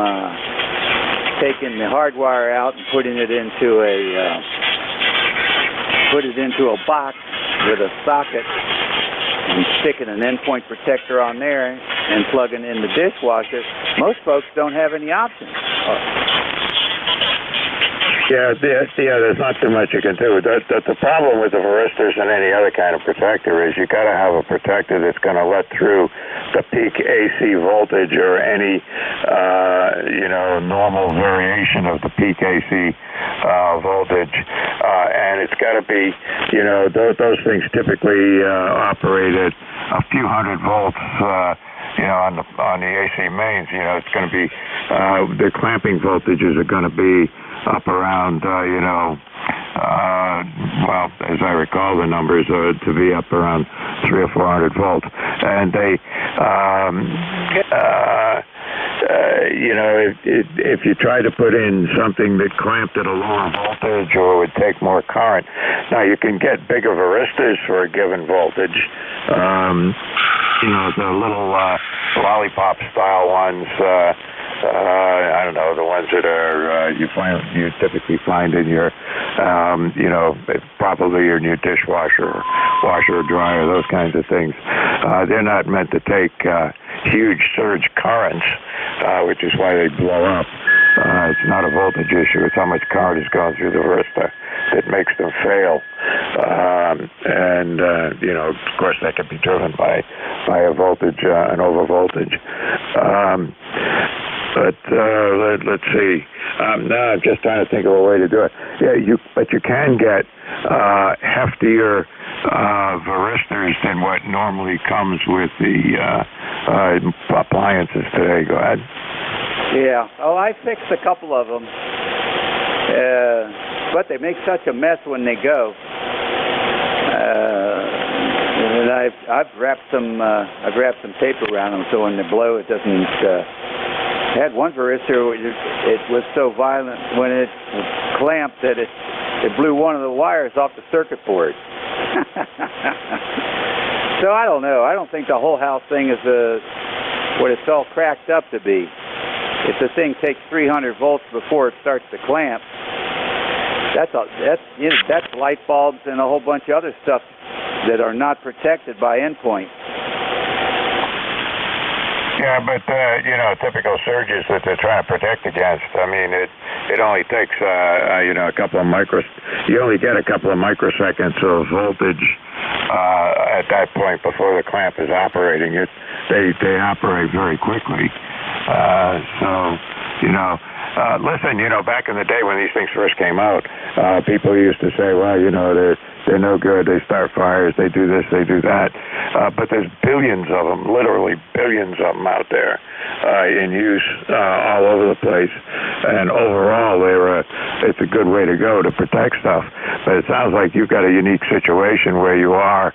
taking the hardwire out and putting it into a box with a socket and sticking an endpoint protector on there and plugging in the dishwasher, most folks don't have any options. Yeah, there's not too much you can do. The problem with the varistors and any other kind of protector is you got to have a protector that's going to let through the peak AC voltage or any normal variation of the peak AC voltage, and it's got to be those things typically operate at a few hundred volts. On the AC mains, it's going to be the clamping voltages are going to be up around, well, as I recall, the numbers are to be up around 300 or 400 volts, and they, if you try to put in something that clamped at a lower voltage or would take more current, now you can get bigger varistors for a given voltage. The little lollipop style ones. I don't know, the ones that are you typically find in your, probably your new dishwasher, washer or dryer, those kinds of things. They're not meant to take huge surge currents, which is why they blow up. It's not a voltage issue. It's how much current is going through the varistor that makes them fail. Of course, that can be driven by a voltage, an over voltage. But let's see. Now I'm just trying to think of a way to do it. Yeah, but you can get heftier varistors than what normally comes with the appliances today. Go ahead. Yeah. Oh, I fixed a couple of them, but they make such a mess when they go. And I've wrapped some tape around them so when they blow it doesn't. I had one varistor, it was so violent when it clamped that it blew one of the wires off the circuit board. So I don't know. I don't think the whole house thing is what it's all cracked up to be. If the thing takes 300 volts before it starts to clamp, that's light bulbs and a whole bunch of other stuff that are not protected by endpoint. Yeah, but typical surges that they're trying to protect against. I mean, it only takes a couple of you only get a couple of microseconds of voltage at that point before the clamp is operating. They operate very quickly. Listen, back in the day when these things first came out, people used to say, well, They're no good. They start fires. They do this. They do that. But there's billions of them, literally billions of them out there in use all over the place. And overall, it's a good way to go to protect stuff. But it sounds like you've got a unique situation where you are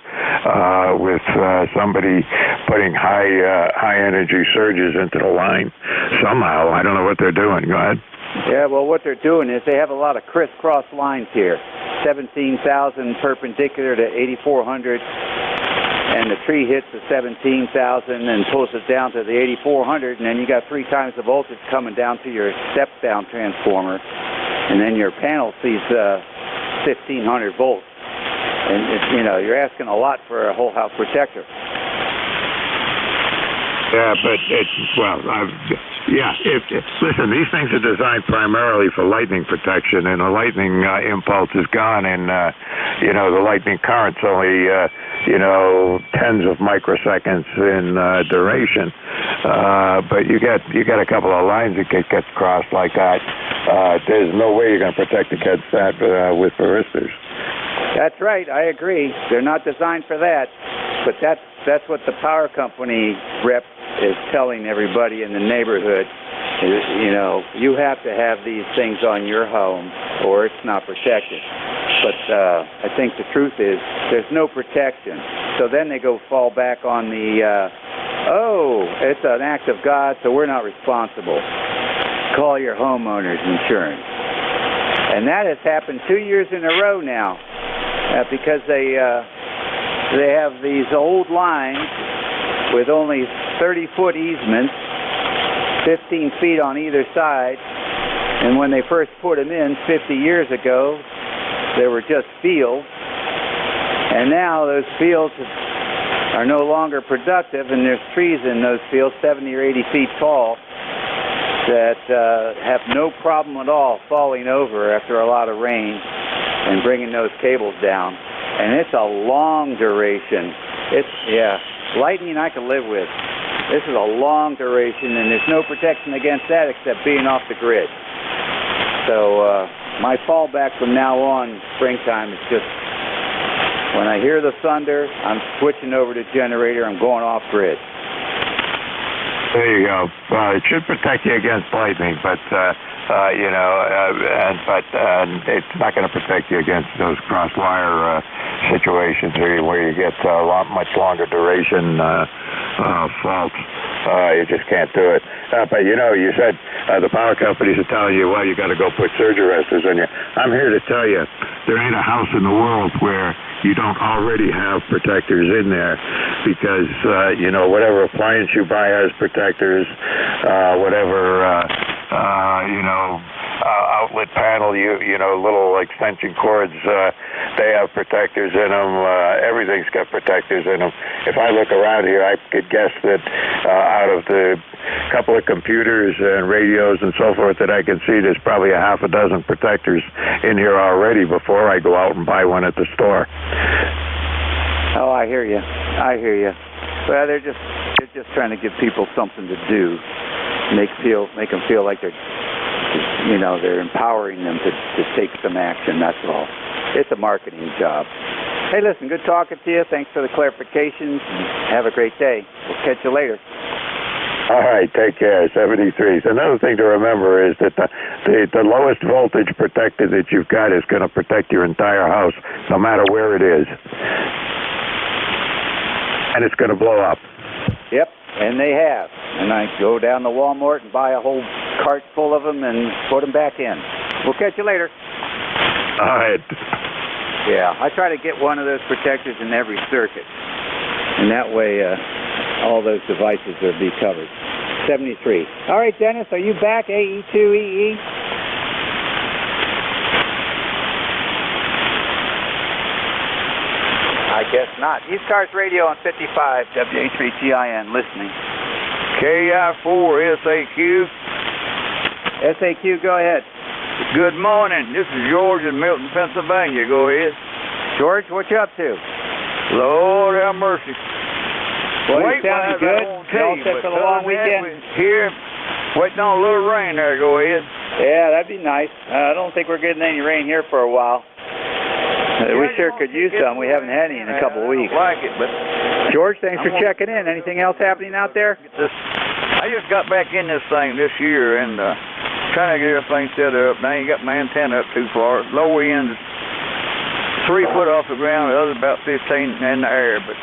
with somebody putting high energy surges into the line somehow. I don't know what they're doing. Go ahead. Yeah, well, what they're doing is they have a lot of crisscross lines here. 17,000 perpendicular to 8,400, and the tree hits the 17,000 and pulls it down to the 8,400, and then you got 3 times the voltage coming down to your step-down transformer, and then your panel sees 1,500 volts. And you're asking a lot for a whole house protector. Yeah, but listen, these things are designed primarily for lightning protection, and the lightning impulse is gone, and the lightning current's only tens of microseconds in duration. But you got a couple of lines that get crossed like that. There's no way you're going to protect against that with varistors. That's right. I agree. They're not designed for that, but that's what the power company rep is telling everybody in the neighborhood. You have to have these things on your home or it's not protected. But I think the truth is there's no protection. So then they go fall back on the, it's an act of God, so we're not responsible. Call your homeowner's insurance. And that has happened 2 years in a row now because they have these old lines with only 30-foot easements, 15 feet on either side, and when they first put them in 50 years ago, they were just fields, and now those fields are no longer productive, and there's trees in those fields 70 or 80 feet tall that have no problem at all falling over after a lot of rain and bringing those cables down. And it's a long duration. Lightning I can live with. This is a long duration, and there's no protection against that except being off the grid. So my fallback from now on, springtime, is just when I hear the thunder, I'm switching over to generator. I'm going off grid. There you go. It should protect you against lightning, but it's not going to protect you against those cross-wire situations where you get much longer duration faults. You just can't do it. But you said the power companies are telling you, well, you got to go put surge arresters on you. I'm here to tell you, there ain't a house in the world where you don't already have protectors in there, because whatever appliance you buy has protectors, whatever outlet panel, little extension cords, they have protectors in them. Everything's got protectors in them. If I look around here, I could guess that out of the couple of computers and radios and so forth that I can see, there's probably a half a dozen protectors in here already before I go out and buy one at the store. Oh, I hear you. Well, they're just trying to give people something to do, make them feel like they're empowering them to take some action. That's all. It's a marketing job. Hey, listen, good talking to you. Thanks for the clarifications. Have a great day. We'll catch you later. All right, take care. 73. So another thing to remember is that the lowest voltage protector that you've got is going to protect your entire house, no matter where it is. And it's going to blow up. Yep, and they have. And I go down to Walmart and buy a whole cart full of them and put them back in. We'll catch you later. All right. Yeah, I try to get one of those protectors in every circuit. And that way, all those devices will be covered. 73. All right, Dennis, are you back, AE2EE? I guess not. ECARS Radio on 55, WA3TIN, listening. KI4SAQ. SAQ, go ahead. Good morning. This is George in Milton, Pennsylvania. Go ahead. George, what you up to? Lord have mercy. Well, you sounding good. You all set for the long weekend? Here, waiting on a little rain there. Go ahead. Yeah, that'd be nice. I don't think we're getting any rain here for a while. We sure could use some. We haven't had any in a couple of weeks. I don't like it, but George, thanks for checking in. Anything else happening out there? I just got back in this thing this year and trying to get everything set up. I ain't got my antenna up too far. Lower end 3 foot off the ground, the other about 15 in the air. But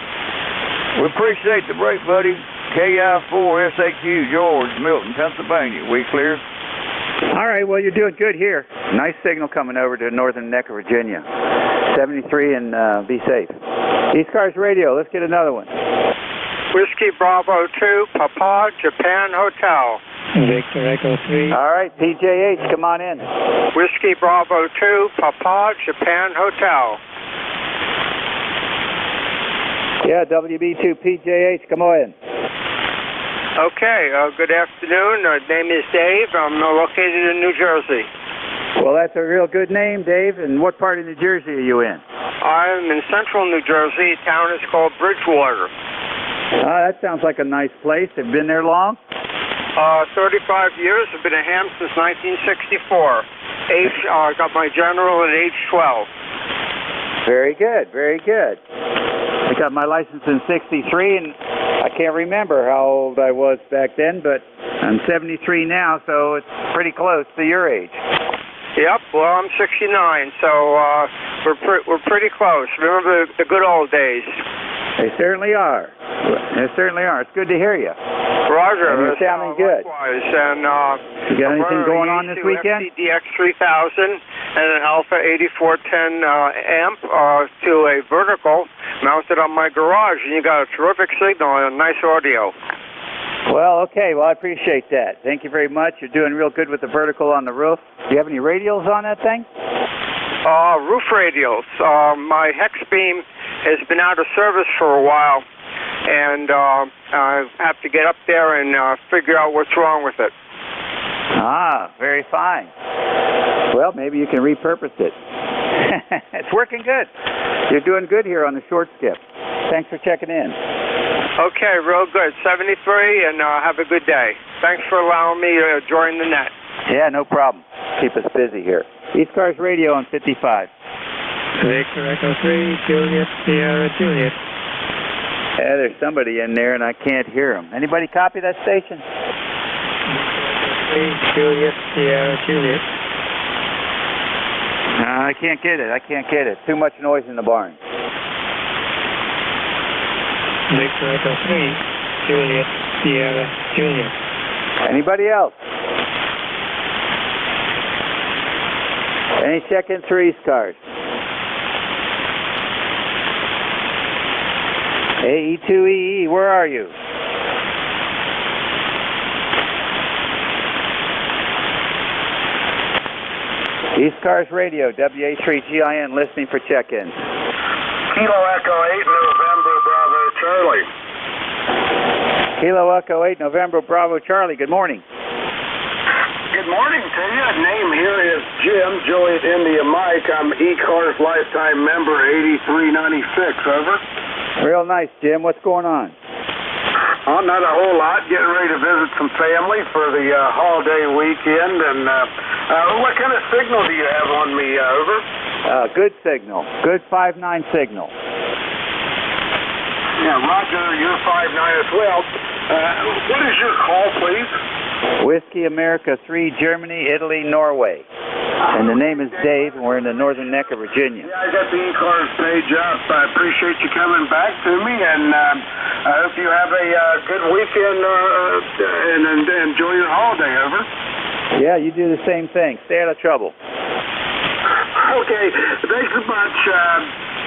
we appreciate the break, buddy. KI4SAQ, George, Milton, Pennsylvania. We clear? All right, well, you're doing good here. Nice signal coming over to northern neck of Virginia. 73 and be safe. ECARS Radio, let's get another one. Whiskey Bravo 2, Papa, Japan Hotel. Victor Echo 3. All right, PJH, come on in. Whiskey Bravo 2, Papa, Japan Hotel. Yeah, WB2 PJH, come on in. Okay, good afternoon. Name is Dave. I'm located in New Jersey. Well, that's a real good name, Dave. And what part of New Jersey are you in? I'm in central New Jersey. The town is called Bridgewater. That sounds like a nice place. Have you been there long? 35 years. I've been a ham since 1964. I got my general at age 12. Very good, very good. I got my license in 63, and I can't remember how old I was back then, but I'm 73 now, so it's pretty close to your age. Yep, well, I'm 69, so we're pretty close. Remember the good old days. They certainly are. They certainly are. It's good to hear you. Roger. And you're sounding good. Likewise. And, you got anything going on this weekend? DX3000 and an Alpha 8410 amp to a vertical mounted on my garage, and you got a terrific signal and a nice audio. Well, okay. Well, I appreciate that. Thank you very much. You're doing real good with the vertical on the roof. Do you have any radials on that thing? Roof radials. My hex beam has been out of service for a while, and I have to get up there and figure out what's wrong with it. Ah, very fine. Well, maybe you can repurpose it. It's working good. You're doing good here on the short skip. Thanks for checking in. Okay, real good. 73, and have a good day. Thanks for allowing me to join the net. Yeah, no problem. Keep us busy here. ECARS Radio on 55. Victor Echo 3, Juliet, Sierra, Juliet. Yeah, there's somebody in there, and I can't hear them. Anybody copy that station? 3, Juliet, Sierra, Juliet. I can't get it. I can't get it. Too much noise in the barn. Victor Echo 3, Juliet, Sierra, Juliet. Anybody else? Any check-ins for ECARS? AE2EE, where are you? ECARS Radio, WA3GIN, listening for check-ins. Kilo Echo 8, November Bravo Charlie. Kilo Echo 8, November Bravo Charlie, good morning. Good morning to you. Name here is Jim, Juliet India Mike. I'm ECARS lifetime member 8396, over. Real nice, Jim. What's going on? Oh, not a whole lot. Getting ready to visit some family for the holiday weekend. And what kind of signal do you have on me, over? Good signal. Good 5.9 signal. Yeah, Roger, you're 5.9 as well. What is your call, please? Whiskey America 3, Germany, Italy, Norway. And the name is Dave, and we're in the northern neck of Virginia. Yeah, I got the ECARS page up. I appreciate you coming back to me, and I hope you have a good weekend and enjoy your holiday, over. Yeah, you do the same thing. Stay out of trouble. Okay, thanks a bunch.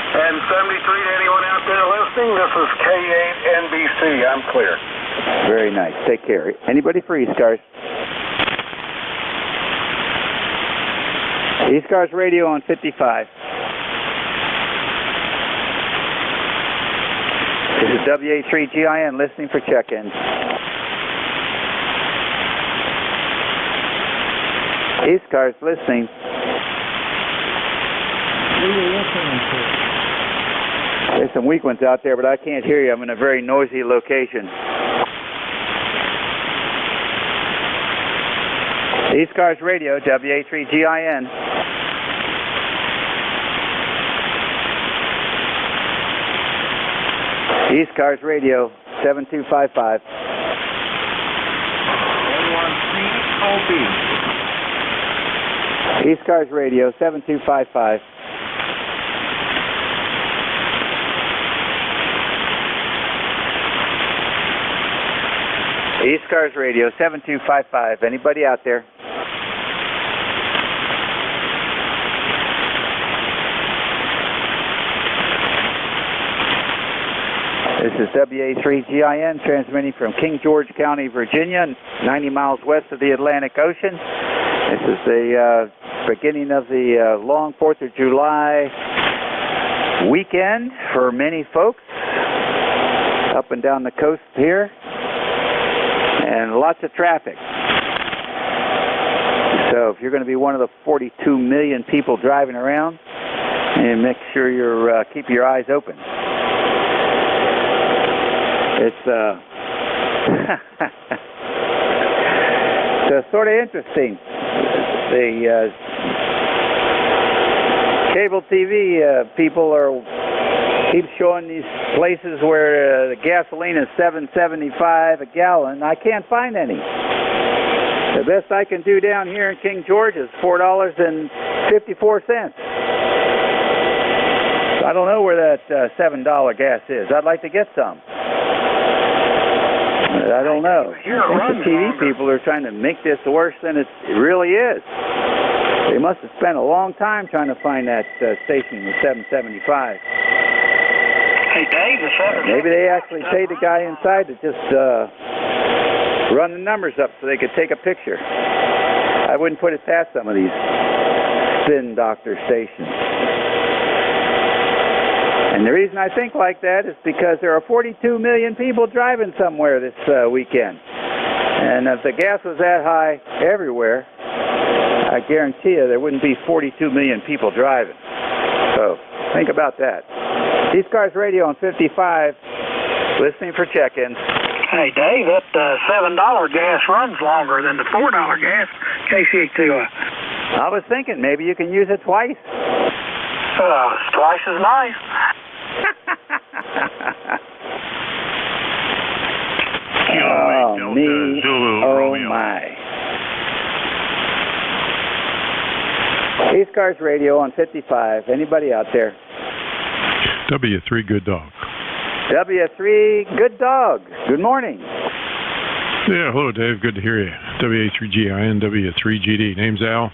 And 73 to anyone out there listening, this is K8NBC. I'm clear. Very nice. Take care. Anybody for ECARS? ECARS Radio on 55. This is WA3GIN listening for check-ins. ECARS listening. There's some weak ones out there, but I can't hear you. I'm in a very noisy location. ECARS Radio, WA3GIN. ECARS Radio 7255. ECARS Radio 7255. ECARS Radio 7255. Anybody out there? This is WA3GIN transmitting from King George County, Virginia, 90 miles west of the Atlantic Ocean. This is the beginning of the long 4th of July weekend for many folks up and down the coast here, and lots of traffic. So if you're going to be one of the 42 million people driving around, and make sure you're keep your eyes open. It's so sort of interesting. The cable TV people keep showing these places where the gasoline is $7.75 a gallon. I can't find any. The best I can do down here in King George is $4.54. I don't know where that $7 gas is. I'd like to get some. I don't know. I think the TV people are trying to make this worse than it really is. They must have spent a long time trying to find that station with $7.75. Hey, Dave, maybe they actually paid the guy inside to just run the numbers up so they could take a picture. I wouldn't put it past some of these spin doctor stations. And the reason I think like that is because there are 42 million people driving somewhere this weekend. And if the gas was that high everywhere, I guarantee you there wouldn't be 42 million people driving. So think about that. ECARS Radio on 55, listening for check-ins. Hey, Dave, that $7 gas runs longer than the $4 gas. KC2. I was thinking maybe you can use it twice. It's twice as nice. Oh, me. Oh, my. ECARS Radio on 55. Anybody out there? W3 Good Dog. W3 Good Dog. Good morning. Yeah, hello, Dave. Good to hear you. WA3GIN, W3GD. Name's Al.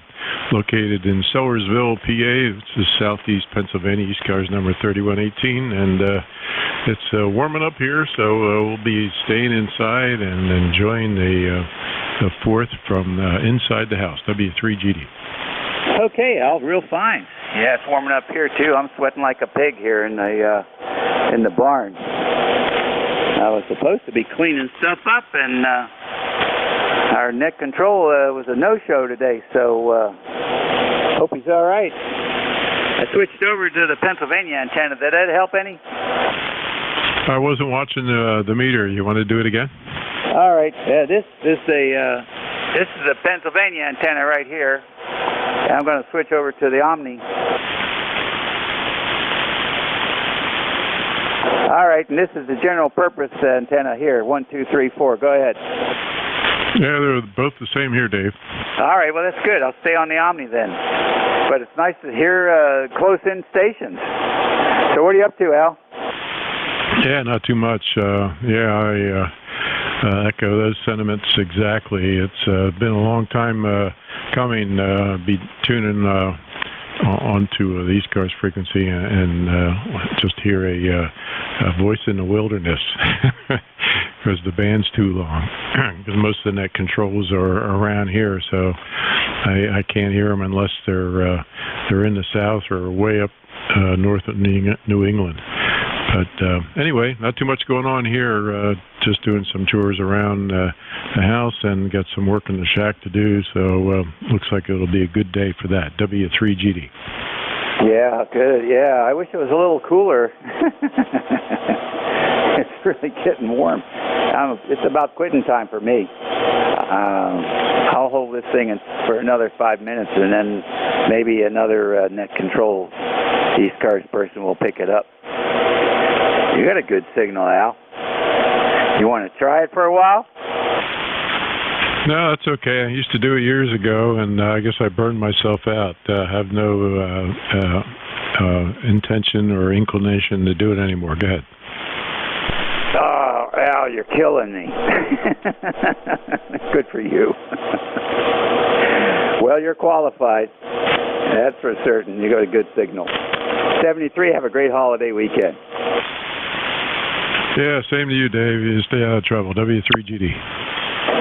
Located in Sellersville, PA. This is southeast Pennsylvania. ECARS number 3118. And it's warming up here, so we'll be staying inside and enjoying the 4th from inside the house. W3GD. Okay, Al, real fine. Yeah, it's warming up here too. I'm sweating like a pig here in the barn. I was supposed to be cleaning stuff up, and our net control was a no-show today, so hope he's all right. I switched over to the Pennsylvania antenna. Did that help any? I wasn't watching the meter. You want to do it again? All right. Yeah, this is a Pennsylvania antenna right here. I'm going to switch over to the Omni. All right, and this is the general purpose antenna here. 1, 2, 3, 4. Go ahead. Yeah, they're both the same here, Dave. All right, well, that's good. I'll stay on the Omni then. But it's nice to hear close-in stations. So what are you up to, Al? Yeah, not too much. I echo those sentiments exactly. It's been a long time coming. Be tuning onto the ECARS frequency and just hear a voice in the wilderness because the band's too long. Because most of the net controls are around here, so I can't hear them unless they're in the south or way up north of New England. But anyway, not too much going on here. Just doing some chores around the house and got some work in the shack to do. So looks like it'll be a good day for that. W3GD. Yeah, good. Yeah, I wish it was a little cooler. It's really getting warm. It's about quitting time for me. I'll hold this thing for another 5 minutes, and then maybe another net control ECARS person will pick it up. You got a good signal, Al. You want to try it for a while? No, that's okay. I used to do it years ago, and I guess I burned myself out. Have no intention or inclination to do it anymore. Go ahead. Oh, Al, you're killing me. Good for you. Well, you're qualified. That's for certain. You got a good signal. 73, have a great holiday weekend. Yeah, same to you, Dave. You stay out of trouble. W3GD.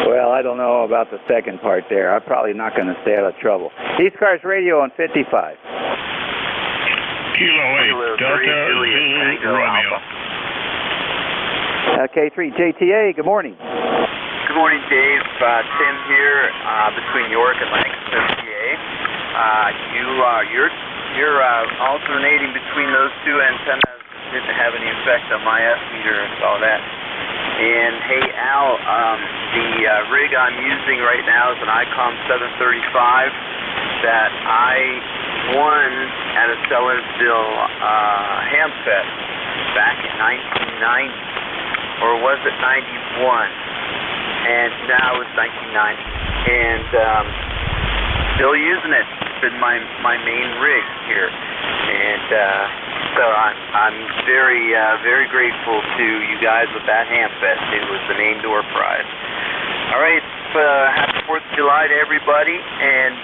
Well, I don't know about the second part there. I'm probably not going to stay out of trouble. ECARS Radio on 55. Kilo 8, Delta Zulu Romeo. K3 JTA, good morning. Good morning, Dave. Tim here, between York and Lancaster, PA. You're alternating between those two antennas. Didn't have any effect on my S-meter and all that. And hey, Al, the rig I'm using right now is an ICOM 735 that I won at a Sellersville Hamfest back in 1990, or was it 91? And now it's 1990, and still using it. It's been my main rig here, and so I'm very grateful to you guys with that Hamfest. It was the name door prize. All right, happy 4th of July to everybody, and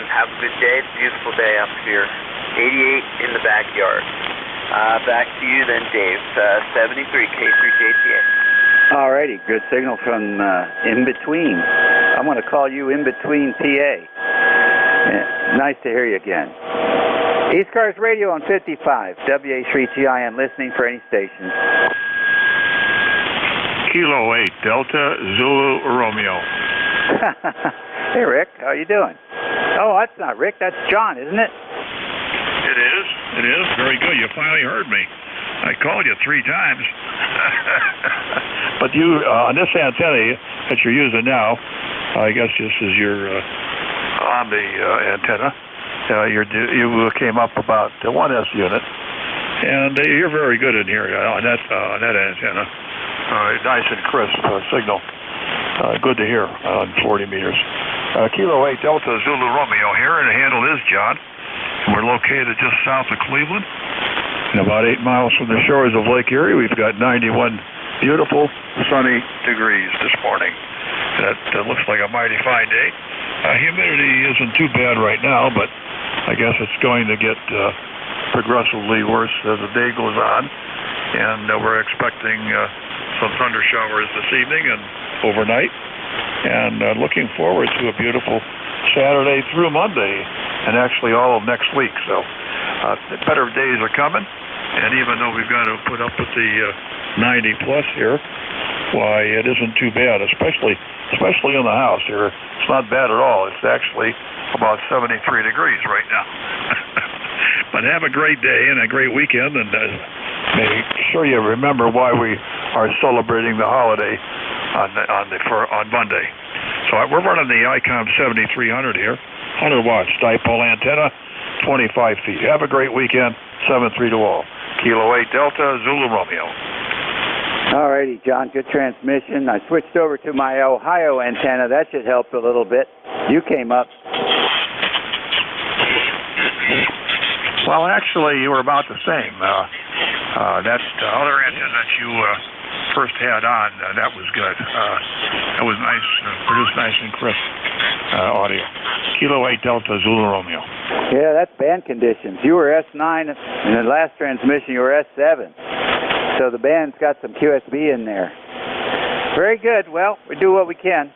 have a good day. It's a beautiful day up here. 88 in the backyard. Back to you then, Dave. 73 K3JTA. All righty, good signal from in between. I'm going to call you in between PA. Nice to hear you again. ECARS Radio on 55, WA3GIN, listening for any stations. Kilo 8, Delta Zulu Romeo. Hey, Rick, how you doing? Oh, that's not Rick, that's John, isn't it? It is. It is. Very good. You finally heard me. I called you 3 times. But you, on this antenna that you're using now, I guess this is your on the antenna. You came up about 1S unit, and you're very good in here on that antenna. Nice and crisp signal. Good to hear on 40 meters. Kilo 8 Delta Zulu Romeo here, and the handle is John. We're located just south of Cleveland, and about 8 miles from the shores of Lake Erie. We've got 91 beautiful sunny degrees this morning. That looks like a mighty fine day. Humidity isn't too bad right now, but I guess it's going to get progressively worse as the day goes on. And we're expecting some thunder showers this evening and overnight. And looking forward to a beautiful Saturday through Monday, and actually all of next week. So better days are coming. And even though we've got to put up with the 90 plus here, why, it isn't too bad, especially in the house here. It's not bad at all. It's actually about 73 degrees right now. But have a great day and a great weekend, and make sure you remember why we are celebrating the holiday on Monday. So we're running the ICOM 7300 here, 100 watts dipole antenna, 25 feet. Have a great weekend. 7-3 to all. Kilo 8 Delta Zulu Romeo. All righty, John, good transmission. I switched over to my Ohio antenna. That should help a little bit. You came up. Well, actually, you were about the same. That other antenna that you first had on, that was good. That was nice, produced nice and crisp audio. Kilo 8 Delta Zulu Romeo. Yeah, that's band conditions. You were S9, in the last transmission you were S7. So the band's got some QSB in there. Very good. Well, we do what we can.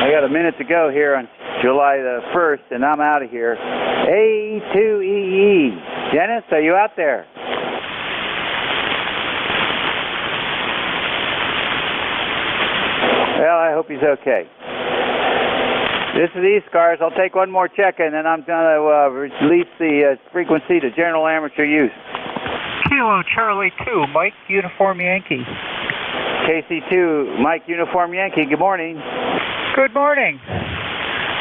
I got a minute to go here on July the 1st, and I'm out of here. A2EE. Dennis, are you out there? Well, I hope he's okay. This is ECARS. I'll take one more check, and then I'm going to release the frequency to general amateur use. Kilo Charlie 2, Mike Uniform Yankee. KC2, Mike Uniform Yankee. Good morning. Good morning.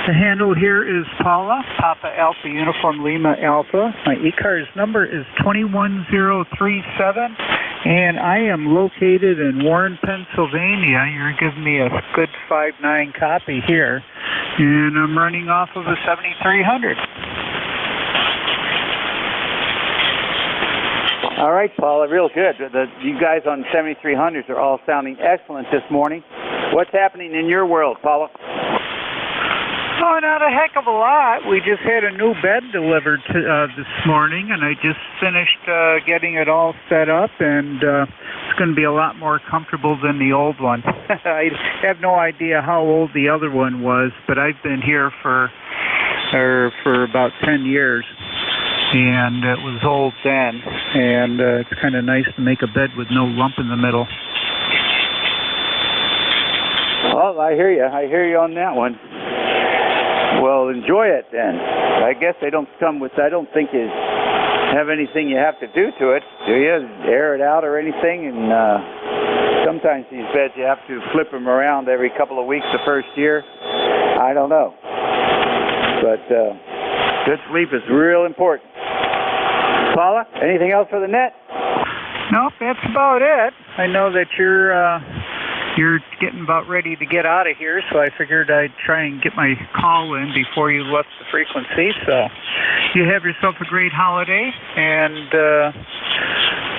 The handle here is Paula, Papa Alpha Uniform Lima Alpha. My ECARS number is 21037, and I am located in Warren, Pennsylvania. You're giving me a good 5.9 copy here, and I'm running off of a 7300. All right, Paula, real good. You guys on 7300s are all sounding excellent this morning. What's happening in your world, Paula? Oh, not a heck of a lot. We just had a new bed delivered this morning, and I just finished getting it all set up, and it's going to be a lot more comfortable than the old one. I have no idea how old the other one was, but I've been here for about 10 years, and it was old then, and it's kind of nice to make a bed with no lump in the middle. Well, I hear you. I hear you on that one. Well, enjoy it then. I guess they don't come with, I don't think you have anything you have to do to it, do you? Air it out or anything? And sometimes these beds you have to flip them around every couple of weeks the first year. I don't know. But good sleep is real important. Paula, anything else for the net? Nope, that's about it. I know that you're getting about ready to get out of here, so I figured I'd try and get my call in before you left the frequency. So you have yourself a great holiday, and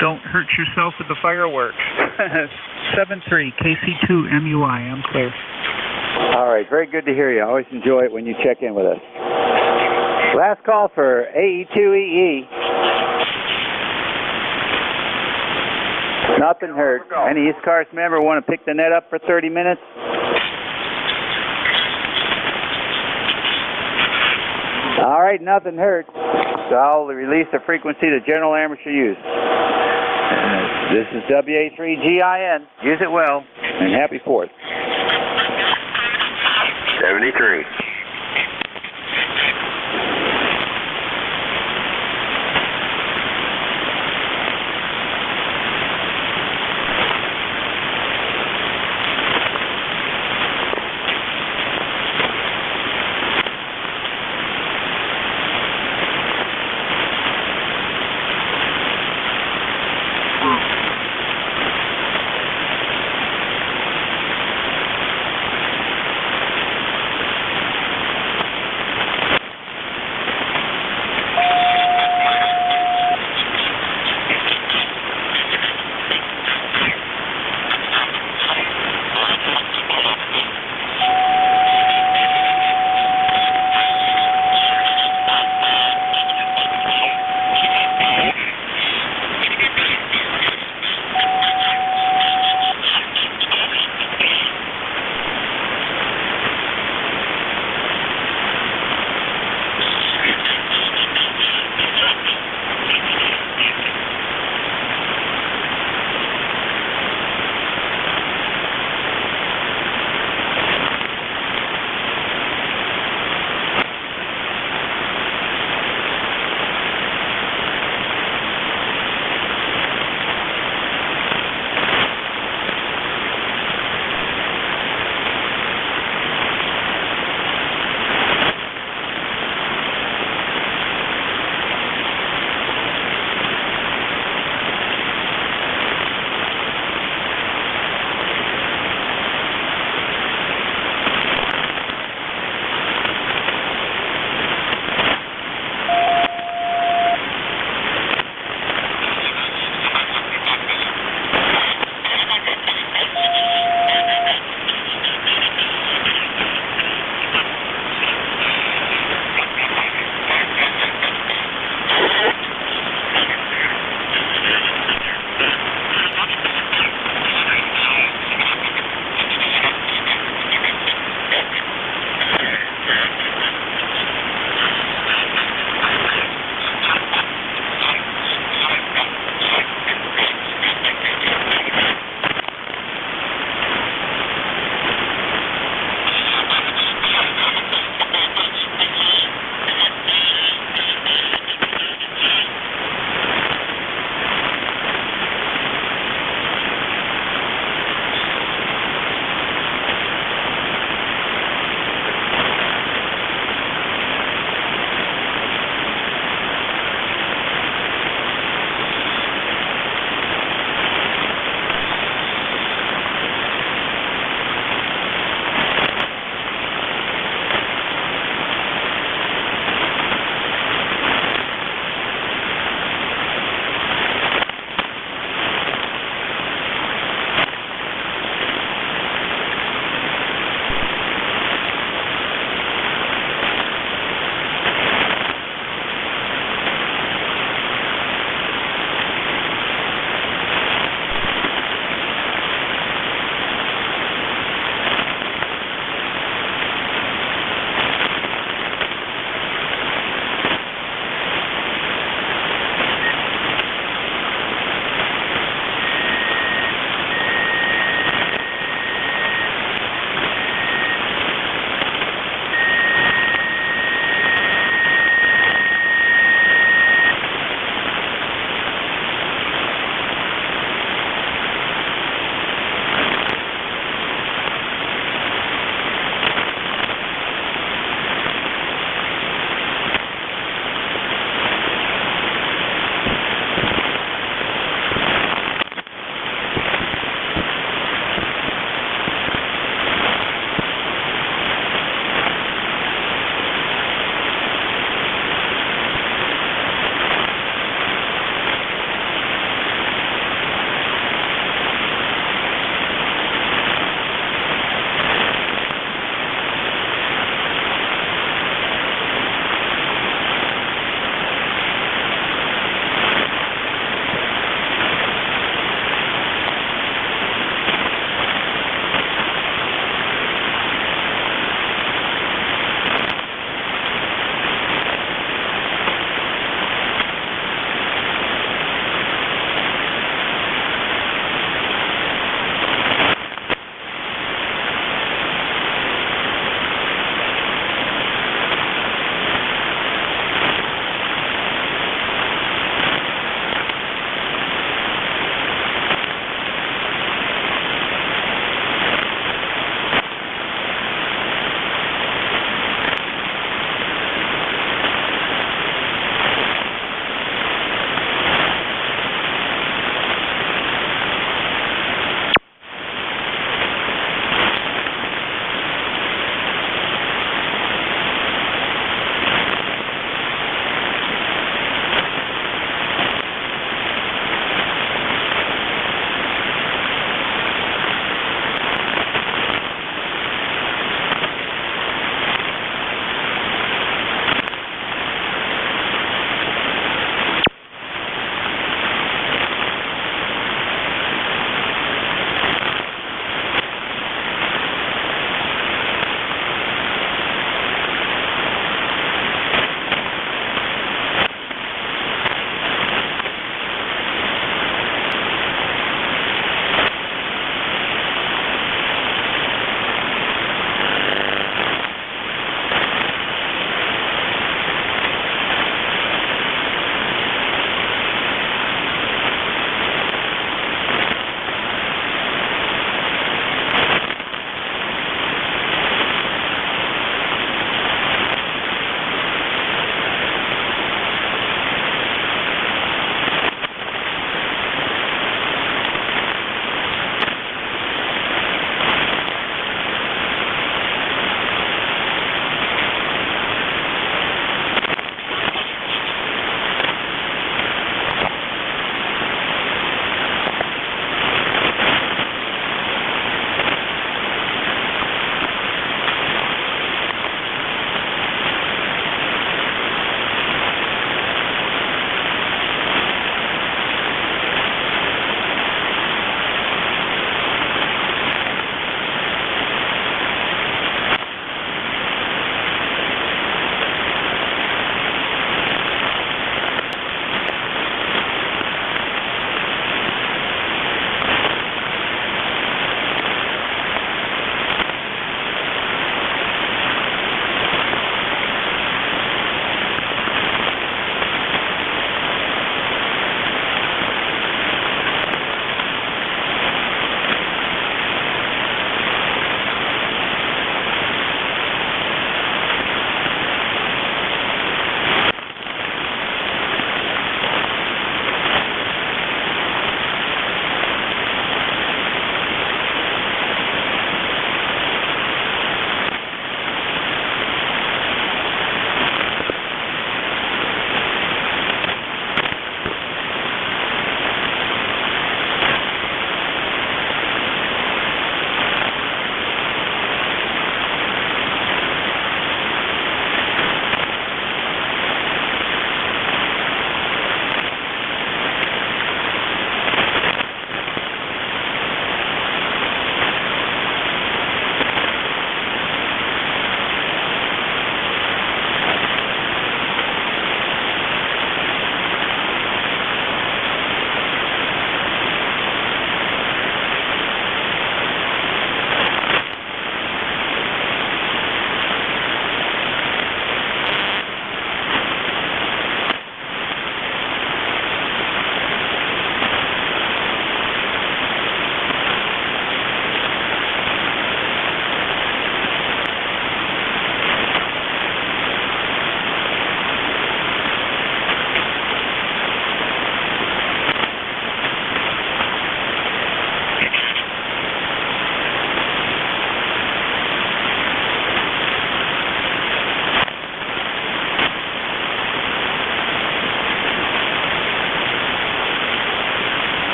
don't hurt yourself with the fireworks. 73 KC2MUI, I'm clear. All right, very good to hear you. I always enjoy it when you check in with us. Last call for AE2EE. Nothing hurt. Any ECARS member want to pick the net up for 30 minutes? All right, nothing hurt. So I'll release the frequency to general amateur use. This is WA3GIN. Use it well, and happy 4th. 73.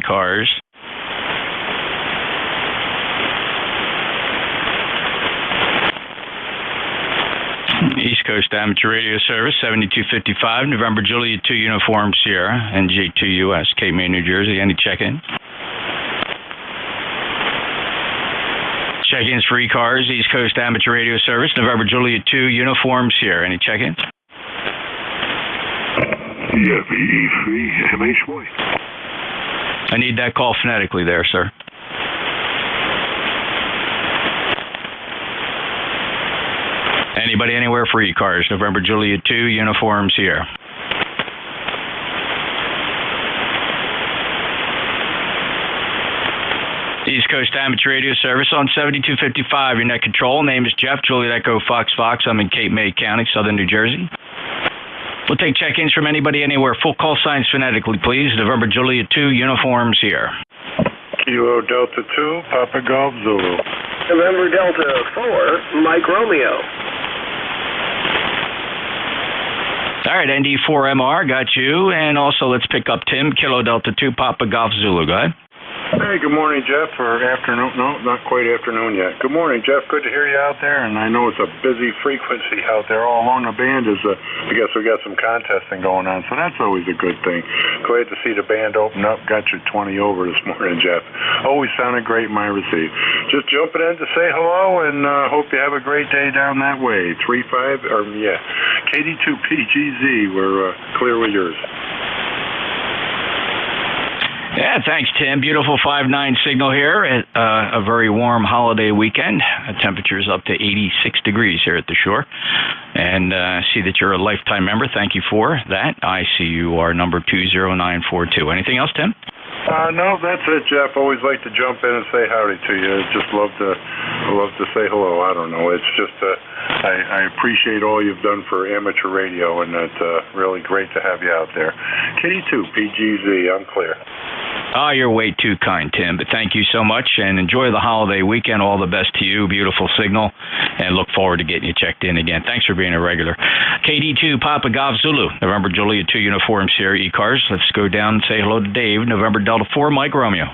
ECARS. East Coast Amateur Radio Service, 7255, November Juliet 2 Uniform Sierra, NJ2US, Cape May, New Jersey. Any check-in? Check-ins for ECARS, East Coast Amateur Radio Service, November Juliet 2 Uniform Sierra. Any check-ins? Yeah, VE3, MH1. I need that call phonetically there, sir. Anybody anywhere for ECARS, November Juliet 2 Uniform Sierra. East Coast Amateur Radio Service on 7255, your net control. Name is Jeff, Juliet Echo Fox Fox. I'm in Cape May County, Southern New Jersey. We'll take check-ins from anybody anywhere. Full call signs phonetically, please. November Juliet 2 Uniform Sierra. Kilo Delta 2, Papa Golf Zulu. November Delta 4, Mike Romeo. All right, ND4MR, got you. And also let's pick up Tim, Kilo Delta 2, Papa Golf Zulu. Go ahead. Hey, good morning, Jeff, or afternoon. No, not quite afternoon yet. Good morning, Jeff. Good to hear you out there, and I know it's a busy frequency out there. All along the band is, I guess we got some contesting going on, so that's always a good thing. Glad to see the band open up. Got your 20 over this morning, Jeff. Always sounded great in my receive. Just jumping in to say hello, and hope you have a great day down that way. KD2PGZ, we're clear with yours. Yeah, thanks, Tim. Beautiful 5-9 signal here at a very warm holiday weekend. Temperatures up to 86 degrees here at the shore. And see that you're a lifetime member. Thank you for that. I see you are number 20942. Anything else, Tim? No, that's it, Jeff. Always like to jump in and say howdy to you. Just love to say hello. I don't know. It's just I appreciate all you've done for amateur radio, and it's really great to have you out there. KD2PGZ, I'm clear. Oh, you're way too kind, Tim, but thank you so much, and enjoy the holiday weekend. All the best to you. Beautiful signal, and look forward to getting you checked in again. Thanks for being a regular. KD2 Papa Golf Zulu, November Juliet 2 Uniform Sierra ECARS. Let's go down and say hello to Dave, November Delta 4 Mike Romeo.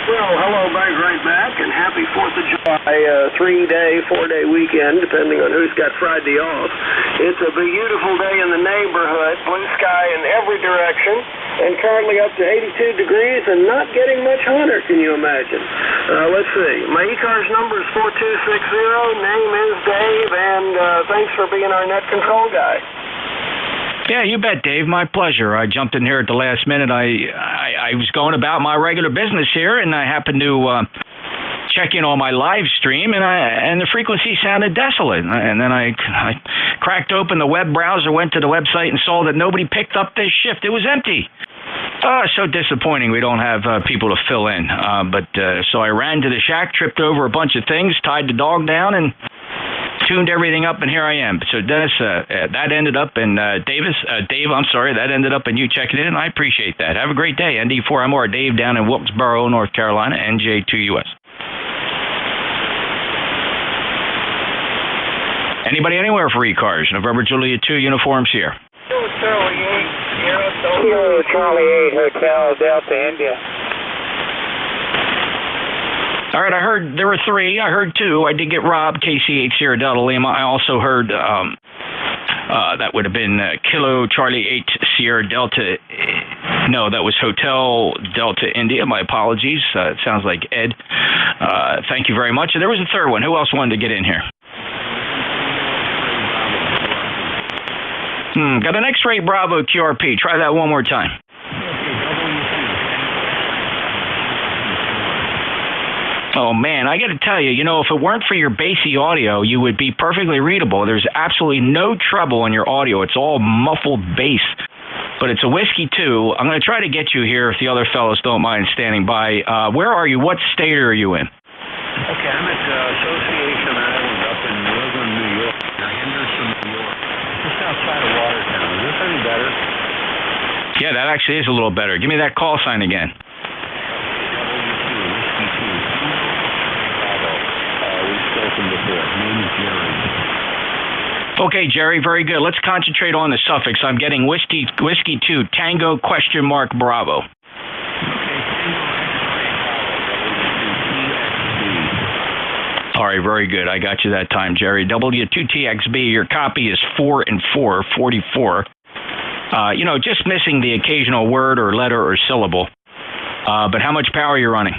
Well, hello, Mike, right back, and happy 4th of July, 3-day, 4-day weekend, depending on who's got Friday off. It's a beautiful day in the neighborhood, blue sky in every direction, and currently up to 82 degrees and not getting much hotter, can you imagine? Let's see. My ECARS number is 4260, name is Dave, and thanks for being our net control guy. Yeah, you bet, Dave. My pleasure. I jumped in here at the last minute. I was going about my regular business here, and I happened to check in on my live stream, and the frequency sounded desolate. And then I cracked open the web browser, went to the website, and saw that nobody picked up this shift. It was empty. Oh, so disappointing we don't have people to fill in. So I ran to the shack, tripped over a bunch of things, tied the dog down, and tuned everything up, and here I am. So Dennis, that ended up in Dave, I'm sorry, that ended up in you checking in, and I appreciate that. Have a great day. ND4MR, Dave down in Wilkesboro, North Carolina, NJ2US. Anybody anywhere for ECARS? November Juliet 2 uniforms here. Charlie 8 Hotel Delta India. All right, I heard there were 3. I heard 2. I did get robbed, KC8 Sierra Delta Lima. I also heard that would have been Kilo Charlie 8 Sierra Delta. No, that was Hotel Delta India. My apologies. It sounds like Ed. Thank you very much. And there was a 3rd one. Who else wanted to get in here? Got an X-ray Bravo QRP. Try that one more time. Oh, man, I got to tell you, if it weren't for your bassy audio, you would be perfectly readable. There's absolutely no treble in your audio. It's all muffled bass. But it's a whiskey, too. I'm going to try to get you here if the other fellows don't mind standing by. Where are you? What state are you in? Okay, I'm at Association Island up in northern New York, Henderson, New York, just outside of Watertown. Is this any better? Yeah, that actually is a little better. Give me that call sign again. Okay, Jerry, very good. Let's concentrate on the suffix. I'm getting whiskey 2, Tango, ? Bravo. Okay, All right, very good. I got you that time, Jerry. W2TXB, your copy is 4 and 4, 44. Just missing the occasional word or letter or syllable. But how much power are you running?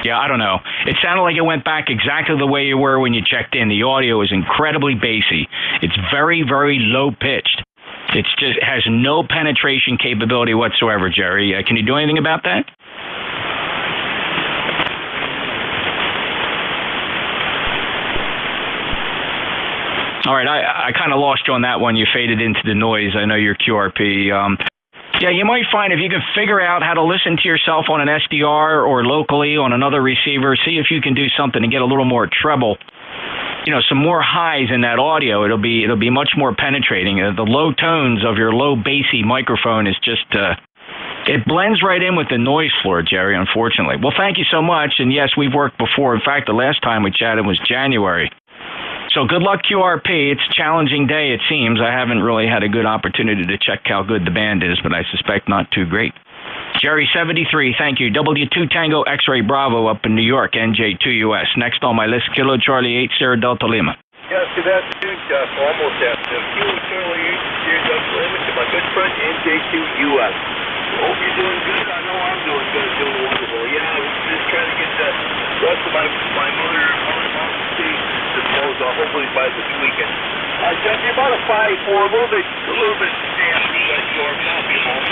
Yeah, I don't know. It sounded like it went back exactly the way you were when you checked in. The audio is incredibly bassy. It's very, very low pitched. It has no penetration capability whatsoever, Jerry. Can you do anything about that? All right, I kind of lost you on that one. You faded into the noise. I know you're QRP. Yeah, you might find if you can figure out how to listen to yourself on an SDR or locally on another receiver, see if you can do something to get a little more treble, some more highs in that audio. It'll be much more penetrating. The low tones of your low bassy microphone is just it blends right in with the noise floor, Jerry, unfortunately. Well, thank you so much. And yes, we've worked before. In fact, the last time we chatted was January. So good luck, QRP. It's a challenging day, it seems. I haven't really had a good opportunity to check how good the band is, but I suspect not too great. Jerry 73, thank you. W2 Tango X-Ray Bravo up in New York, NJ2US. Next on my list, Kilo Charlie 8 Sierra Delta Lima. Yes, good afternoon, Jeff. Almost afternoon. Kilo Charlie 8 Sierra Delta Lima to my good friend NJ2US. Hope you're doing good. I know I'm doing good, doing wonderful. Yeah, I was just trying to get the rest of my mother disposed of, hopefully by this weekend. Jeff, you're about a 5'4", a little bit nasty at your coffee home.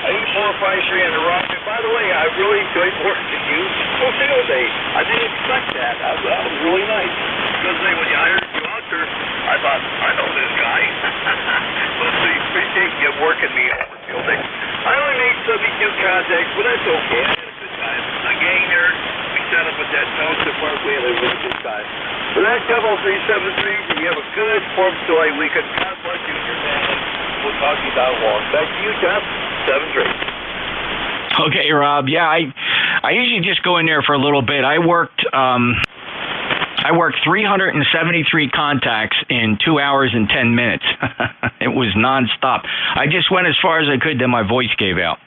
I eat 453 on the rock. And by the way, I really enjoyed working you for field day. I didn't expect that. That was really nice. Because when you hired you out there, I thought, I know this guy. But I appreciate you working me over field day. I only made 72 contacts, but that's okay. I had a good time. A gang there. We set up with that Township Park. We had a really good time. So that's Double 373, and you have a good 4th of July weekend. God bless you and your family. We'll talk to you down long. Back to you, Jeff. 7-3. Okay, Rob. Yeah, I usually just go in there for a little bit. I worked 373 contacts in 2 hours and 10 minutes. It was nonstop. I just went as far as I could, then my voice gave out.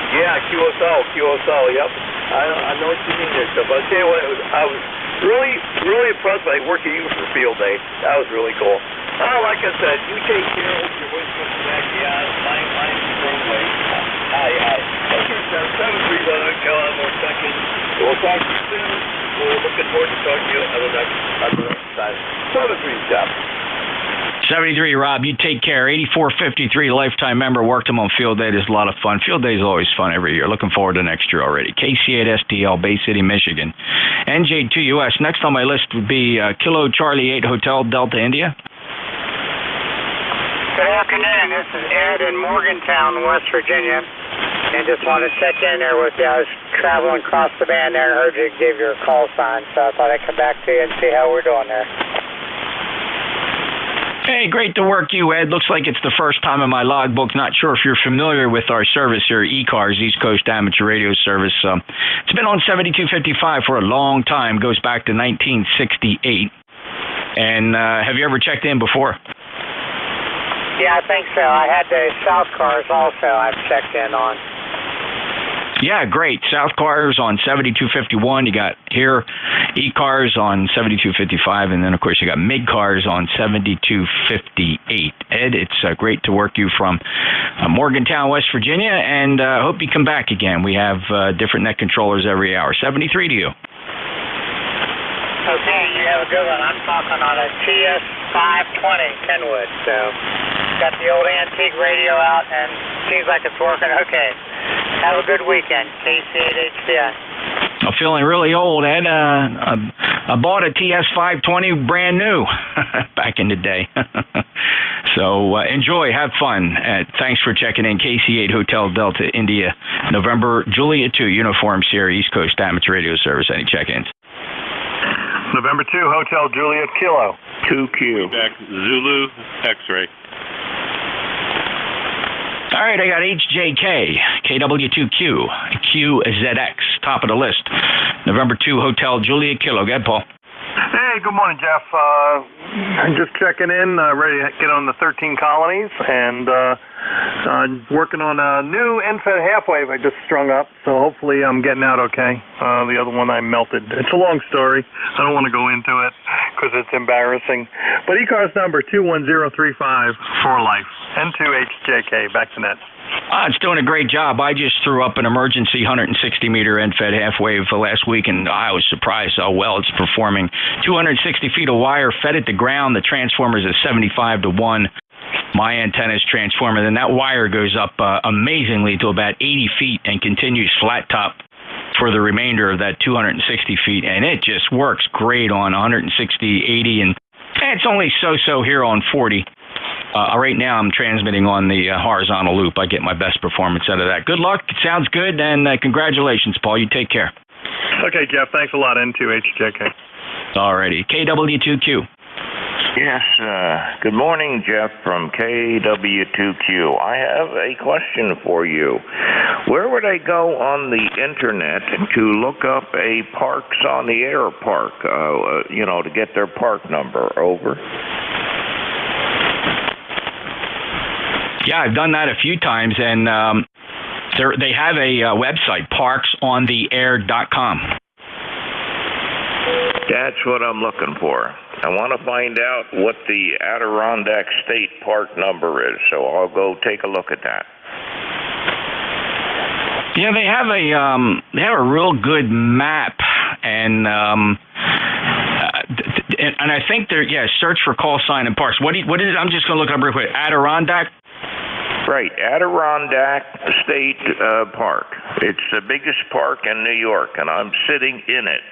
Yeah, QSL, yep. I know what you mean there, stuff. I'll tell you what, I was really, really impressed by working you for field day. That was really cool. Like I said, you take care of your voice comes back. Yeah, mine is the same way. Hi. Okay, so 7-3, brother. Kill on more seconds. We'll talk to you soon. We're looking forward to talking to you another next time. 7-3, Jeff. 73, Rob, you take care. 8453, lifetime member, worked him on field day. There's a lot of fun. Field day is always fun every year. Looking forward to next year already. KC8STL, Bay City, Michigan. NJ2US. Next on my list would be Kilo Charlie 8 Hotel, Delta, India. Good afternoon. This is Ed in Morgantown, West Virginia. And just wanted to check in there with you. I was traveling across the band there and heard you give your call sign, so I thought I'd come back to you and see how we're doing there. Hey, great to work you, Ed. Looks like it's the first time in my logbook. Not sure if you're familiar with our service here, ECARS, East Coast Amateur Radio Service. It's been on 7255 for a long time. Goes back to 1968. And have you ever checked in before? Yeah, I think so. I had the South Cars also I've checked in on. Yeah, great. South Cars on 7251. You got here ECARS on 7255, and then of course you got MIG Cars on 7258. Ed, it's great to work you from Morgantown, West Virginia, and hope you come back again. We have different net controllers every hour. 73 to you. Okay, you have a good one. I'm talking on a TS520 Kenwood, so got the old antique radio out, and seems like it's working okay. Have a good weekend. KC8HCI. I'm feeling really old, Ed. I bought a TS520 brand new back in the day. So enjoy, have fun. Thanks for checking in. KC8 Hotel Delta, India, November Juliet 2, Uniform Sierra, East Coast Amateur Radio Service. Any check-ins? November 2, Hotel Juliet Kilo. 2Q. Back Zulu X-ray. All right, I got HJK, KW2Q, QZX, top of the list. November 2, Hotel Juliet Kilo. Go ahead, Paul. Hey, good morning, Jeff. I'm just checking in, ready to get on the 13 colonies, and working on a new NFED half wave I just strung up, so hopefully I'm getting out okay. The other one I melted. It's a long story. I don't want to go into it because it's embarrassing. But ECARS number 21035 for life. N2HJK, back to net. It's doing a great job. I just threw up an emergency 160-meter NFED half wave last week, and I was surprised how well it's performing. 260 feet of wire fed at the ground. The transformer's at 75 to 1. My antenna's transformer. Then that wire goes up amazingly to about 80 feet and continues flat top for the remainder of that 260 feet, and it just works great on 160, 80, and it's only so-so here on 40. Right now I'm transmitting on the horizontal loop. I get my best performance out of that. Good luck. It sounds good, and congratulations, Paul. You take care. Okay, Jeff. Thanks a lot, N2HJK. Alrighty. KW2Q. Yes, good morning, Jeff from KW2Q. I have a question for you. Where would I go on the internet to look up a Parks on the Air park, to get their park number? Over. Yeah, I've done that a few times, and they have a website, parksontheair.com. That's what I'm looking for. I want to find out what the Adirondack State Park number is, so I'll go take a look at that. Yeah, they have a real good map, and I think they're search for call sign and parks. What is it? I'm just going to look it up real quick. Adirondack. Right, Adirondack State Park. It's the biggest park in New York, and I'm sitting in it.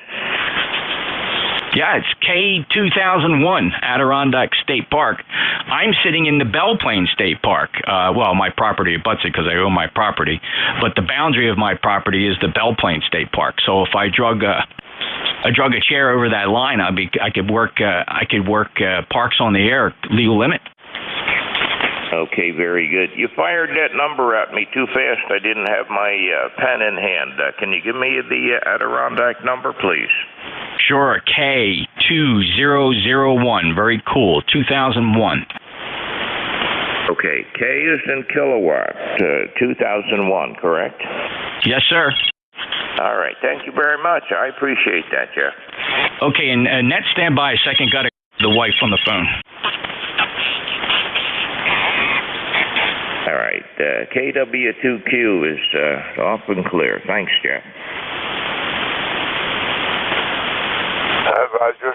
Yeah, it's K2001, Adirondack State Park. I'm sitting in the Belle Plaine State Park. My property abuts it because I own my property, but the boundary of my property is the Belle Plaine State Park. So if I drug a chair over that line, I could work Parks on the Air legal limit. Okay, very good. You fired that number at me too fast. I didn't have my pen in hand. Can you give me the Adirondack number, please? Sure, K2001. Very cool. 2001. Okay, K is in kilowatt. 2001, correct? Yes, sir. All right. Thank you very much. I appreciate that, Jeff. Okay, and net, stand by a second. Got the wife on the phone. All right. KW2Q is off and clear. Thanks, Jeff. Roger.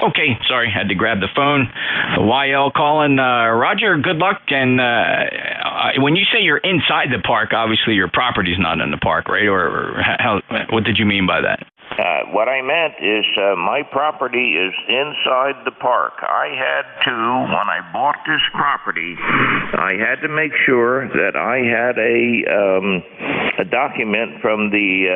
Okay, sorry, had to grab the phone. YL calling. Roger, good luck. And when you say you're inside the park, obviously your property's not in the park, right? Or how? What did you mean by that? What I meant is my property is inside the park. I had to, when I bought this property, I had to make sure that I had a document from the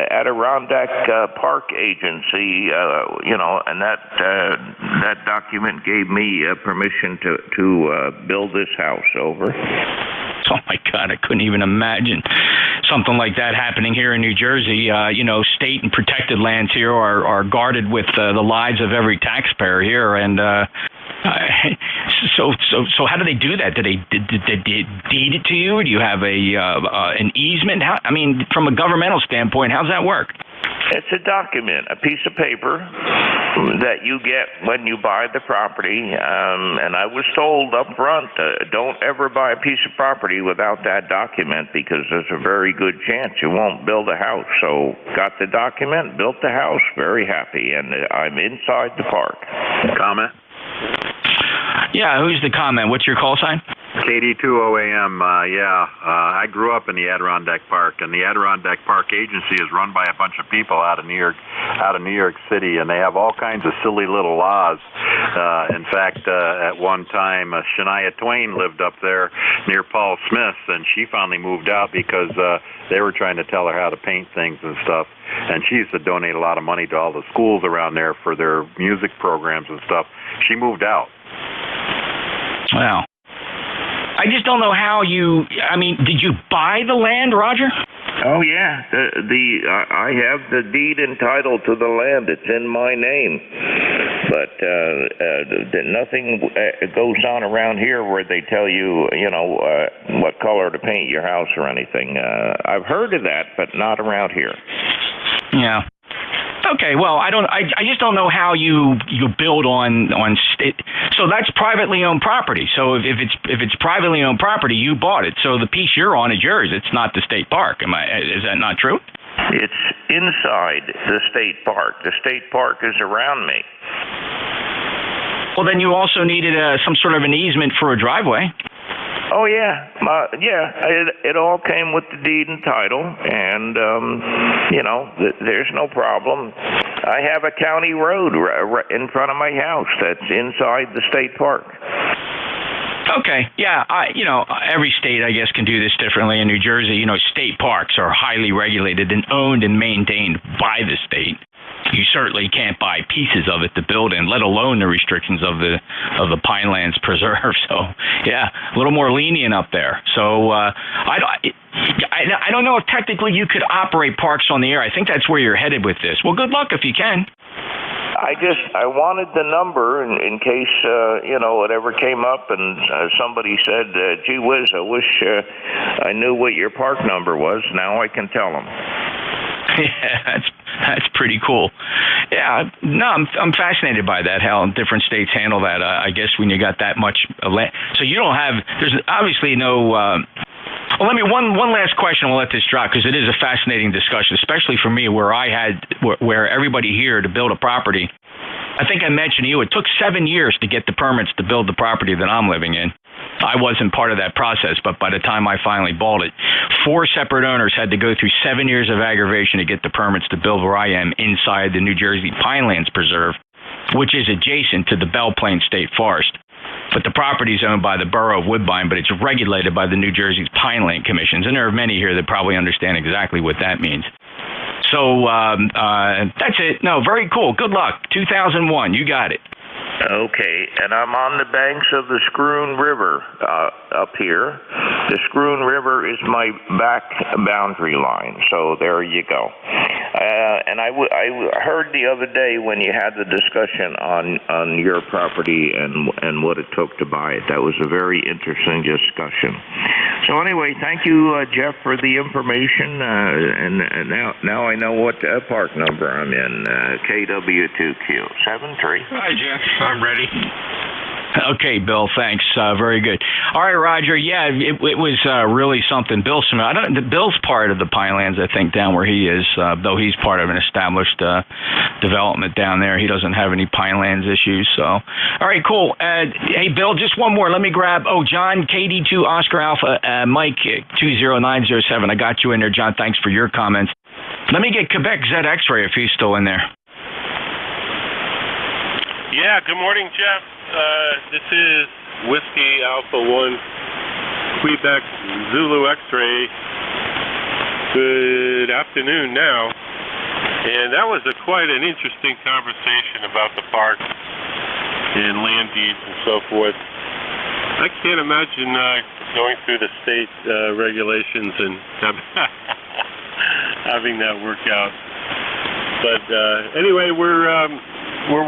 Adirondack Park Agency, and that document gave me permission to build this house. Over. Oh my God, I couldn't even imagine something like that happening here in New Jersey. State and protected lands here are guarded with the lives of every taxpayer here, and so how do they do that? Do they deed it to you, or do you have an easement? From a governmental standpoint, how's that work? It's a document, a piece of paper that you get when you buy the property, and I was told up front, don't ever buy a piece of property without that document because there's a very good chance you won't build a house. So got the document, built the house, very happy, and I'm inside the park. Comment? Yeah, who's the comment? What's your call sign? KD2OAM, I grew up in the Adirondack Park, and the Adirondack Park Agency is run by a bunch of people out of New York City, and they have all kinds of silly little laws. In fact, at one time, Shania Twain lived up there near Paul Smith's, and she finally moved out because they were trying to tell her how to paint things and stuff. And she used to donate a lot of money to all the schools around there for their music programs and stuff. She moved out. Wow. I just don't know how you. I mean, did you buy the land, Roger? Oh yeah, I have the deed entitled to the land. It's in my name, but nothing goes on around here where they tell you, what color to paint your house or anything. I've heard of that, but not around here. Yeah. Okay, well, I just don't know how you build on state. So that's privately owned property. So if it's privately owned property, you bought it. So the piece you're on is yours. It's not the state park. Is that not true? It's inside the state park. The state park is around me. Well, then you also needed some sort of an easement for a driveway. Oh yeah, it all came with the deed and title, and there's no problem. I have a county road right in front of my house that's inside the state park. Okay, yeah, every state, I guess, can do this differently. In New Jersey, state parks are highly regulated and owned and maintained by the state. You certainly can't buy pieces of it to build in, let alone the restrictions of the Pinelands Preserve. So, yeah, a little more lenient up there. So, I don't know if technically you could operate parks on the air. I think that's where you're headed with this. Well, good luck if you can. I wanted the number in case, it ever came up and somebody said, gee whiz, I wish I knew what your park number was. Now I can tell them. Yeah, that's pretty cool. Yeah, no, I'm fascinated by that, how different states handle that. I guess when you got that much land. So you don't have, there's obviously no, well, one last question, we'll let this drop, because it is a fascinating discussion, especially for me, where everybody here to build a property. I think I mentioned to you, it took 7 years to get the permits to build the property that I'm living in. I wasn't part of that process, but by the time I finally bought it, 4 separate owners had to go through 7 years of aggravation to get the permits to build where I am inside the New Jersey Pinelands Preserve, which is adjacent to the Belle Plaine State Forest. But the property is owned by the Borough of Woodbine, but it's regulated by the New Jersey Pineland Commissions, and there are many here that probably understand exactly what that means. So that's it. No, very cool. Good luck. 2001. You got it. Okay, and I'm on the banks of the Scroon River up here. The Scroon River is my back boundary line, so there you go. And I heard the other day when you had the discussion on your property and what it took to buy it. That was a very interesting discussion. So anyway, thank you, Jeff, for the information. And now I know what park number I'm in. KW2Q73. Hi, Jeff. I'm ready. Okay, Bill, thanks. Very good. All right, Roger. Yeah, it was really something. Bill Smith, Bill's part of the Pinelands, I think, down where he is, though he's part of an established development down there. He doesn't have any Pinelands issues. So, all right, cool. Hey, Bill, just one more. Let me grab, John, KD2 Oscar Alpha, Mike 20907. I got you in there, John. Thanks for your comments. Let me get Quebec Z X-Ray if he's still in there. Yeah, good morning, Jeff. This is Whiskey Alpha 1, Quebec Zulu X-Ray. Good afternoon now. And that was quite an interesting conversation about the park and land deeds and so forth. I can't imagine going through the state regulations and having that work out. But anyway, we're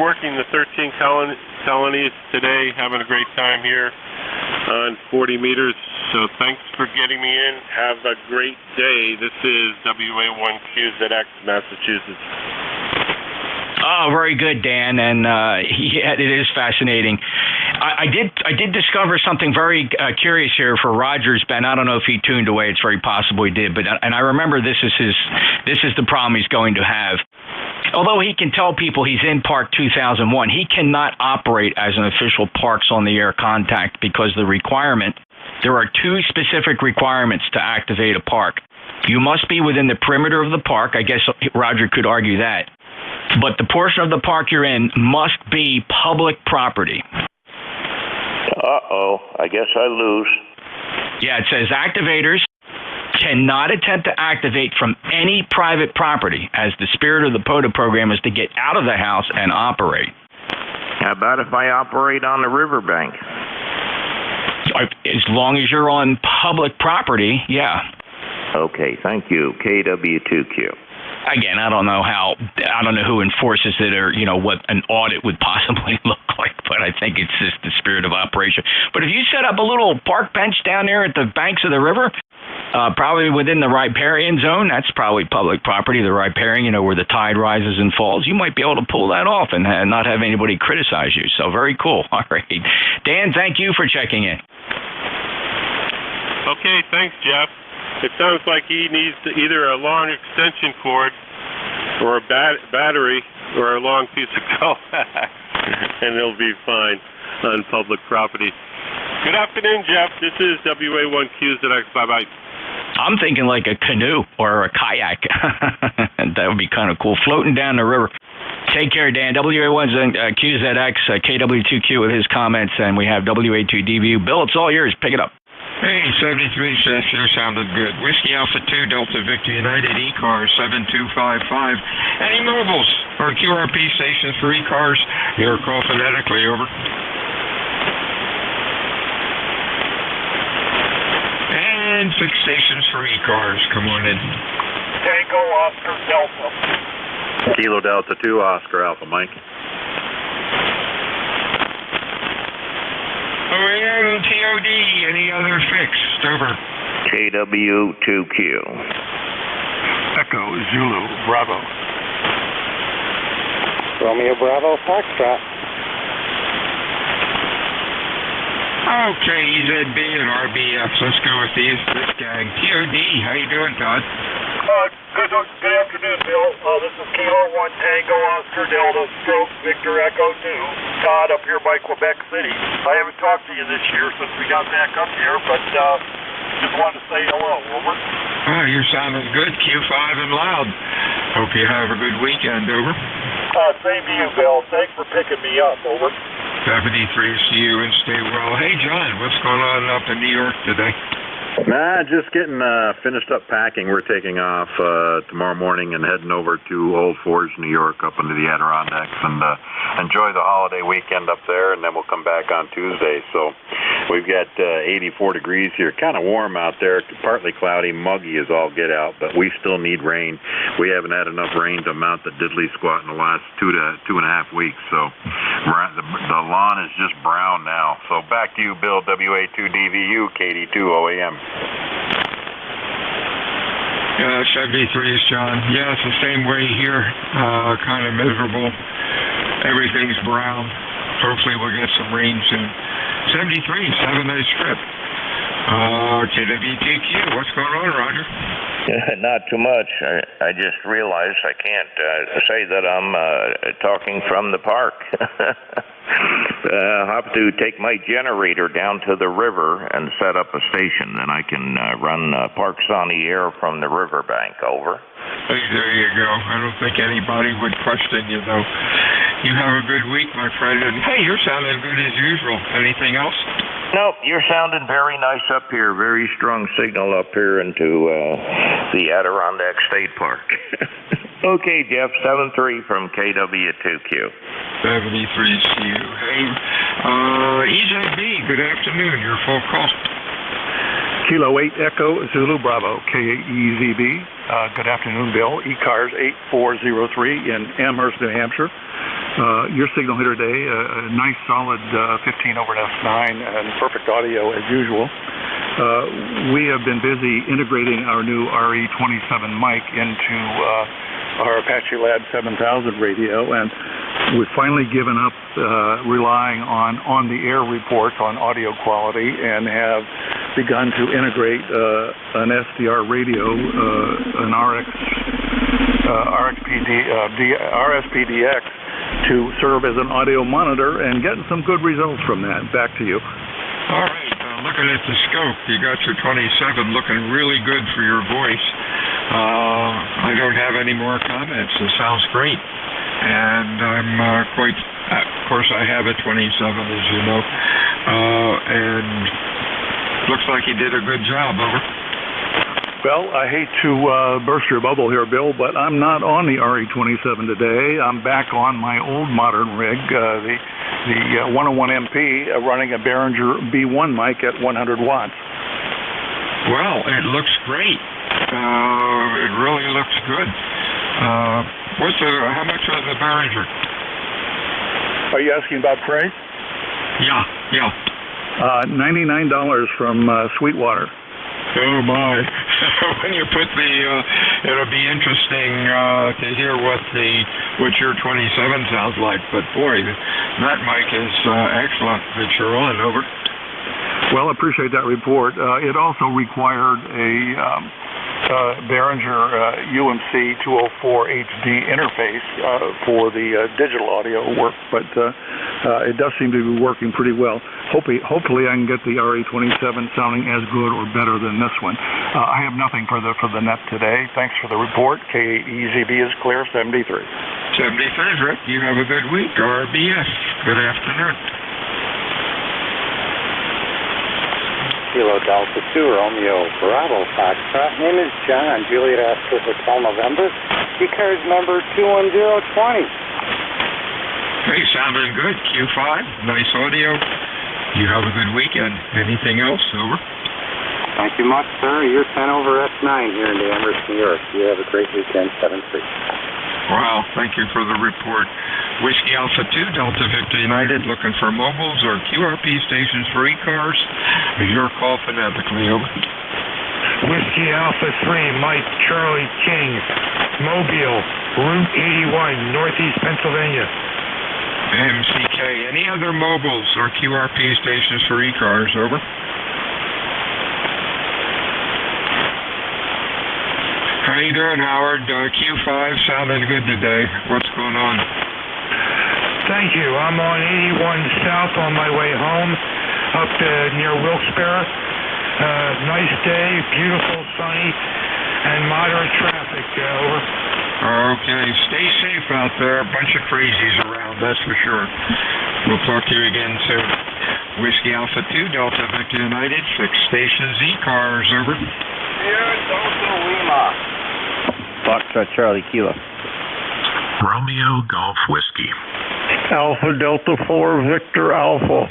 working the 13 colonies today, having a great time here on 40 meters. So thanks for getting me in. Have a great day. This is WA1QZX, Massachusetts. Oh, very good, Dan. And yeah, it is fascinating. I did discover something very curious here for Roger's Ben. I don't know if he tuned away. It's very possible he did. And I remember this is the problem he's going to have. Although he can tell people he's in Park 2001, he cannot operate as an official Parks on the Air contact because there are 2 specific requirements to activate a park. You must be within the perimeter of the park. I guess Roger could argue that. but the portion of the park you're in must be public property. Uh-oh, I guess I lose. Yeah, it says activators cannot attempt to activate from any private property, as the spirit of the POTA program is to get out of the house and operate. How about if I operate on the riverbank? As long as you're on public property, yeah. Okay, thank you. KW2Q. Again, I don't know who enforces it, or what an audit would possibly look like, but I think it's just the spirit of operation. But if you set up a little park bench down there at the banks of the river, probably within the riparian zone, that's probably public property, the riparian, where the tide rises and falls, you might be able to pull that off and not have anybody criticize you. So very cool. All right. Dan, thank you for checking in. Okay, thanks, Jeff. It sounds like he needs either a long extension cord or a battery or a long piece of coax, and he'll be fine on public property. Good afternoon, Jeff. This is WA1QZX. Bye-bye. I'm thinking like a canoe or a kayak. That would be kind of cool, floating down the river. Take care, Dan. WA1QZX, KW2Q with his comments, and we have WA2DVU. Bill, it's all yours. Pick it up. Hey, 73 says sure sounded good. Whiskey Alpha 2, Delta Victor United, ECARS 7255. Any mobiles or QRP stations for ECARS? You're call phonetically, over. And fixed stations for ECARS. Come on in. Tango Oscar Delta. Kilo Delta 2, Oscar Alpha, Mike. OAM, TOD, any other fixed? Over. KW2Q. Echo Zulu Bravo. Romeo Bravo Foxtrot. Okay, EZB and RBF. Let's go with this gang. TOD, how you doing, Todd? Good afternoon, Bill. This is Kilo 1 Tango Oscar Delta Stroke Victor Echo 2. Todd up here by Quebec City. I haven't talked to you this year since we got back up here, but just wanted to say hello. Over. Oh, you're sounding good. Q5 and loud. Hope you have a good weekend. Over. Same to you, Bill. Thanks for picking me up. Over. 73 to you and stay well. Hey, John, what's going on up in New York today? Just getting finished up packing. We're taking off tomorrow morning and heading over to Old Forge, New York, up into the Adirondacks, and enjoy the holiday weekend up there, and then we'll come back on Tuesday. So we've got 84 degrees here. Kind of warm out there, partly cloudy, muggy as all get out, but we still need rain. We haven't had enough rain to mount the diddly squat in the last 2 to 2.5 weeks, so the lawn is just brown now. So back to you, Bill, WA2DVU, KD2OAM. 73 is John. Yeah, it's the same way here. Kind of miserable. Everything's brown. Hopefully we'll get some rain soon. 73, have a nice trip. KWTQ, what's going on, Roger? Not too much. I just realized I can't say that I'm talking from the park. I'll have to take my generator down to the river and set up a station. Then I can run Parks on the Air from the riverbank. Over. Hey, there you go. I don't think anybody would question you, though. You have a good week, my friend. And hey, you're sounding good as usual. Anything else? Nope, you're sounding very nice up here. Very strong signal up here into the Adirondack State Park. Okay, Jeff, 73 from KW2Q. 73 to you. Hey, EJB, good afternoon. Your full call. Kilo 8 Echo Zulu Bravo, KEZB. Good afternoon, Bill. ECARS 8403 in Amherst, New Hampshire. Your signal here today, a nice solid 15 over S9 and perfect audio as usual. We have been busy integrating our new RE27 mic into our Apache Lab 7000 radio, and we've finally given up relying on the air reports on audio quality and have begun to integrate an SDR radio, an RSPDX to serve as an audio monitor, and getting some good results from that. Back to you. All right, looking at the scope, you got your 27 looking really good for your voice. I don't have any more comments. It sounds great. and I'm quite. Of course, I have a 27, as you know, and looks like you did a good job. Over. Well, I hate to burst your bubble here, Bill, but I'm not on the RE27 today. I'm back on my old modern rig, the 101 MP, running a Behringer B1 mic at 100 watts. Well, it looks great. It really looks good. How much was the Behringer? Are you asking about price? Yeah. $99 from Sweetwater. Oh my! When you put it'll be interesting to hear what your 27 sounds like. But boy, that mic is excellent that you're on. Over. Well, I appreciate that report. It also required a Behringer UMC 204 HD interface for the digital audio work, but it does seem to be working pretty well. Hopefully I can get the RE27 sounding as good or better than this one. I have nothing for the net today. Thanks for the report. KEZB is clear, 73. 73, Rick. You have a good week. RBS. Good afternoon. Kilo Delta 2, Romeo Bravo Foxtrot. Name is John. Juliet Oscar Hotel November. ECARS number 21020. Hey, sounding good. Q5. Nice audio. You have a good weekend. Anything else? Over. Thank you much, sir. You're 10 over S9 here in Amherst, New York. You have a great weekend. 7-3. Wow, thank you for the report. Whiskey Alpha 2, Delta Victor United, looking for mobiles or QRP stations for ECARS. Your call phonetically. Over. Whiskey Alpha 3, Mike Charlie King, Mobile, Route 81, Northeast Pennsylvania. MCK, any other mobiles or QRP stations for ECARS? Over. How you doing, Howard? Q5 sounding good today. What's going on? Thank you. I'm on 81 South on my way home, up near Wilkes-Barre. Nice day, beautiful, sunny, and moderate traffic. Over. Okay, stay safe out there. A bunch of crazies around, that's for sure. We'll talk to you again soon. Whiskey Alpha 2, Delta Victor United, 6 stations, ECARS. Over. Here, Delta Lima. Foxtrot Charlie Kilo. Romeo Golf Whiskey. Alpha Delta 4 Victor Alpha.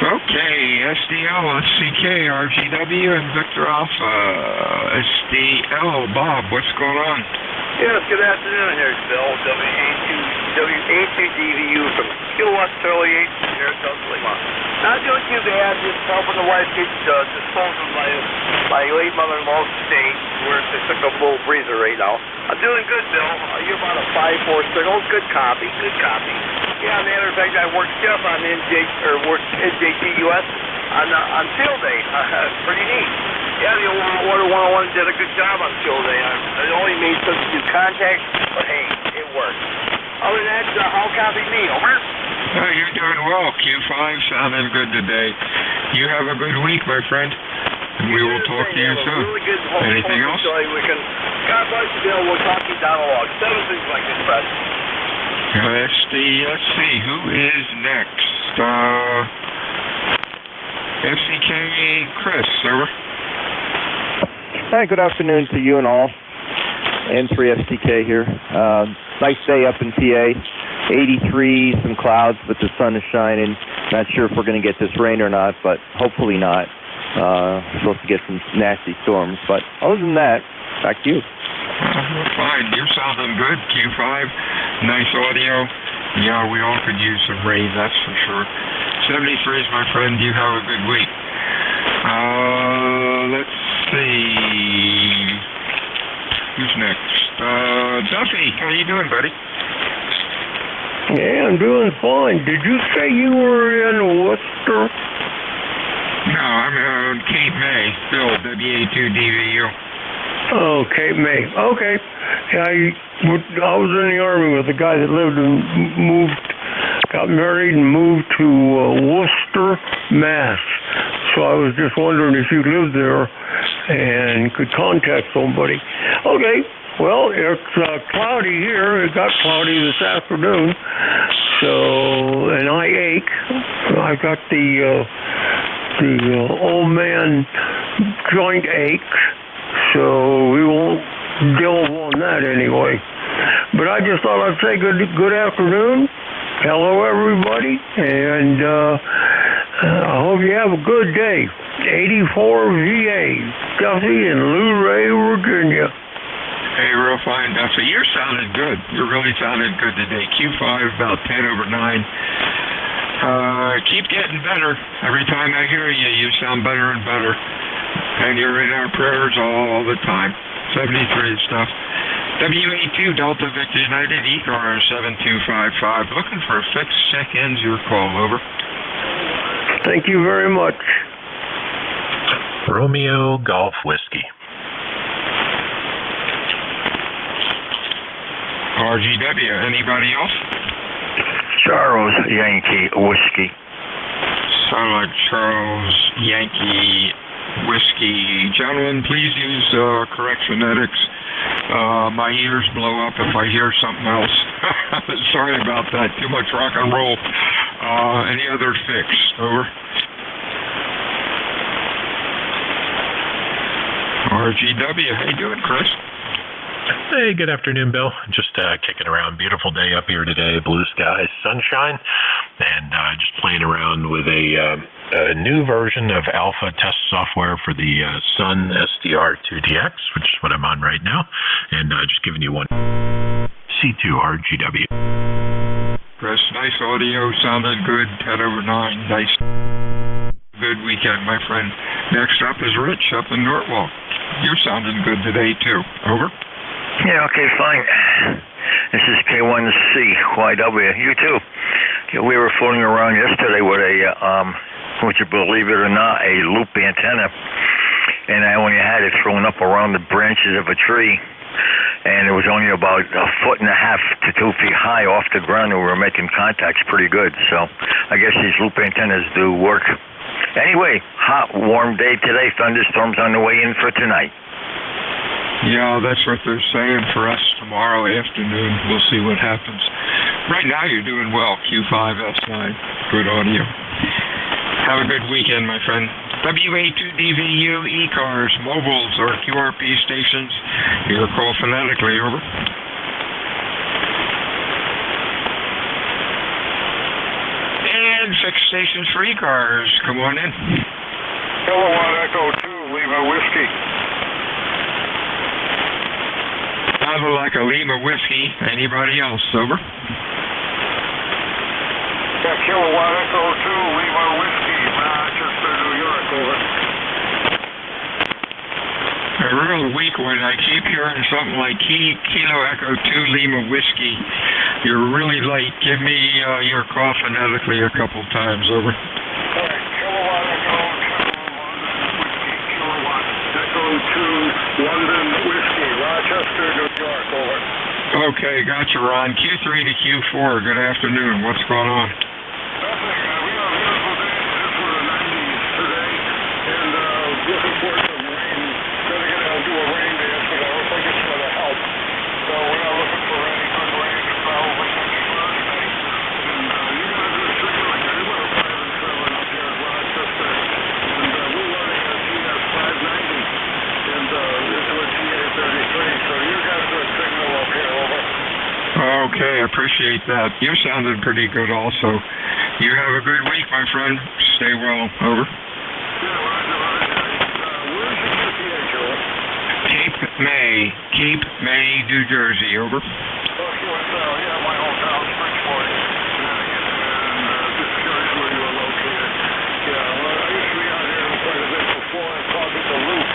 Okay, SDL, SCK, RGW, and Victor Alpha. SDL, Bob, what's going on? Yes, good afternoon. Here's Bill, WA2DVU from Kilowatt Charlie 8 here at Delta Lima. Not doing too bad, just helping the wife get dispose of my late mother-in-law's estate, where they took a little breather right now. I'm doing good, Bill. You're about a 5-4 signal. Good copy, good copy. Yeah, as a matter of fact, I worked Jeff on NJ2US on field day. Pretty neat. Yeah, the Order 101 did a good job on field day. I only made some few contacts, but hey, it worked. Other than that, how copy me, Homer? Oh, you're doing well. Q5 sounding good today. You have a good week, my friend. And we will talk to you soon. Really good Anything else? God bless you, Bill. We'll talk to you down the log. 7 things like this, Brad. SDSC, who is next? FCK Chris, over. Hi, good afternoon to you and all. N3FCK here. Nice day up in PA. 83, some clouds, but the sun is shining. Not sure if we're going to get this rain or not, but hopefully not. Supposed to get some nasty storms, but other than that, back to you. Fine, you're sounding good, Q5. Nice audio. Yeah, we all could use some rain, that's for sure. 73 is my friend. You have a good week. Let's see. Who's next? Duffy, how you doing, buddy? Yeah, I'm doing fine. Did you say you were in Worcester? No, I'm on Cape May, Phil, WA2DVU. Oh, Cape May. Okay. Yeah, I was in the Army with a guy that lived and got married and moved to Worcester, Mass. So I was just wondering if you lived there and could contact somebody. Okay, well, it's cloudy here. It got cloudy this afternoon, so, and I ache. I got the old man joint ache, so we won't delve on that anyway. But I just thought I'd say good afternoon. Hello, everybody, and I hope you have a good day. 84 VA, Duffy in Luray, Virginia. Hey, real fine, Duffy. You sounded good. You really sounded good today. Q5, about 10 over 9. Keep getting better. Every time I hear you, you sound better and better. And you're in our prayers all the time. 73 stuff. WA2 Delta Victor United, ECARS 7255. Looking for fixed check-ins. Your call, over. Thank you very much. Romeo Golf Whiskey. RGW, anybody else? Charles Yankee Whiskey. Sound like Charles Yankee Whiskey. Gentlemen, please use correct phonetics. My ears blow up if I hear something else. Sorry about that. Too much rock and roll. Any other fix? Over. RGW, how you doing, Chris? Hey, good afternoon, Bill. Just kicking around. Beautiful day up here today. Blue skies, sunshine, and just playing around with a new version of alpha test software for the Sun SDR2DX, which is what I'm on right now, and just giving you one. C2 RGW. Chris, nice audio. Sounded good. 10 over 9. Nice. Good weekend, my friend. Next up is Rich up in Norwalk. You're sounding good today, too. Over. Yeah, okay, fine. This is K1CYW. You too. We were fooling around yesterday with a, would you believe it or not, a loop antenna. And I only had it thrown up around the branches of a tree. And it was only about 1.5 to 2 feet high off the ground, and we were making contacts pretty good. So I guess these loop antennas do work. Anyway, hot, warm day today. Thunderstorms on the way in for tonight. Yeah, that's what they're saying for us tomorrow afternoon. We'll see what happens. Right now, you're doing well. Q5S9. Good audio. Have a good weekend, my friend. WA2DVU, ECARS, mobiles, or QRP stations. Your call phonetically, over. And fixed stations for ECARS. Come on in. Kilowatt Echo 2, Lima Whiskey. Sounded like a Lima Whiskey. Anybody else, over? Yeah, Kilowatt Echo 2, Lima Whiskey, Manchester, New York, over. A real weak one. I keep hearing something like Kilo Echo 2, Lima Whiskey. You're really late. Give me your call phonetically a couple times, over. All right, Kilowatt Echo 2, London Whiskey, Kilowatt Echo 2, London Whiskey, Rochester, New York, over. Okay, gotcha, Ron. Q3 to Q4. Good afternoon. What's going on? Nothing. We have a beautiful day. It's for the 90s today, and looking forward to some rain. Gonna get out and do a rain dance, but I don't think it's gonna help. So we're not looking for any good rain. It's probably gonna be Thursday. And you got a good signal here. You got a 5 and 7 up here in Rochester, and we're running a TS 590 and into a TA 33. So you got a good signal up here, over. Okay, appreciate that. You sounded pretty good also. You have a good week, my friend. Stay well. Over. Cape May, New Jersey. Over. Yeah, my hometown, Bridgeport, Connecticut, and just curious where you were located. Yeah, well, I used to be out here quite a bit before and talking to Luke.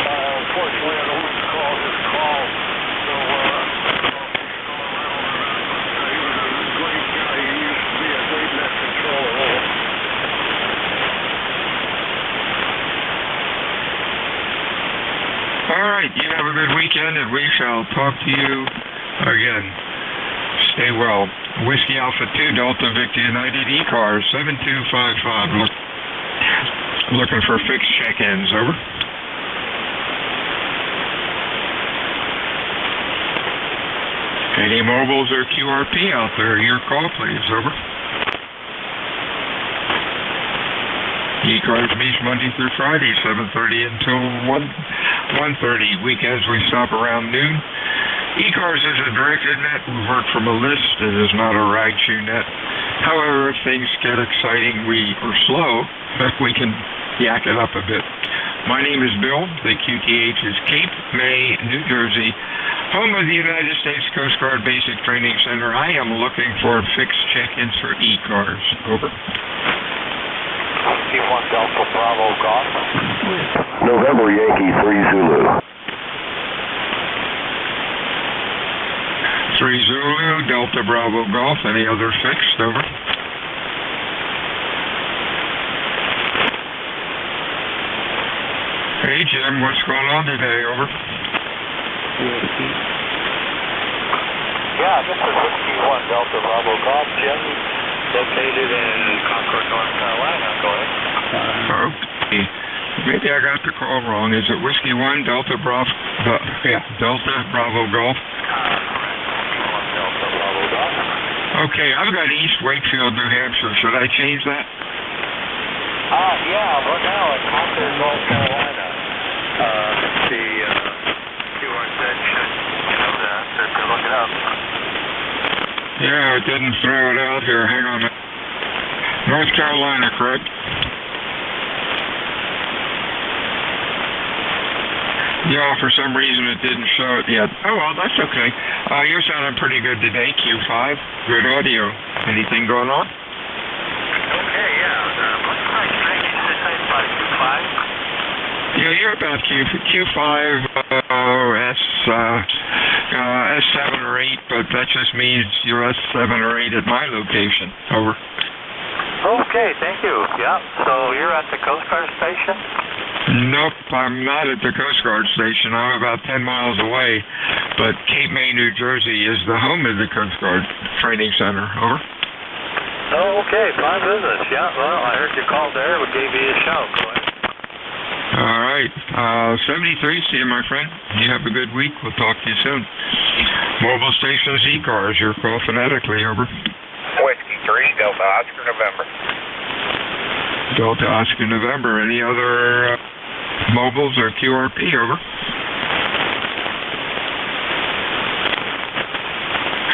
Unfortunately, I don't want to call his call, so I don't know if he's still around or not, but he was a great guy. He used to be a great net controller. All right, you have a good weekend, and we shall talk to you again. Stay well. Whiskey Alpha 2, Delta Victor United, ECARS 7255. Looking for fixed check-ins, over. Any mobiles or QRP out there? Your call, please. Over. ECARS meets Monday through Friday, 7:30 until 1:30. Weekends we stop around noon. ECARS is a directed net. We work from a list. It is not a rag shoe net. However, if things get exciting or slow, we can yak it up a bit. My name is Bill. The QTH is Cape May, New Jersey, home of the United States Coast Guard Basic Training Center. I am looking for fixed check-ins for ECARS. Over. T1 Delta Bravo Golf. November Yankee 3 Zulu. 3 Zulu, Delta Bravo Golf. Any other fixed? Over. Hey, Jim, what's going on today? Over. Yeah, this is Whiskey 1 Delta Bravo Golf. Jim, located in Concord, North Carolina. Go ahead. Okay. Maybe I got the call wrong. Is it Whiskey 1 Delta Bravo? Delta Bravo Golf. Okay, I've got East Wakefield, New Hampshire. Should I change that? Yeah, we're now in Concord, North Carolina. The QRZ should know that to look it up. Yeah, it didn't throw it out here. Hang on. North Carolina, correct? Yeah, for some reason it didn't show it yet. Oh, well, that's okay. You're sounding pretty good today, Q5. Good audio. Anything going on? Okay, yeah. What's my strength? You say it's about Q5? Yeah, you're about Q5, S7 or 8, but that just means you're S7 or 8 at my location. Over. Okay, thank you. Yeah, so you're at the Coast Guard station? Nope, I'm not at the Coast Guard station. I'm about 10 miles away, but Cape May, New Jersey is the home of the Coast Guard Training Center. Over. Oh, okay, fine business. Yeah, well, I heard you called there. We gave you a shout. Go ahead. All right. 73, see you, my friend. You have a good week. We'll talk to you soon. Mobile stations, ECARS, your call phonetically. Over. Whiskey 3, Delta Oscar, November. Delta Oscar, November. Any other mobiles or QRP? Over.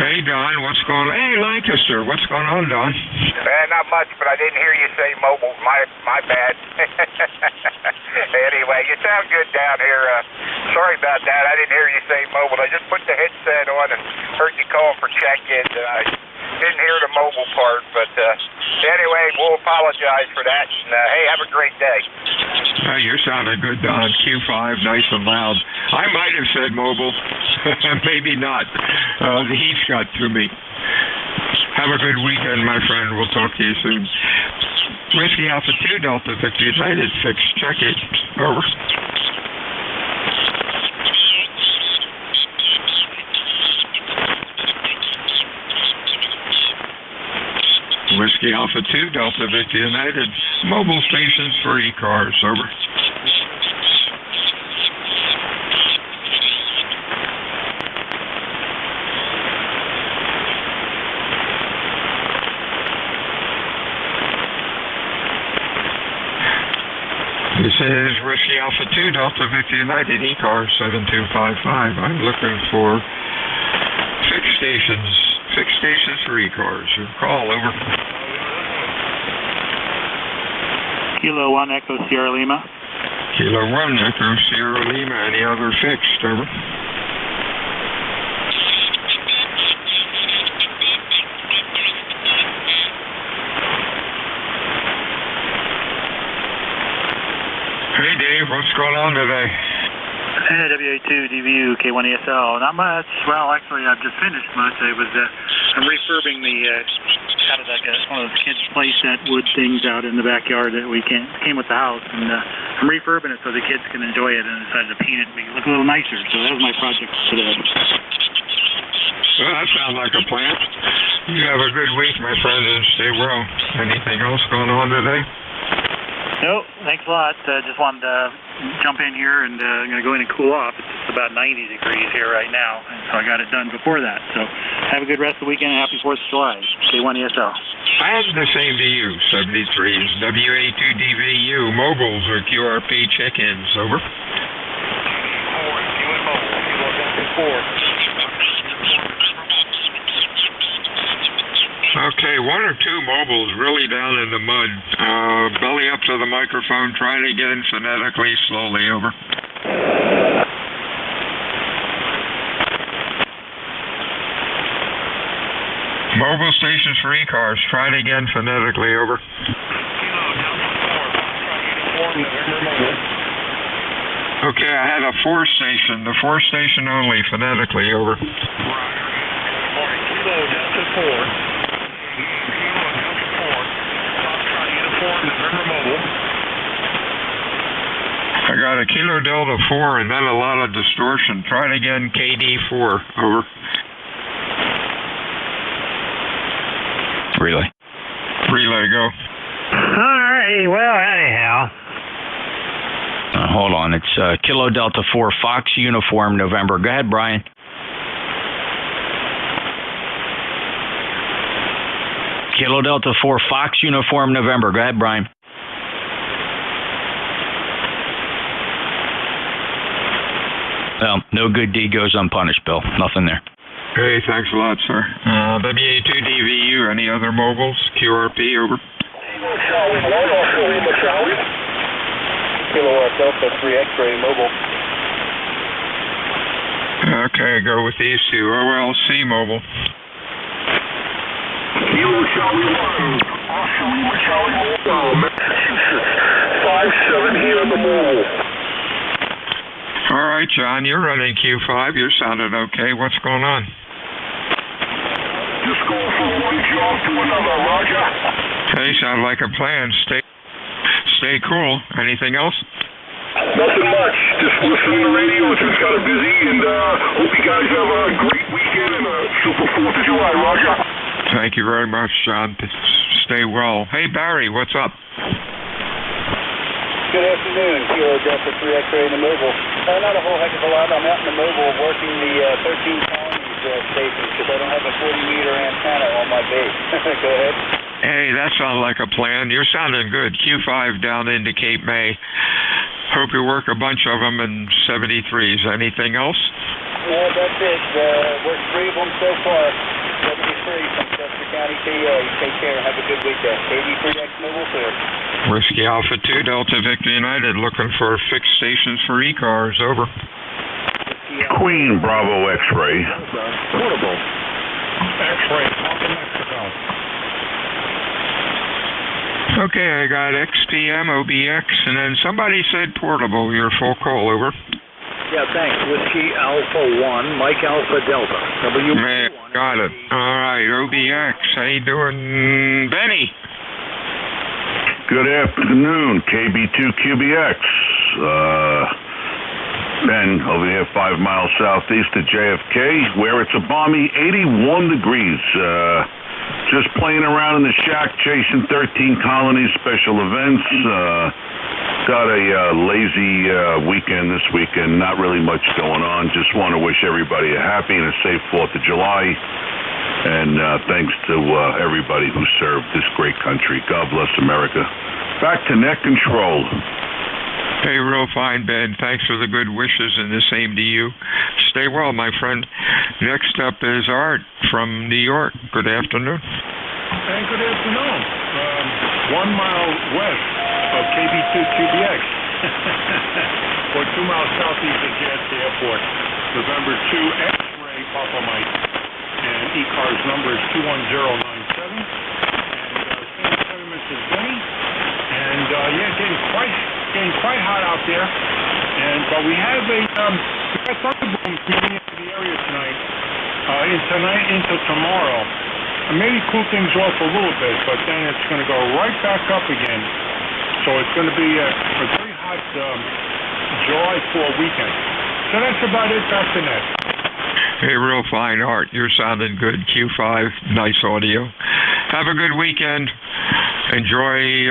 Hey, Don, what's going on? Hey, Lancaster, what's going on, Don? Not much, but I didn't hear you say mobile. My bad. Anyway, you sound good down here. Sorry about that. I didn't hear you say mobile. I just put the headset on and heard you calling for check-ins. I didn't hear the mobile part, but anyway, we'll apologize for that. And, hey, have a great day. You're sounding good, Don. Q5, nice and loud. I might have said mobile. Maybe not. The heat's got to me. Have a good weekend, my friend. We'll talk to you soon. Whiskey Alpha 2 Delta Victor United 6. Check it. Over. Whiskey Alpha 2 Delta Victor United. Mobile stations for ECARS. Over. This is Whiskey Alpha 2 Delta Victor United ECARS 7255. I'm looking for fixed stations for ECARS. Your call, over. Kilo 1 Echo Sierra Lima. Kilo 1 Echo Sierra Lima. Any other fixed, over? Hey, Dave, what's going on today? WA2 DVU K1ESL. Not much. Well, actually, I've just finished much. I'm refurbing the kind of like one of those kids' playset wood things out in the backyard that came with the house, and I'm refurbing it so the kids can enjoy it, and I decided to paint it and make it look a little nicer. So that was my project for today. Well, that sounds like a plan. You have a good week, my friend, and stay well. Anything else going on today? Nope, thanks a lot. Just wanted to jump in here and I'm going to go in and cool off. It's about 90 degrees here right now, and so I got it done before that. So have a good rest of the weekend and happy 4th of July. K1ESL. And the same to you, 73s, WA2DVU, mobiles or QRP check-ins, over. Okay, one or two mobiles really down in the mud. Belly up to the microphone, trying again phonetically, slowly, over. Mobile stations for ECARS, try it again phonetically, over. Okay, I had a 4 station, the 4 station only, phonetically, over. I got a Kilo Delta 4 and then a lot of distortion. Try it again, KD4, over. Relay, go. Alrighty, well, anyhow. Hold on, it's Kilo Delta 4, Fox Uniform, November. Go ahead, Brian. Kilo Delta 4, Fox Uniform, November. Go ahead, Brian. Well, no good deed goes unpunished, Bill. Nothing there. Hey, thanks a lot, sir. WA2DVU, any other mobiles? QRP, over. Kilo Delta 3 X-ray mobile. Okay, go with these two. OLC mobile. Kilo Charlie 1. Charlie mobile. Massachusetts. 5-7 here on the mobile. All right, John, you're running Q5. You're sounding okay. What's going on? Just going from one job to another, Roger. Hey, sound like a plan. Stay cool. Anything else? Nothing much. Just listening to radio. It's just kind of busy, and hope you guys have a great weekend and a super 4th of July, Roger. Thank you very much, John. Stay well. Hey, Barry, what's up? Good afternoon, Kilo Delta 3 X-ray in the mobile. Not a whole heck of a lot. I'm out in the mobile working the 13 colonies stations because I don't have a 40-meter antenna on my base. Go ahead. Hey, that sounds like a plan. You're sounding good. Q5 down into Cape May. Hope you work a bunch of them in 73s. Anything else? No, that's it. Worked 3 of them so far. 73 from Chester County, PA. Take care. Have a good weekend. KD3X Mobile, sir. Whiskey Alpha 2, Delta Victor United, looking for fixed stations for ECARS, over. Queen Bravo X-ray. Portable. X-ray. Mexico. Okay, I got XPM, OBX, and then somebody said portable. Your full call, over. Yeah, thanks. Whiskey Alpha 1, Mike Alpha Delta. Man, got it. All right, OBX. How you doing, Benny? Good afternoon, KB2QBX. Ben, over here 5 miles southeast of JFK, where it's a balmy 81 degrees. Just playing around in the shack, chasing 13 colonies, special events. Got a lazy weekend this weekend, not really much going on. Just want to wish everybody a happy and a safe 4th of July. And thanks to everybody who served this great country. God bless America. Back to net control. Hey, real fine, Ben. Thanks for the good wishes, and the same to you. Stay well, my friend. Next up is Art from New York. Good afternoon. And good afternoon. 1 mile west of KB2QBX, or 2 miles southeast of JFK Airport. November 2 X-ray Papa Mike, and ECARS number is 21097. And same sentiments as Benny. And getting quite hot out there. But we have we got thunderbooms moving into the area tonight, into tomorrow. And maybe cool things off a little bit, but then it's going to go right back up again. So it's going to be a very hot July 4 weekend. So that's about it. Back to net. Hey, real fine, Art. You're sounding good. Q5, nice audio. Have a good weekend. Enjoy,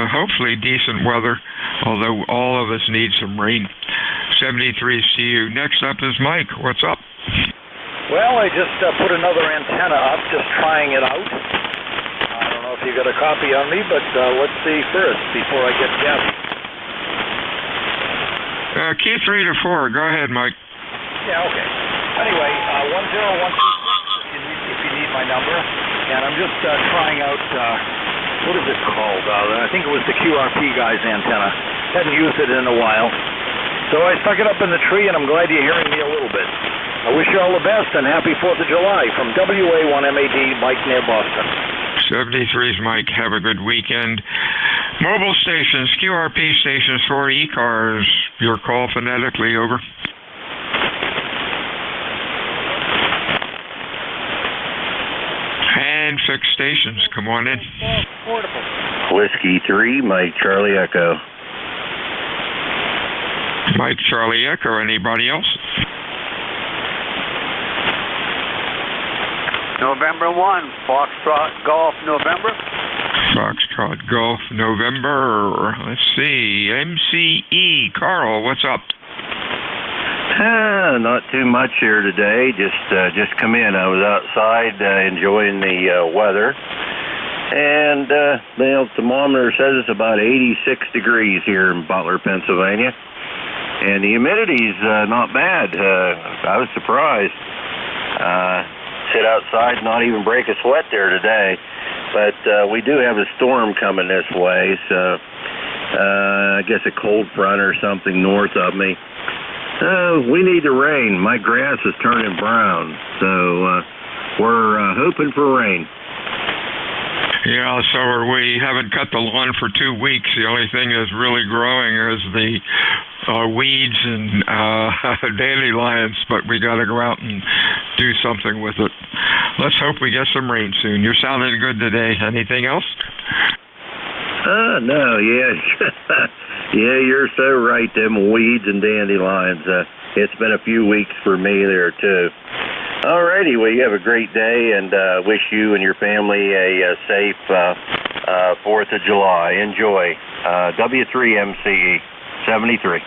hopefully, decent weather. although all of us need some rain. 73 to you. Next up is Mike. What's up? Well, I just put another antenna up, just trying it out. I don't know if you got a copy on me, but let's see first before I get Gabby. Key 3 to 4. Go ahead, Mike. Yeah, okay. Anyway, 10126 if you need my number. And I'm just trying out, what is it called? I think it was the QRP guy's antenna. Hadn't used it in a while. So I stuck it up in the tree, and I'm glad you're hearing me a little bit. I wish you all the best, and happy 4th of July from WA1MAD, Mike near Boston. 73's Mike. Have a good weekend. Mobile stations, QRP stations for ECARS. Your call phonetically, over. And fixed stations, come on in. Whiskey 3, Mike Charlie Echo. Mike Charlie Echo. Anybody else? November 1, Foxtrot Golf November. Foxtrot Golf November. Let's see. MCE. Carl, what's up? Not too much here today. Just come in. I was outside enjoying the weather. And the thermometer says it's about 86 degrees here in Butler, Pennsylvania. And the humidity's not bad. I was surprised. Sit outside, not even break a sweat there today. But we do have a storm coming this way, so I guess a cold front or something north of me. We need the rain. My grass is turning brown, so we're hoping for rain. Yeah, so are we. Haven't cut the lawn for 2 weeks. The only thing that's really growing is the weeds and dandelions, but we got to go out and do something with it. Let's hope we get some rain soon. You're sounding good today. Anything else? No, yeah. Yeah, you're so right, them weeds and dandelions. It's been a few weeks for me there, too. All righty, well, you have a great day, and wish you and your family a safe 4th of July. Enjoy. W3MCE, 73.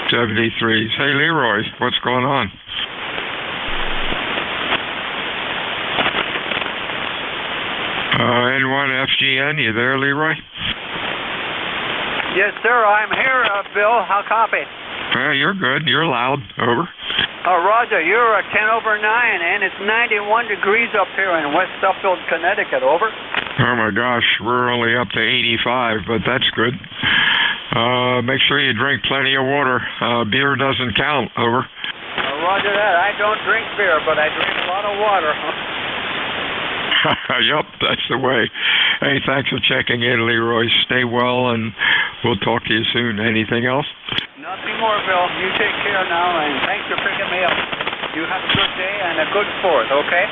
73. Hey, Leroy, what's going on? N1FGN, you there, Leroy? Yes, sir, I'm here, Bill. How copy? You're good. You're loud. Over. Roger, you're at 10 over 9, and it's 91 degrees up here in West Suffield, Connecticut. Over. Oh, my gosh. We're only up to 85, but that's good. Make sure you drink plenty of water. Beer doesn't count. Over. Roger that. I don't drink beer, but I drink a lot of water. Yup, that's the way. Hey, thanks for checking in, Leroy. Stay well, and we'll talk to you soon. Anything else? Nothing more, Bill. You take care now, and thanks for picking me up. You have a good day and a good 4th, okay?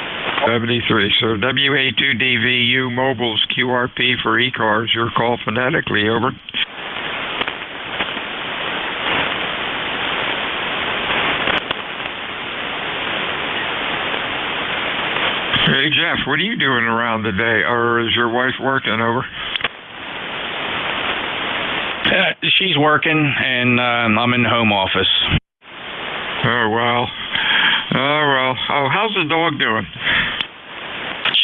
73. So WA2DVU Mobiles QRP for ECARS. Your call phonetically. Over. Hey, Jeff, what are you doing around today? Or is your wife working? Over? She's working, and I'm in the home office. Oh, well. Oh, how's the dog doing?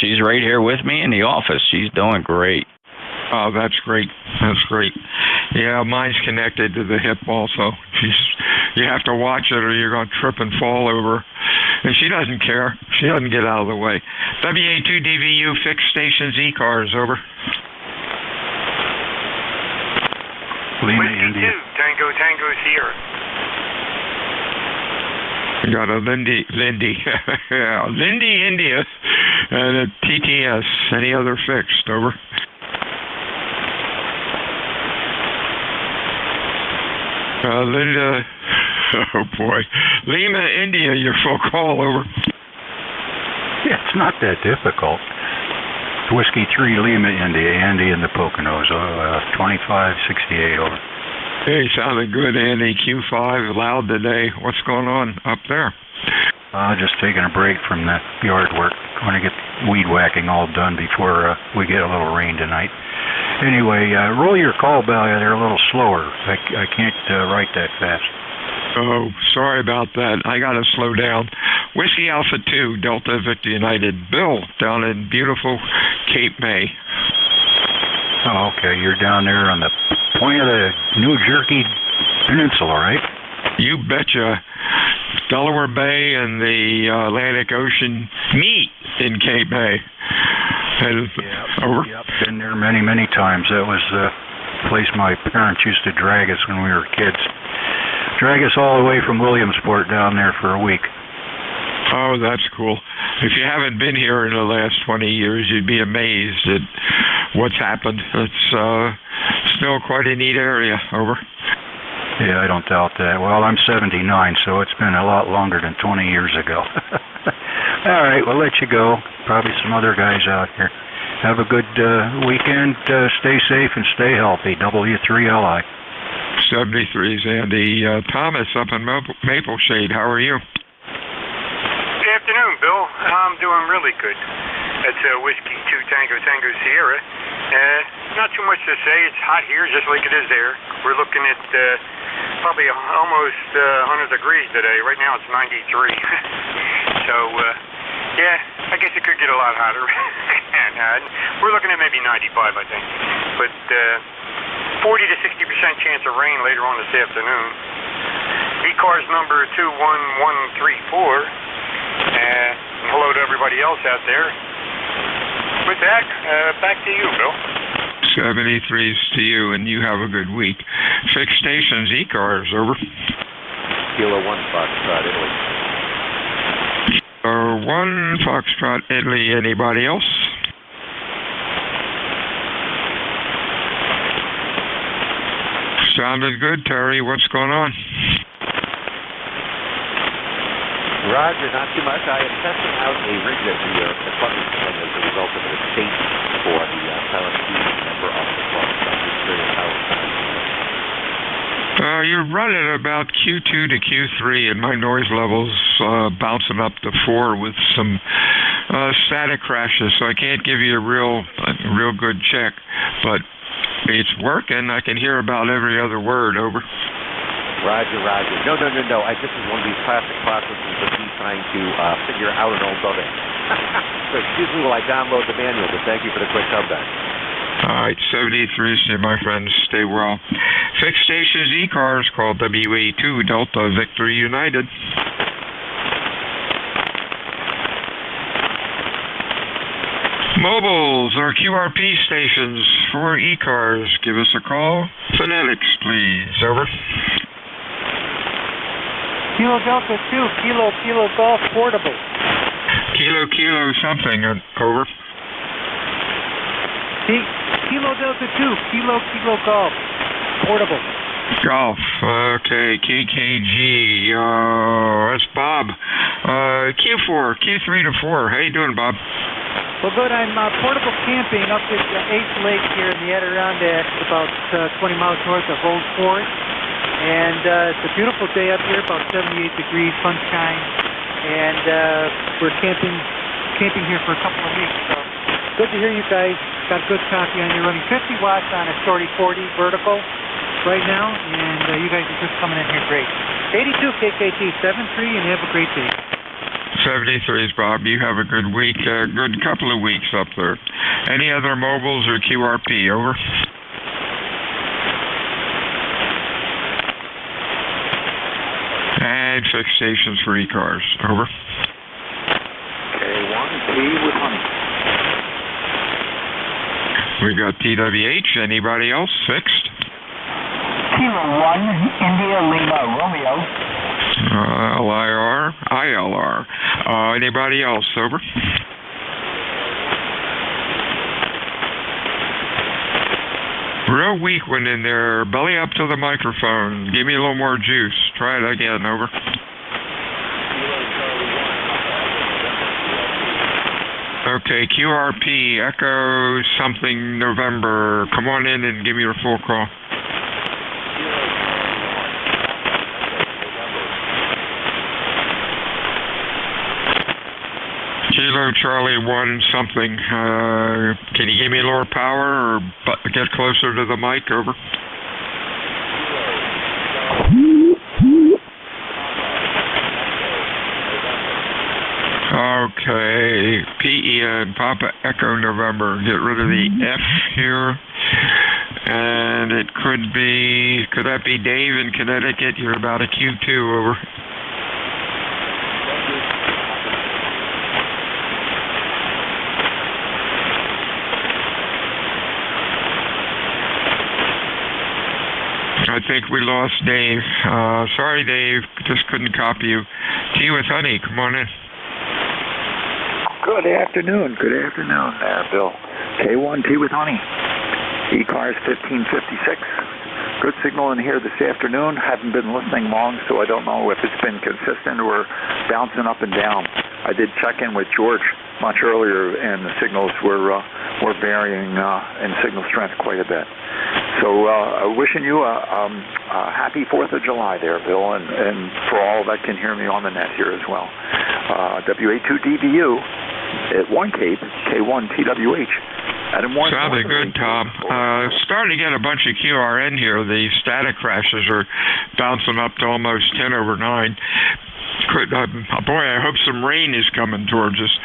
She's right here with me in the office. She's doing great. Oh, that's great. That's great. Yeah, mine's connected to the hip also. You have to watch it or you're going to trip and fall over. And she doesn't care. She doesn't get out of the way. WA2DVU fixed stations ECARS. Over. Whiskey 2, Tango Sierra. We got a Lindy, yeah, Lindy, India, and a TTS. Any other fixed? Over. Linda, oh boy, Lima, India. Your full call. Over. Yeah, it's not that difficult. Whiskey 3, Lima, India, Andy in the Poconos, 2568. Over. Hey, sounded good, Andy. Q5, loud today. What's going on up there? Just taking a break from the yard work. Going to get weed whacking all done before we get a little rain tonight. Anyway, roll your call bell there a little slower. I can't write that fast. Oh, sorry about that. I got to slow down. Whiskey Alpha 2, Delta Victor United. Bill, down in beautiful Cape May. Oh, okay. You're down there on the point of the New Jersey Peninsula, right? You betcha. Delaware Bay and the Atlantic Ocean meet in Cape May. Yep, been there many, many times. That was the place my parents used to drag us when we were kids. Drag us all the way from Williamsport down there for a week. Oh, that's cool. If you haven't been here in the last 20 years, you'd be amazed at what's happened. It's still quite a neat area. Over. Yeah, I don't doubt that. Well, I'm 79, so it's been a lot longer than 20 years ago. All right, we'll let you go. Probably some other guys out here. Have a good weekend. Stay safe and stay healthy. W3LI. 73's Andy. Thomas up in Maple Shade. How are you? Good afternoon, Bill. I'm doing really good. That's Whiskey 2 Tango Tango Sierra. Not too much to say. It's hot here just like it is there. We're looking at probably almost 100 degrees today. Right now it's 93. So, yeah, I guess it could get a lot hotter. And we're looking at maybe 95, I think. But 40 to 60% chance of rain later on this afternoon. ECARS number 21134. Hello to everybody else out there. With that, back to you, Bill. 73's to you, and you have a good week. Fixed stations, ECARS, over. Kilo 1 Foxtrot, Italy. 1 Foxtrot, Italy. Anybody else? Sounded good, Terry. What's going on? Roger, not too much. I am testing out a rig that we are plugging from as a result of an estate for the Palestinian member of the club. So I'm just curious how it's going. You're running about Q2 to Q3, and my noise level's bouncing up to 4 with some static crashes, so I can't give you a real good check. But it's working. I can hear about every other word. Over. Roger. No. This is one of these classic processes of me trying to figure out an old building. So excuse me while I download the manual, but thank you for the quick comeback. All right, 73, my friends, stay well. Fixed stations ECARS, call WA2 Delta Victor United. Mobiles or QRP stations for ECARS, give us a call. Phonetics, please. Over. Kilo Delta 2, Kilo Golf Portable. Kilo something, over. Kilo Delta 2, Kilo Golf Portable. Golf, okay, KKG, that's Bob. Q3 to 4, how you doing, Bob? Well, good. I'm portable camping up at 8th Lake here in the Adirondack, about 20 miles north of Old Fort. And it's a beautiful day up here, about 78 degrees, sunshine. And we're camping here for a couple of weeks. So good to hear you guys. Got good coffee on. You're running 50 watts on a Shorty 40 vertical right now. And you guys are just coming in here great. 82 KKT 73, and have a great day. 73's, Bob. You have a good week, good couple of weeks up there. Any other mobiles or QRP, over? And fixed stations for ECARS, over. K1, T with honey. We got TWH. Anybody else? Fixed? Kilo 1, India Lima Romeo. ILR. Anybody else? Over. Real weak one in there. Belly up to the microphone. Give me a little more juice. Try it again. Over. Okay, QRP, Echo something November. Come on in and give me your full call. Kilo Charlie 1 something. Can you give me a little power or get closer to the mic? Over. Okay. PEN, Papa Echo November. Get rid of the F here. And it could that be Dave in Connecticut? You're about a Q2, over. I think we lost Dave. Sorry, Dave. Just couldn't copy you. Tea with honey. Come on in. Good afternoon. Good afternoon there, Bill. K1 Tea with honey. ECARS 1556. Good signal in here this afternoon. Haven't been listening long, so I don't know if it's been consistent or bouncing up and down. I did check in with George much earlier, and the signals were varying in signal strength quite a bit. So wishing you a happy 4th of July there, Bill, and for all that can hear me on the net here as well. WA2DVU at 1 Cape, K1 TWH. Sounded good, Tom. Starting to get a bunch of QRN here. The static crashes are bouncing up to almost 10 over 9. Boy, I hope some rain is coming towards us.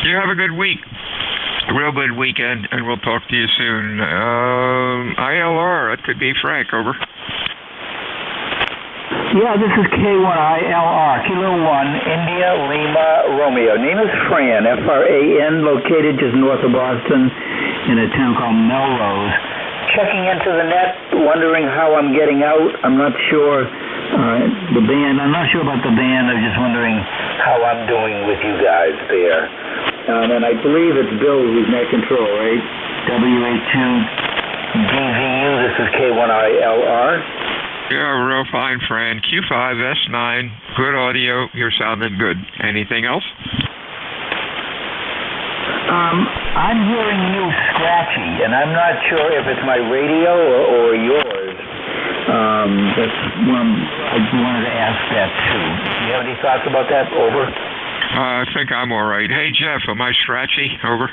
You have a good week. A real good weekend, and we'll talk to you soon. ILR, that could be Frank, over. Yeah, this is K1ILR, Kilo 1, India, Lima, Romeo. Name is Fran, F-R-A-N, located just north of Boston in a town called Melrose. Checking into the net, wondering how I'm getting out. I'm not sure the band. I'm not sure about the band. I'm just wondering how I'm doing with you guys there. And I believe it's Bill who's net control, right? WA2DVU, this is K1ILR. Yeah, real fine, Fran. Q5S9, good audio. You're sounding good. Anything else? I'm hearing you scratchy, and I'm not sure if it's my radio or yours. That's one I wanted to ask that too. Do you have any thoughts about that? Over. I think I'm all right. Hey, Jeff, am I scratchy? Over.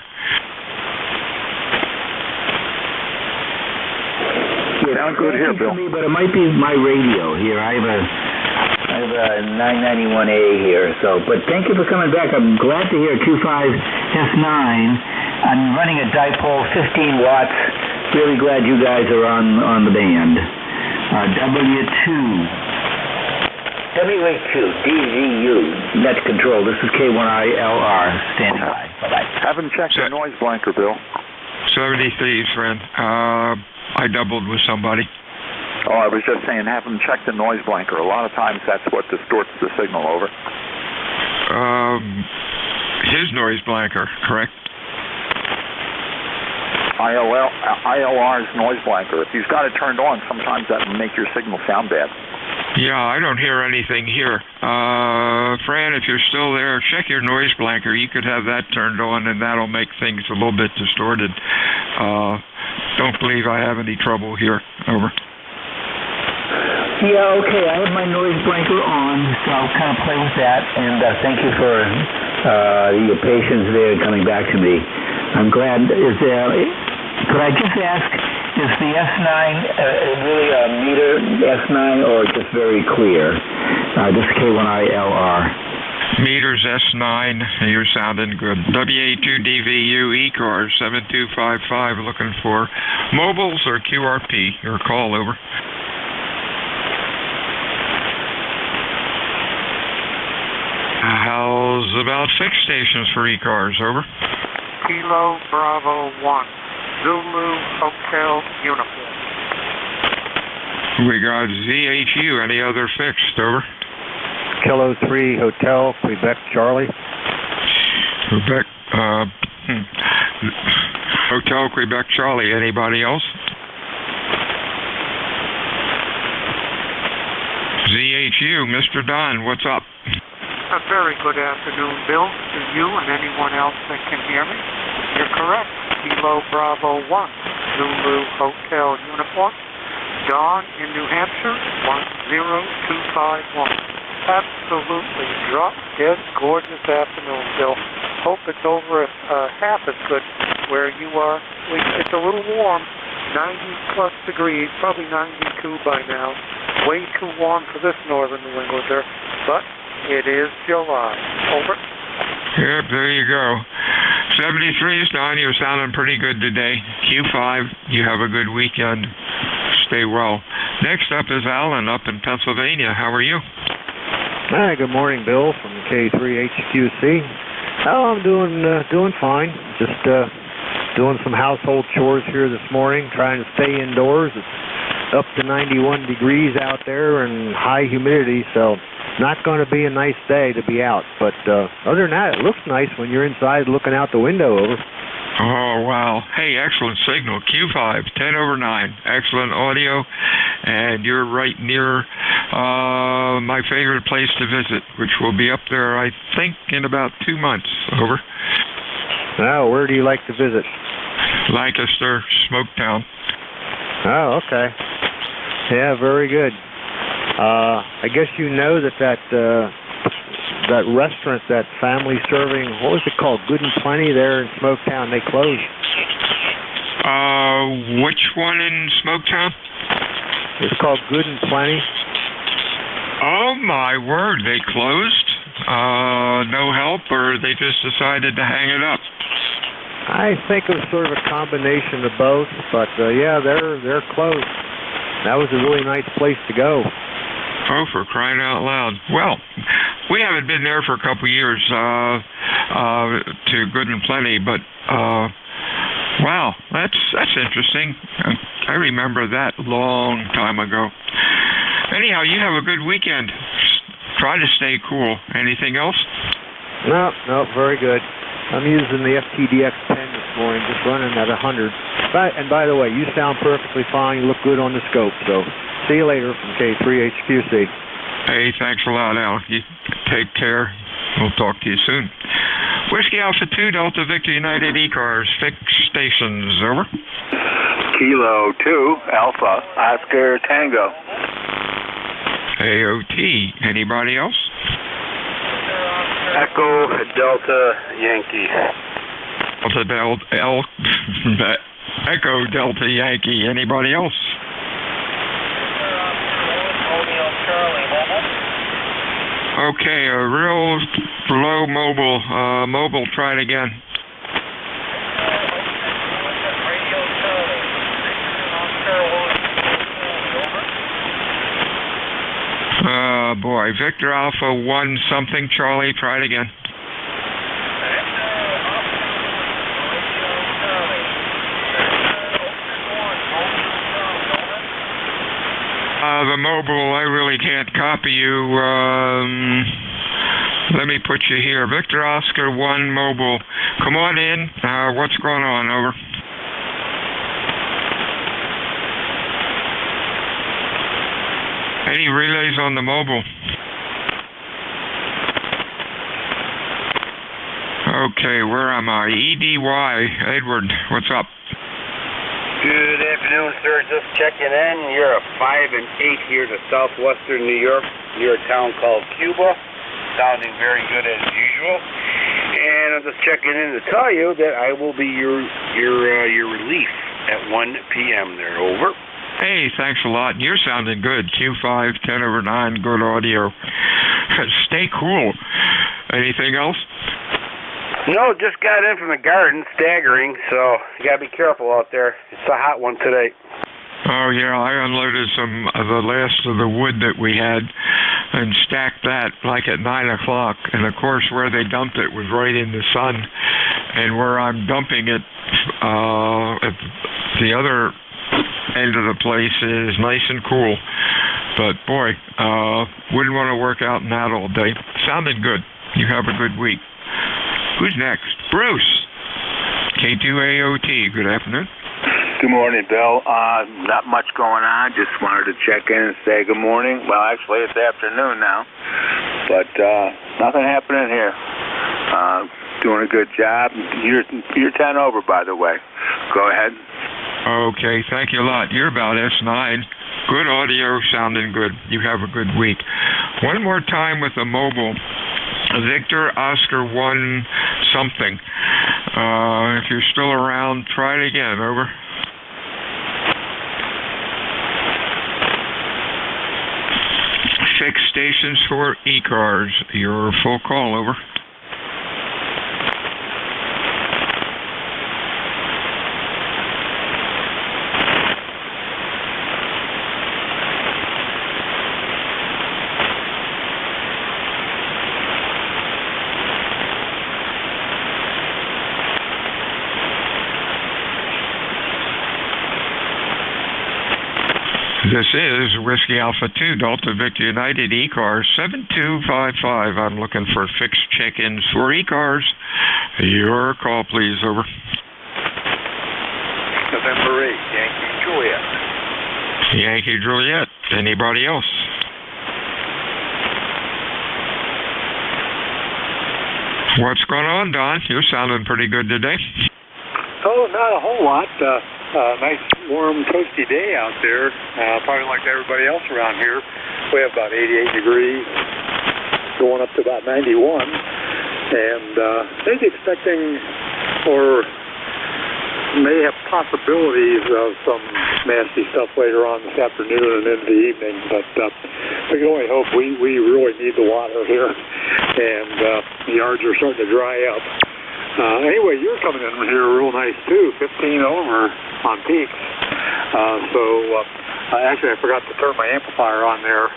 Sound good here, Bill. But it might be my radio here. I have a 991A here. So, but thank you for coming back. I'm glad to hear Q5S9. I'm running a dipole, 15 watts. Really glad you guys are on the band. WA2DVU net control. This is K1ILR standing by. Bye-bye. Haven't checked the noise blanker, Bill. 73, friend. I doubled with somebody. Oh, I was just saying, have them check the noise blanker. A lot of times that's what distorts the signal, over. His noise blanker, correct? ILR's noise blanker. If he's got it turned on, sometimes that will make your signal sound bad. Yeah, I don't hear anything here. Fran, if you're still there, check your noise blanker. You could have that turned on, and that'll make things a little bit distorted. Don't believe I have any trouble here. Over. Yeah, okay. I have my noise blanker on, so I'll kind of play with that. And thank you for your patience there coming back to me. I'm glad. Could I just ask, is the S9 really a meter S9 or just very clear? This is K1ILR. Meters S9, you're sounding good. WA2DVU ECARS 7255, looking for mobiles or QRP. Your call, over. How's about 6 stations for ECARS, over? Kilo Bravo 1, Zulu Hotel Uniform. We got ZHU, any other fixed, over? Kilo 3 Hotel, Quebec, Charlie. Quebec, Hotel Quebec, Charlie. Anybody else? ZHU, Mr. Don, what's up? A very good afternoon, Bill, to you and anyone else that can hear me. You're correct. Kilo Bravo 1, Zulu Hotel Uniform. Dawn in New Hampshire, 10251. Absolutely drop dead gorgeous afternoon, Bill. Hope it's over half as good where you are. It's a little warm, 90+ degrees, probably 92 by now. Way too warm for this northern New Englander, but it is July. Over. Yep, there you go. 73 is done. You're sounding pretty good today. Q5, you have a good weekend. Stay well. Next up is Alan up in Pennsylvania. How are you? Hi, good morning, Bill from K3HQC. Oh, I'm doing fine. Just doing some household chores here this morning, trying to stay indoors. It's up to 91 degrees out there and high humidity, so not going to be a nice day to be out. But other than that, it looks nice when you're inside looking out the window. Over. Oh, wow. Hey, excellent signal. Q5, 10 over 9. Excellent audio. And you're right near my favorite place to visit, which will be up there, I think, in about 2 months. Over. Oh, where do you like to visit? Lancaster, Smoketown. Oh, okay. Yeah, very good. I guess you know that restaurant, that family serving, what was it called? Good and Plenty there in Smoketown, they closed. Which one in Smoketown? It's called Good and Plenty. Oh, my word, they closed? No help, or they just decided to hang it up? I think it was sort of a combination of both, but yeah, they're closed. That was a really nice place to go. Oh, for crying out loud. Well, we haven't been there for a couple of years to Good and Plenty, but wow, that's interesting. I remember that long time ago. Anyhow, you have a good weekend. Try to stay cool. Anything else? No, very good. I'm using the FTDX 10 this morning, just running at 100. And by the way, you sound perfectly fine. You look good on the scope, so see you later from K3HQC. Hey, thanks a lot, Al. You take care. We'll talk to you soon. Whiskey Alpha 2, Delta Victor United ECARS, fixed stations, over. Kilo 2, Alpha, Oscar Tango. AOT, anybody else? Echo Delta Yankee. Echo Delta Yankee, anybody else? Okay, a real low mobile, try it again. Boy, Victor Alpha 1 something, Charlie, try it again. The mobile, I really can't copy you. Let me put you here. Victor Oscar 1 mobile. Come on in. What's going on? Over. Any relays on the mobile? Okay, where am I? EDY. Edward, what's up? Good afternoon, sir. Just checking in. You're a 5 and 8 here to southwestern New York, near a town called Cuba. Sounding very good as usual. And I'm just checking in to tell you that I will be your relief at 1 p.m. there. Over. Hey, thanks a lot. You're sounding good. Q5, 10 over 9, good audio. Stay cool. Anything else? No, just got in from the garden, staggering, so you gotta be careful out there. It's a hot one today. Oh, yeah, I unloaded some of the last of the wood that we had and stacked that like at 9 o'clock. And, of course, where they dumped it was right in the sun. And where I'm dumping it at the other end of the place is nice and cool. But, boy, wouldn't want to work out in that all day. Sounded good. You have a good week. Who's next? Bruce. K2AOT. Good afternoon. Good morning, Bill. Not much going on. Just wanted to check in and say good morning. Well, actually, it's afternoon now. But nothing happening here. Doing a good job. You're 10 over, by the way. Go ahead. Okay, thank you a lot. You're about S9. Good audio, sounding good. You have a good week. One more time with the mobile. Victor Oscar 1 something. If you're still around, try it again. Over. Fix stations for ECARS. Your full call. Over. This is Whiskey Alpha 2, Delta Victor United, ECARS 7255. I'm looking for fixed check-ins for ECARS. Your call, please. Over. November 8, Yankee Juliet. Yankee Juliet. Anybody else? What's going on, Don? You're sounding pretty good today. Oh, not a whole lot. Nice, warm, toasty day out there. Probably like everybody else around here. We have about 88 degrees, going up to about 91. And maybe expecting or may have possibilities of some nasty stuff later on this afternoon and into the evening. But we can only hope. We really need the water here. And the yards are starting to dry up. Anyway, you're coming in here real nice too, 15 over on peaks. Actually, I forgot to turn my amplifier on there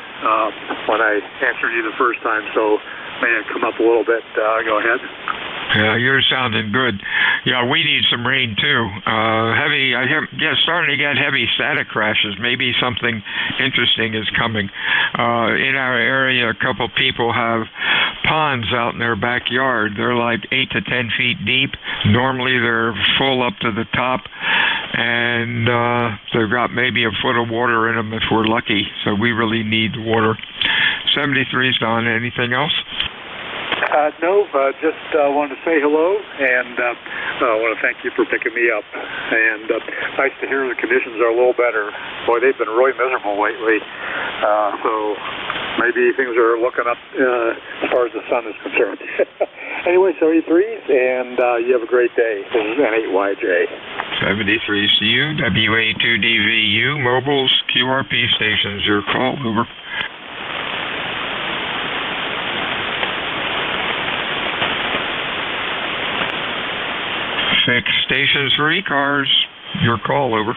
when I answered you the first time, so may have come up a little bit. Go ahead. Yeah, you're sounding good. Yeah, we need some rain too. Starting to get heavy static crashes. Maybe something interesting is coming. In our area, a couple people have ponds out in their backyard. They're like 8 to 10 feet deep. Normally they're full up to the top, and they've got maybe a foot of water in them if we're lucky. So we really need water. 73's Don. Anything else? No, just wanted to say hello, and I want to thank you for picking me up. And nice to hear the conditions are a little better. Boy, they've been really miserable lately. So maybe things are looking up as far as the sun is concerned. Anyway, 73s, and you have a great day. This is N8YJ. 73's to you, WA2DVU, mobiles, QRP stations. Your call. Over. Fix stations for ECARS. Your call. Over.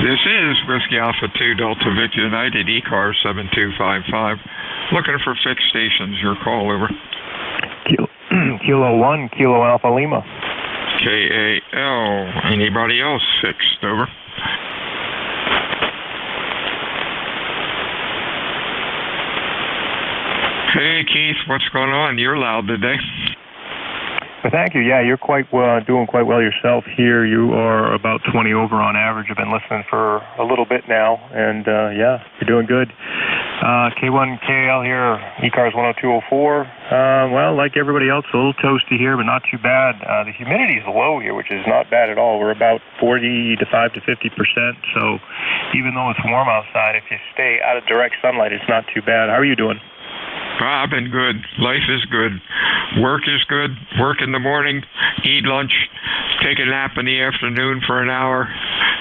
This is Whiskey Alpha 2, Delta Victor United, ECARS 7255. Looking for fixed stations. Your call. Over. Kilo 1, Kilo Alpha Lima. KAL. Anybody else fixed? Over. Hey, Keith, what's going on? You're loud today. Well, thank you. Yeah, you're doing quite well yourself here. You are about 20 over on average. I've been listening for a little bit now, and yeah, you're doing good. K1KL here, ECARS 10204. Well, like everybody else, a little toasty here, but not too bad. The humidity is low here, which is not bad at all. We're about 45 to 50%, so even though it's warm outside, if you stay out of direct sunlight, it's not too bad. How are you doing? I've been good. Life is good. Work is good. Work in the morning, eat lunch, take a nap in the afternoon for an hour,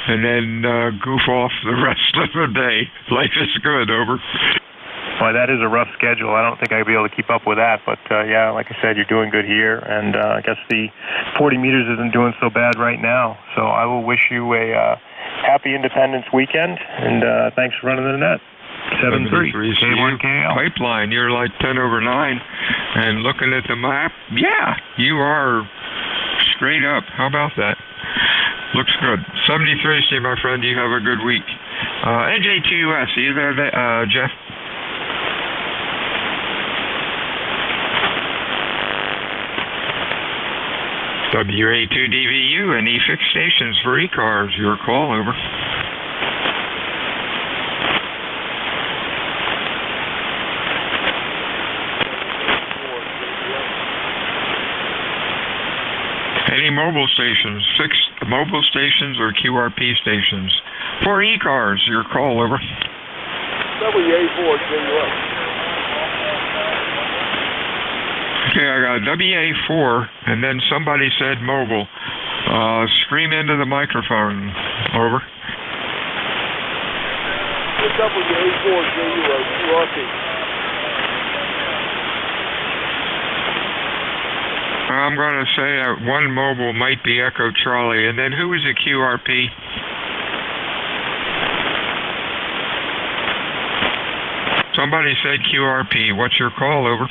and then goof off the rest of the day. Life is good. Over. Well, that is a rough schedule. I don't think I'd be able to keep up with that, but yeah, like I said, you're doing good here, and I guess the 40 meters isn't doing so bad right now. So I will wish you a happy Independence weekend, and thanks for running the net. 73 K1KL. Pipeline, you're like 10 over 9. And looking at the map, yeah, you are straight up. How about that? Looks good. 73, see my friend, you have a good week. NJ2US, are you there, Jeff? WA2DVU and E-Fix stations for ECARS. Your call, over. Any mobile stations, fixed mobile stations or QRP stations for ECARS. Your call, over. WA4JUS. Okay, I got WA4, and then somebody said mobile. Scream into the microphone. Over. WA4JUS QRP. I'm going to say one mobile might be Echo Charlie, and then who is a QRP? Somebody said QRP. What's your call, over?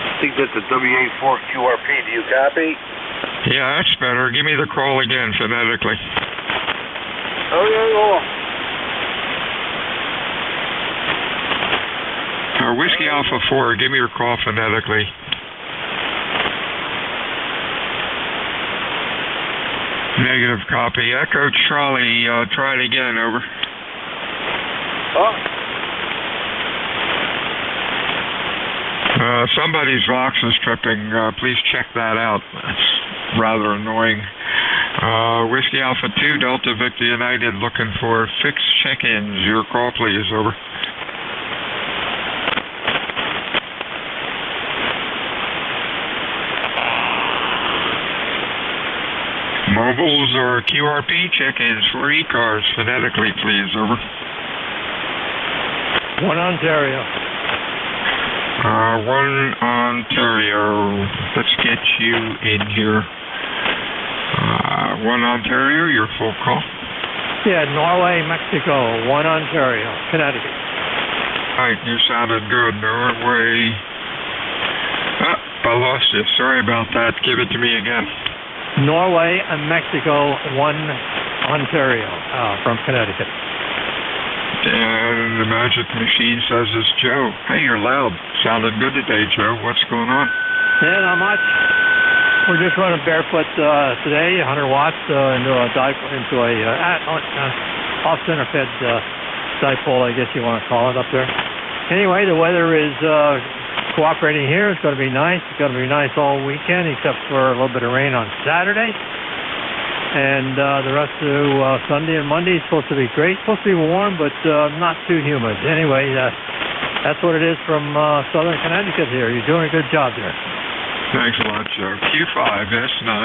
I think that's a WA4 QRP. Do you copy? Yeah, that's better. Give me the call again phonetically. Whiskey Alpha 4, give me your call phonetically. Negative copy. Echo Charlie, try it again, over. Somebody's Vox is tripping. Please check that out. That's rather annoying. Whiskey Alpha 2, Delta Victor United, looking for fixed check-ins. Your call, please, over. Mobiles or QRP check-ins for ECARS, phonetically, please, over. 1 Ontario. 1 Ontario. Let's get you in here. 1 Ontario, your full call. Yeah, Norway, Mexico. 1 Ontario, Connecticut. All right, you sounded good. Norway. I lost you. Sorry about that. Give it to me again. Norway and Mexico, 1 Ontario, from Connecticut. And the magic machine says it's Joe. Hey, you're loud. Sounded good today, Joe. What's going on? Yeah, not much. We're just running barefoot today, 100 watts into a off-center fed dipole, I guess you want to call it, up there. Anyway, the weather is cooperating here. It's going to be nice. It's going to be nice all weekend, except for a little bit of rain on Saturday. And the rest of Sunday and Monday is supposed to be great. It's supposed to be warm, but not too humid. Anyway, that's what it is from southern Connecticut here. You're doing a good job there. Thanks a lot, Joe. Q5, S9.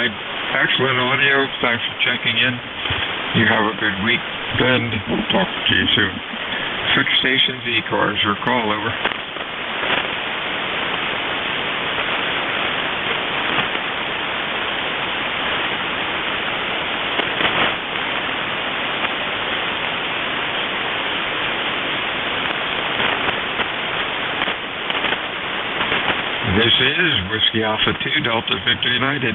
Excellent audio. Thanks for checking in. You have a good week. Ben, talk to you soon. Fixed stations, ECARS. Your call, over. This is Whiskey Alpha 2, Delta Victor United,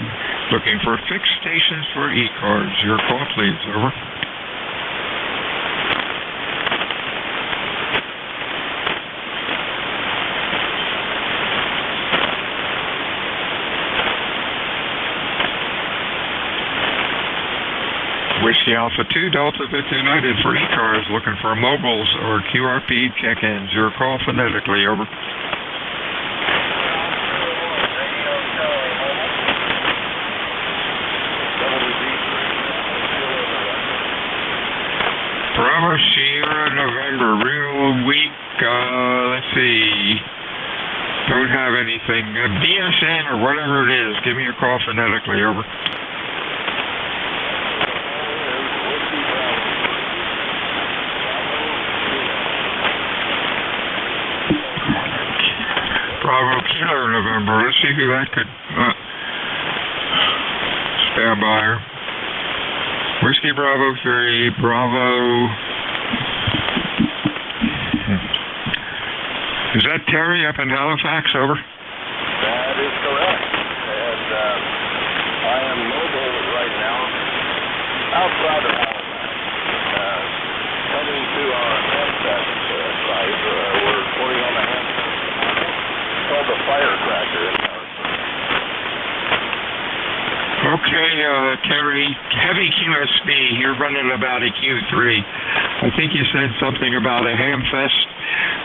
looking for fixed stations for ECARS. Your call, please, over. Whiskey Alpha 2, Delta Victor United for ECARS, looking for mobiles or QRP check-ins. Your call phonetically, over. Bravo Sierra November, real weak, let's see, don't have anything. BSN or whatever it is, give me a call phonetically, over. Bravo Killer November, let's see who that could, stand by. Whiskey Bravo 3, Bravo. Is that Terry up in Halifax, over? That is correct. And I am mobile right now outside of Halifax. Coming to our handset site. We're putting on a handset called the Firecracker in Harrisburg. Okay, Terry, heavy QSB, you're running about a Q3. I think you said something about a ham fest.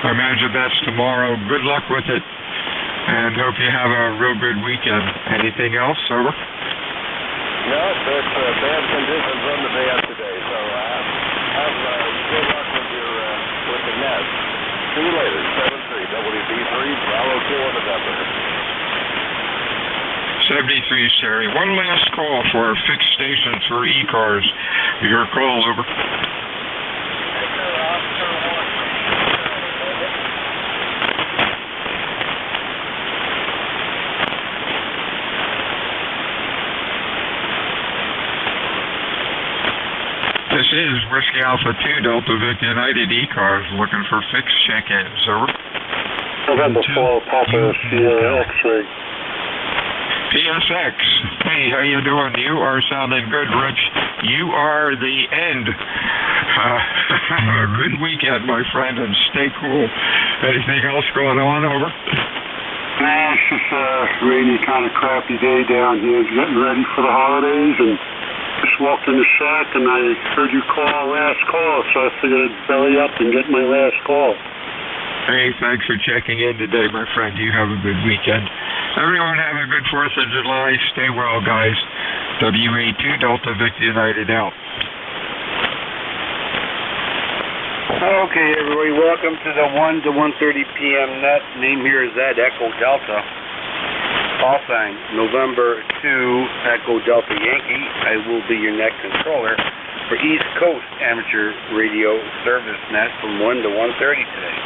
I imagine that's tomorrow. Good luck with it, and hope you have a real good weekend. Anything else? Over. No, it's bad conditions on the day of today, so have good luck with the nest. See you later. 73 WB3 Bravo 2 November. 73, Terry. One last call for fixed stations for ECARS. Your call, over. This is Whiskey Alpha 2 Delta Vic United ECARS looking for fixed check-ins. Over. November 4 Papa Sierra X-ray. PSX. Hey, how you doing? You are sounding good, Rich. You are the end. Have a good weekend, my friend, and stay cool. Anything else going on? Over. Nah, it's just a rainy, kind of crappy day down here. Getting ready for the holidays, and just walked in the shack, and I heard you call last call, so I figured I'd belly up and get my last call. Hey, thanks for checking in today, my friend. You have a good weekend. Everyone have a good 4th of July. Stay well, guys. WA2 Delta Vic United out. Okay, everybody, welcome to the 1 to 1:30 p.m. net. Name here is Ed, Echo Delta. Call sign, November 2, Echo Delta Yankee. I will be your net controller for East Coast Amateur Radio Service Net from 1 to 1:30 today.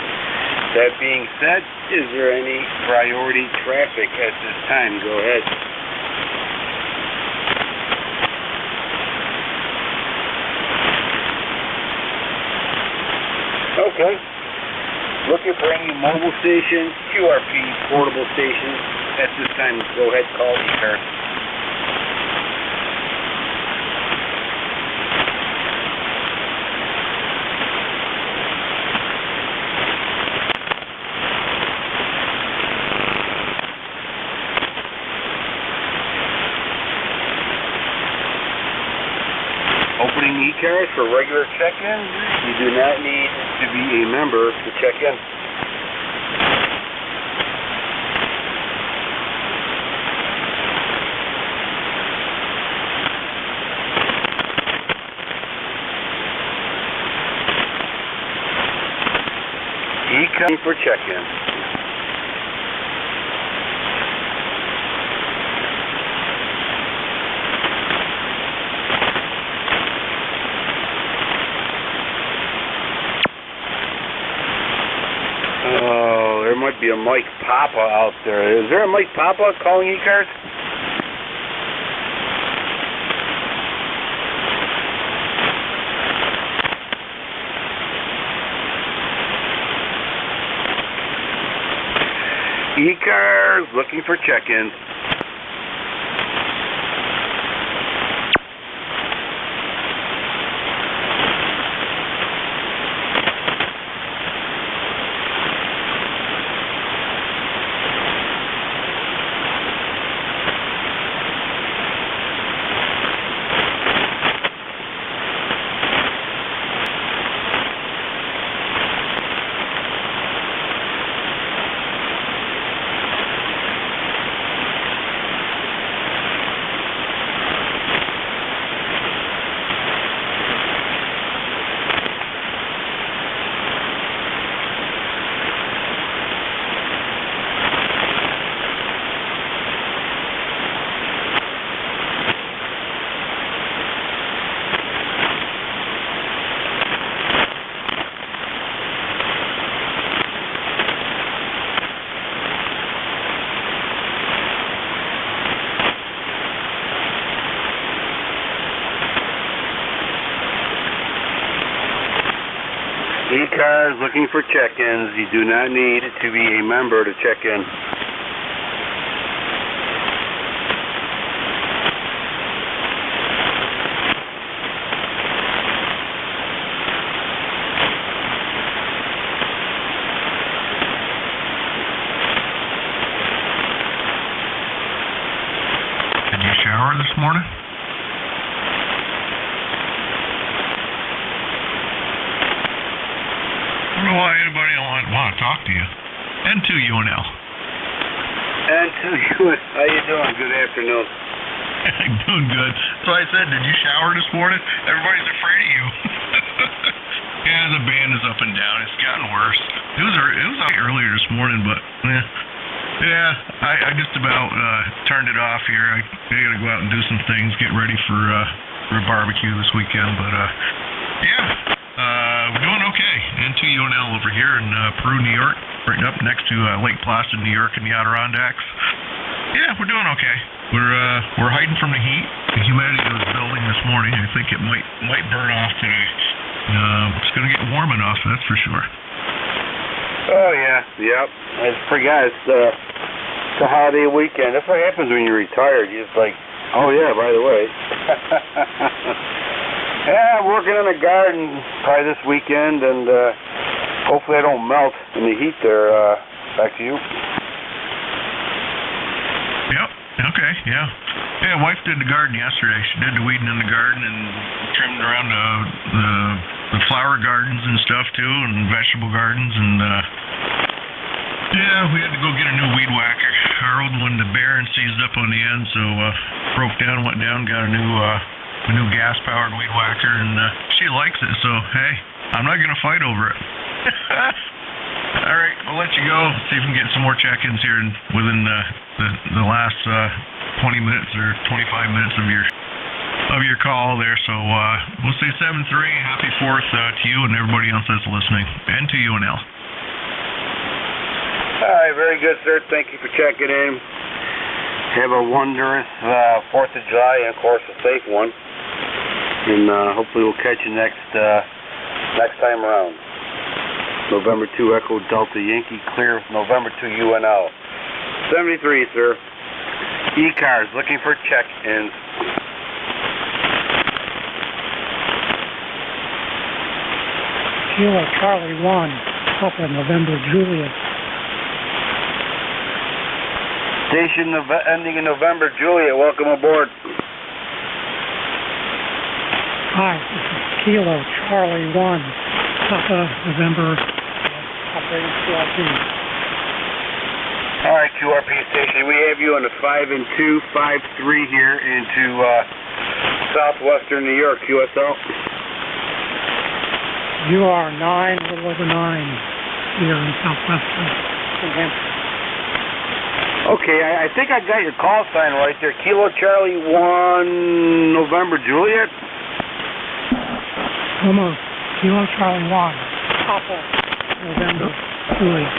That being said, is there any priority traffic at this time? Go ahead. Okay. Looking for any mobile stations, QRP portable stations. At this time, go ahead, call ECARS. Opening ECARS for regular check-ins. You do not need to be a member to check in. ECARS for check-in. Oh, there might be a Mike Papa out there. Is there a Mike Papa calling ECARS? ECARS looking for check-ins. ECARS looking for check-ins. You do not need to be a member to check in. Did you shower this morning? talk to you. And to UNL. And to you, how you doing? Good afternoon. I'm doing good. So I said, did you shower this morning? Everybody's afraid of you. Yeah, the band is up and down. It's gotten worse. It was earlier this morning, but yeah, I just about turned it off here. I gotta go out and do some things, get ready for a barbecue this weekend. But we're doing okay. Into UNL over here in Peru, New York, right up next to Lake Placid, New York, in the Adirondacks. Yeah, we're doing okay. We're hiding from the heat. The humidity was building this morning. I think it might burn off today. It's gonna get warm enough, that's for sure. Oh yeah, yep. I forgot it's a holiday weekend. That's what happens when you're retired. You're just like, oh yeah, by the way. Yeah, I'm working on the garden probably this weekend, and hopefully I don't melt in the heat there. Back to you. Yep. Okay. Yeah. Yeah. Wife did the garden yesterday. She did the weeding in the garden and trimmed around the flower gardens and stuff too, and vegetable gardens, and we had to go get a new weed whacker. Our old one, the Baron, seized up on the end, so broke down, went down, got a new gas-powered weed whacker, and she likes it. So hey, I'm not gonna fight over it. All right, I'll let you go. See if we can get some more check-ins here within the last 20 minutes or 25 minutes of your call there. So we'll say 7-3. Happy 4th to you and everybody else that's listening, and to UNL. All right, very good, sir. Thank you for checking in. Have a wondrous 4th of July, and of course a safe one. And hopefully we'll catch you next time around. November 2 Echo Delta Yankee clear. November 2 UNL. 73, sir. ECARS looking for check-ins. Kilo Charlie 1, Papa November Juliet. Station ending in November Juliet, welcome aboard. Hi, this is Kilo Charlie 1, Papa November, operating QRP. All right, QRP station, we have you on the 5-253 here into southwestern New York, QSL. You are 9, a little over 9 here in southwestern New Hampshire. Okay, I think I got your call sign right there. Kilo Charlie 1, November Juliet. Almost. Kilo Charlie 1, Papa November Juliet.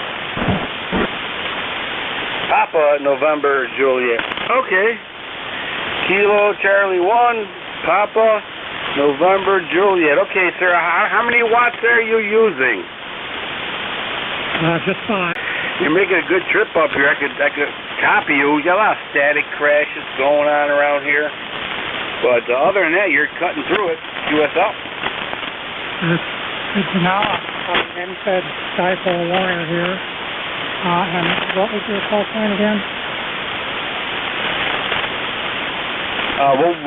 Papa November Juliet. Okay. Kilo Charlie 1, Papa November Juliet. Okay, sir. How many watts are you using? Just 5. You're making a good trip up here. I could copy you. You got a lot of static crashes going on around here. But other than that, you're cutting through it. USL. Good to know. I'm said dipole wire here. And what was your call sign again?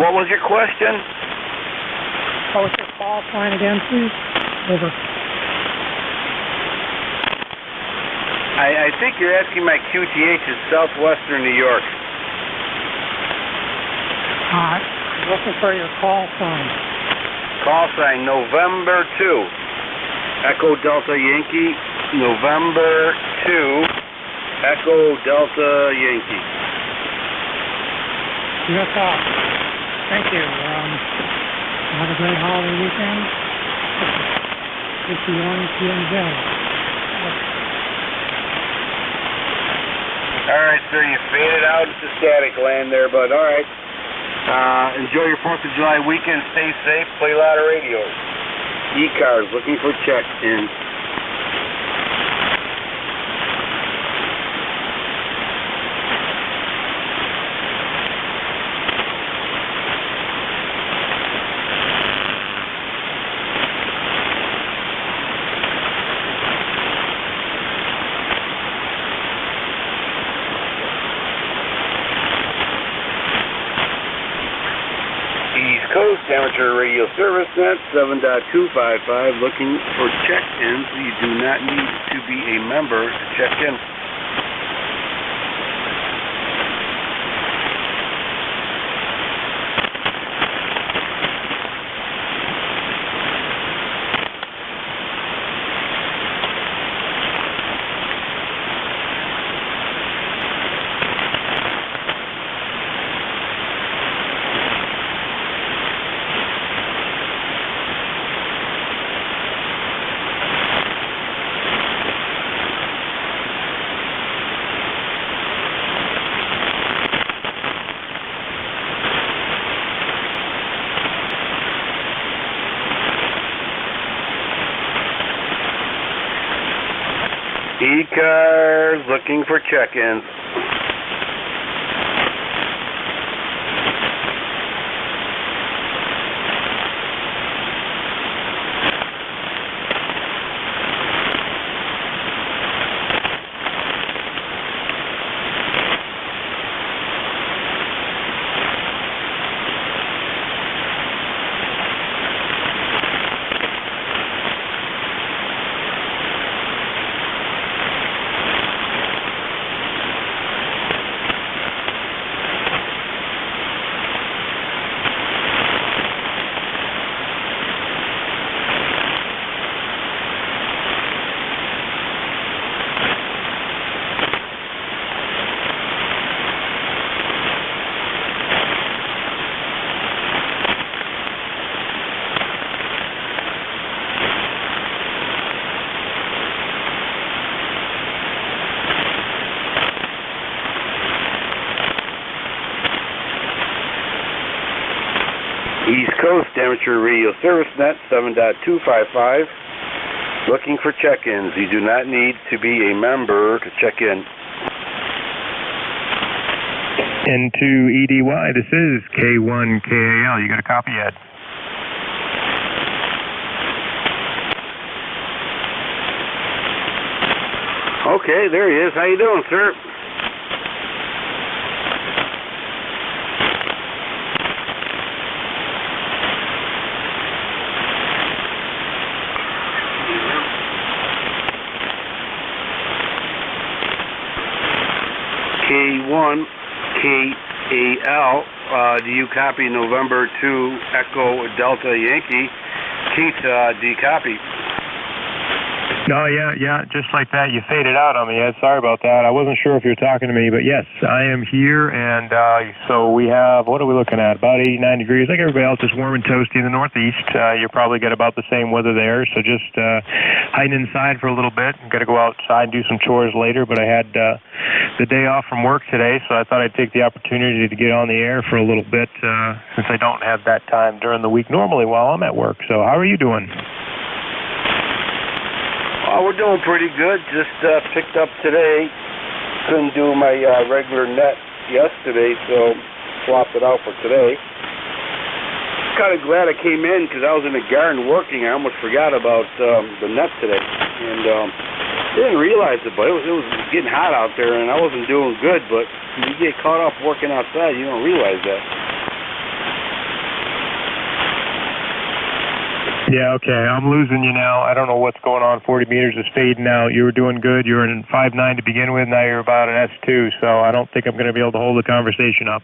What was your question? What was your call sign again, please? Over. I think you're asking my QTH is southwestern New York. I'm looking for your call sign. Call sign November 2. Echo Delta Yankee. November 2. Echo Delta Yankee. USL. Thank you. Have a great holiday weekend. It's the NJ2US. All right, sir, you faded out into static land there, but all right. Enjoy your 4th of July weekend. Stay safe. Play a lot of radios. ECARS looking for check-in. East Coast Amateur Radio Service Net 7.255, looking for check-ins. You do not need to be a member to check in. ECARS looking for check-ins. East Coast Amateur Radio Service Net 7.255, looking for check-ins. You do not need to be a member to check in. Into EDY, this is K1KAL. You got a copy yet? Okay, there he is. How you doing, sir? K1KAL, do you copy November 2 Echo Delta Yankee? Keith, do you copy? No, yeah, just like that. You faded out on me, Ed. Sorry about that. I wasn't sure if you were talking to me, but yes, I am here, and so we have, what are we looking at? About 89 degrees. Like everybody else, it's warm and toasty in the Northeast. You probably get about the same weather there, so just hiding inside for a little bit. I'm going to go outside and do some chores later, but I had the day off from work today, so I thought I'd take the opportunity to get on the air for a little bit since I don't have that time during the week normally while I'm at work. So how are you doing? Oh, we're doing pretty good. Just picked up today. Couldn't do my regular net yesterday, so swapped it out for today. Kind of glad I came in because I was in the garden working. I almost forgot about the net today, and didn't realize it, but it was getting hot out there, and I wasn't doing good. But when you get caught up working outside, you don't realize that. Yeah, okay. I'm losing you now. I don't know what's going on. 40 meters is fading out. You were doing good. You were in 5.9 to begin with. Now you're about an S2, so I don't think I'm going to be able to hold the conversation up.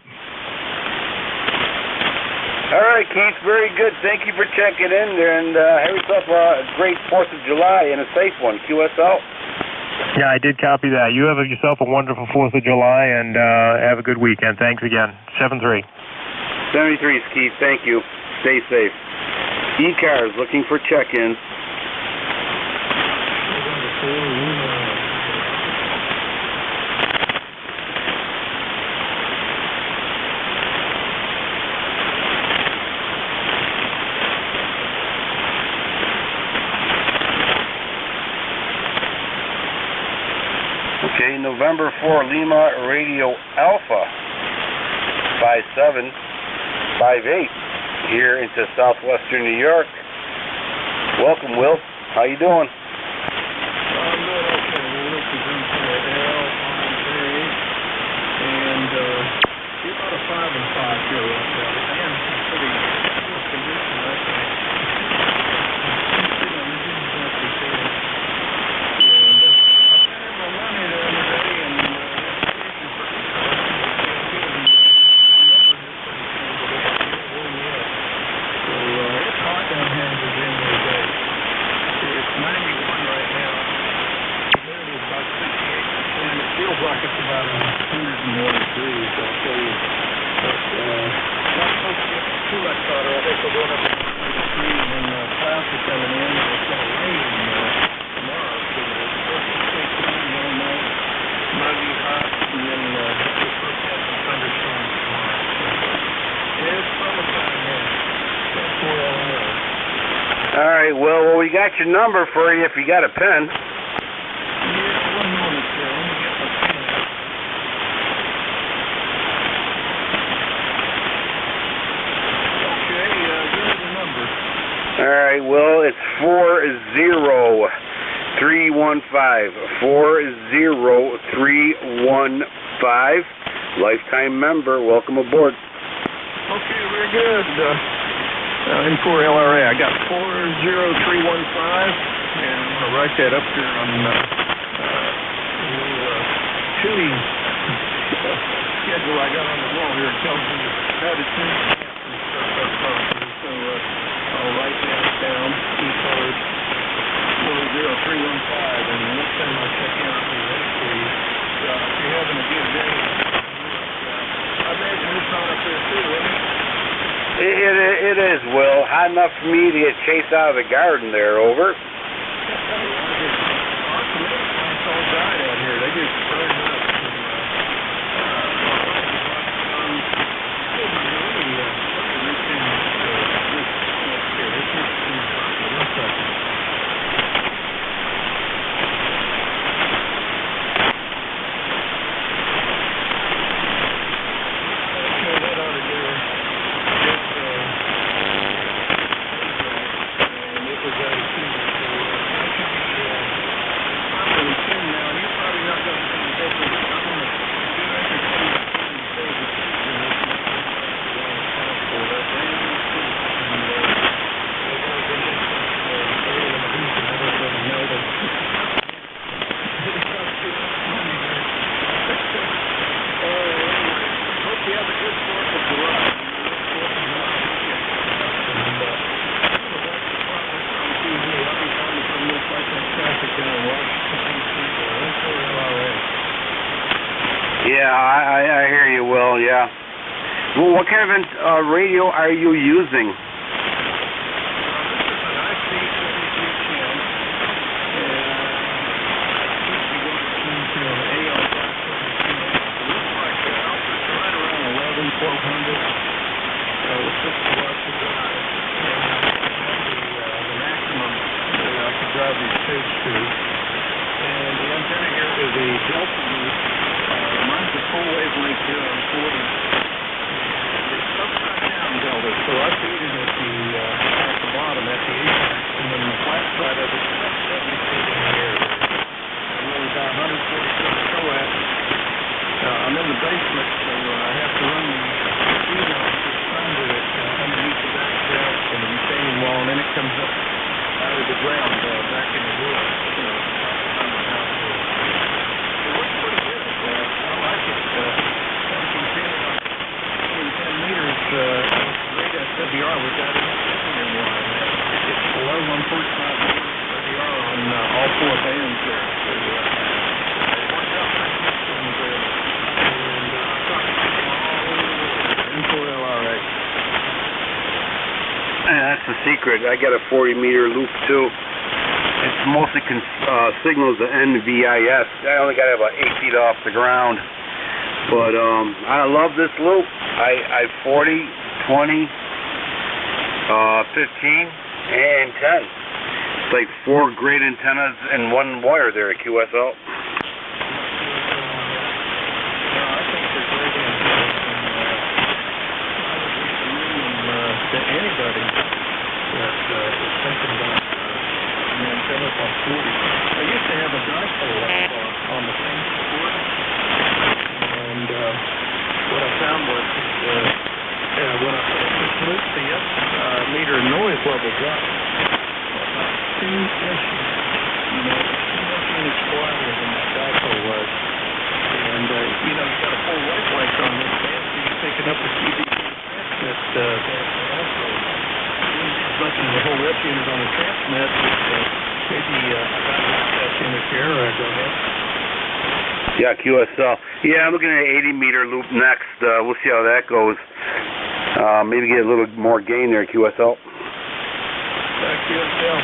All right, Keith. Very good. Thank you for checking in there, and have yourself a great 4th of July and a safe one. QSL? Yeah, I did copy that. You have yourself a wonderful 4th of July, and have a good weekend. Thanks again. 7-3. 73, Keith. Thank you. Stay safe. ECARS looking for check-ins. Okay, November 4 Lima Radio Alpha 5758. Here into southwestern New York. Welcome, Will. How you doing? I'm doing okay. Well, this is NJ2US and about a 5 and 5 here. And pretty schedule going up to 93, and then clouds are coming in, and it's going to rain tomorrow. So it's stay cloudy all night, muggy, hot, and then we're supposed to have some thunderstorms tomorrow. So it's summertime here. That's 4LR. All right, well, we got your number for you if you got a pen. Yeah, one moment, sir. Let me get my pen out. Okay, give me the number. All right, well, it's 40315. 40315. Lifetime member. Welcome aboard. Okay, very good. N4LRA, I got 40315, and I'm going to write that up here on the tuning schedule I got on the wall here. It tells me how to tune and stuff up properly. So I'll write that down, ECARS 40315, and next time I check in, I'll be ready for you. If you're having a good day, I imagine it's on up there too, isn't it? It is, Will. Hot enough for me to get chased out of the garden there, over. Our tomato plants all died out here. They just burned up. Yeah, I hear you, Will, yeah. Well, what kind of radio are you using? I'm in the basement, so I have to run the conduit underneath the back deck and the retaining wall, and then it comes up out of the ground back in the wood. So it works pretty good. I like it. I can feel about 10 meters right at WR without any signal line. It's below 1.5 meters WR on all four bands there. So it works out pretty good. That's the secret. I got a 40-meter loop too. It's mostly signals the NVIS. I only got about 8 feet off the ground, but I love this loop. I 40, 20, 15, and 10. It's like 4 great antennas in one wire there at QSL. To anybody that is thinking about an antenna on 40. I used to have a dipole on the same support, and what I found was when I put this loop, the meter noise level dropped about 2 inches. You know, 2 inches quieter than my dipole was. And, you know, you got a full wavelength on this band, so you're picking up the CD transmit band also. As much as the whole rep unit on the transmit, maybe I got a that unit here, go ahead. Yeah, QSL. Yeah, I'm looking at an 80-meter loop next. We'll see how that goes. Maybe get a little more gain there, QSL. QSL.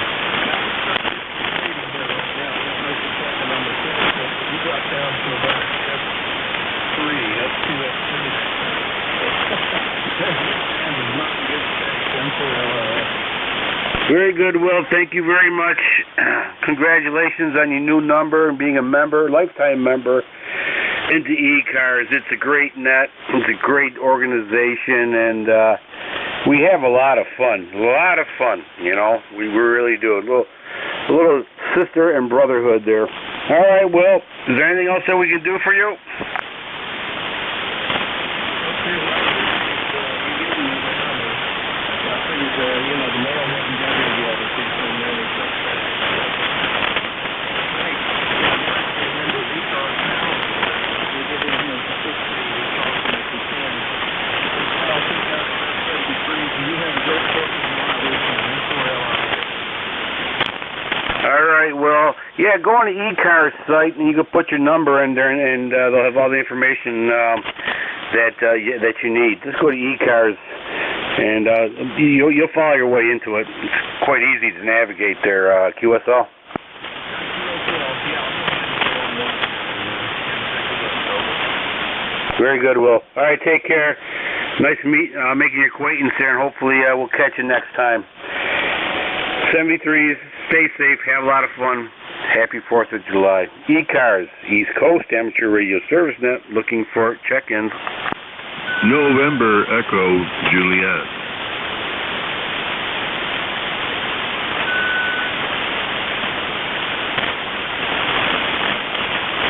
You got down to about F3. That's 2F3. Very good, Will. Thank you very much. Congratulations on your new number and being a member, lifetime member, into ECARS. It's a great net. It's a great organization, and we have a lot of fun. A lot of fun, you know. We really do. A little sister and brotherhood there. All right, Will. Is there anything else that we can do for you? Well, yeah, go on the ECARS site and you can put your number in there, and they'll have all the information that you need. Just go to ECARS, and you'll follow your way into it. It's quite easy to navigate there, QSL. Very good, Will. All right, take care. Nice making your acquaintance there, and hopefully we'll catch you next time. 73s. Stay safe, have a lot of fun. Happy 4th of July. ECARS, East Coast Amateur Radio Service Net, looking for check-ins. November Echo Juliet.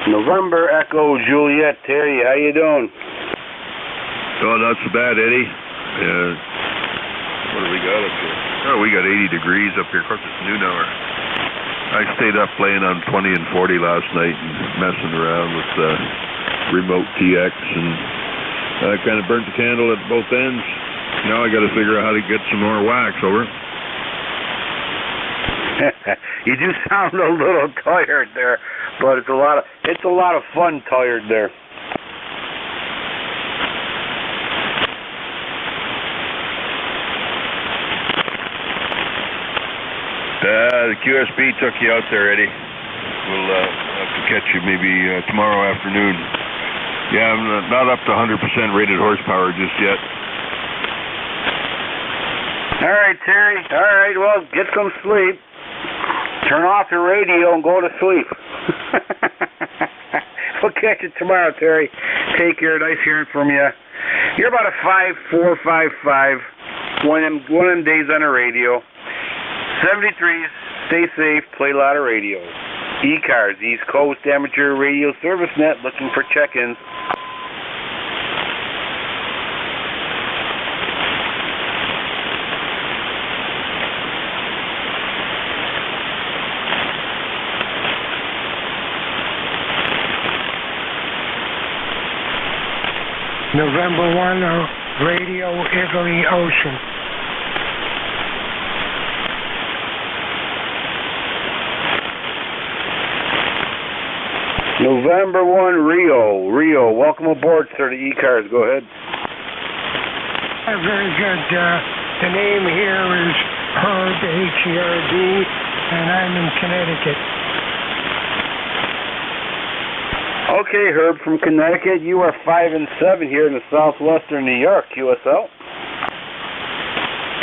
November Echo Juliet. Terry, how you doing? Oh, not so bad, Eddie. What do we got up here? Oh, we got 80 degrees up here. Of course, it's noon hour. I stayed up playing on 20 and 40 last night and messing around with remote TX, and I kind of burnt the candle at both ends. Now I got to figure out how to get some more wax over. You do sound a little tired there, but it's a lot of fun tired there. The QSB took you out there, Eddie. We'll have to catch you maybe tomorrow afternoon. Yeah, I'm not up to 100% rated horsepower just yet. All right, Terry. All right, well, get some sleep. Turn off your radio and go to sleep. We'll catch you tomorrow, Terry. Take care. Nice hearing from you. You're about a 5'4", 5'5", one of them days on the radio. 73s, stay safe, play a lot of radio. ECARS, East Coast Amateur Radio Service Net, looking for check-ins. November 1, Radio Italy Ocean. November 1, Rio. Welcome aboard, sir, to ECARS. Go ahead. Very good. The name here is Herb, H-E-R-B, and I'm in Connecticut. Okay, Herb from Connecticut. You are 5 and 7 here in the southwestern New York, QSL.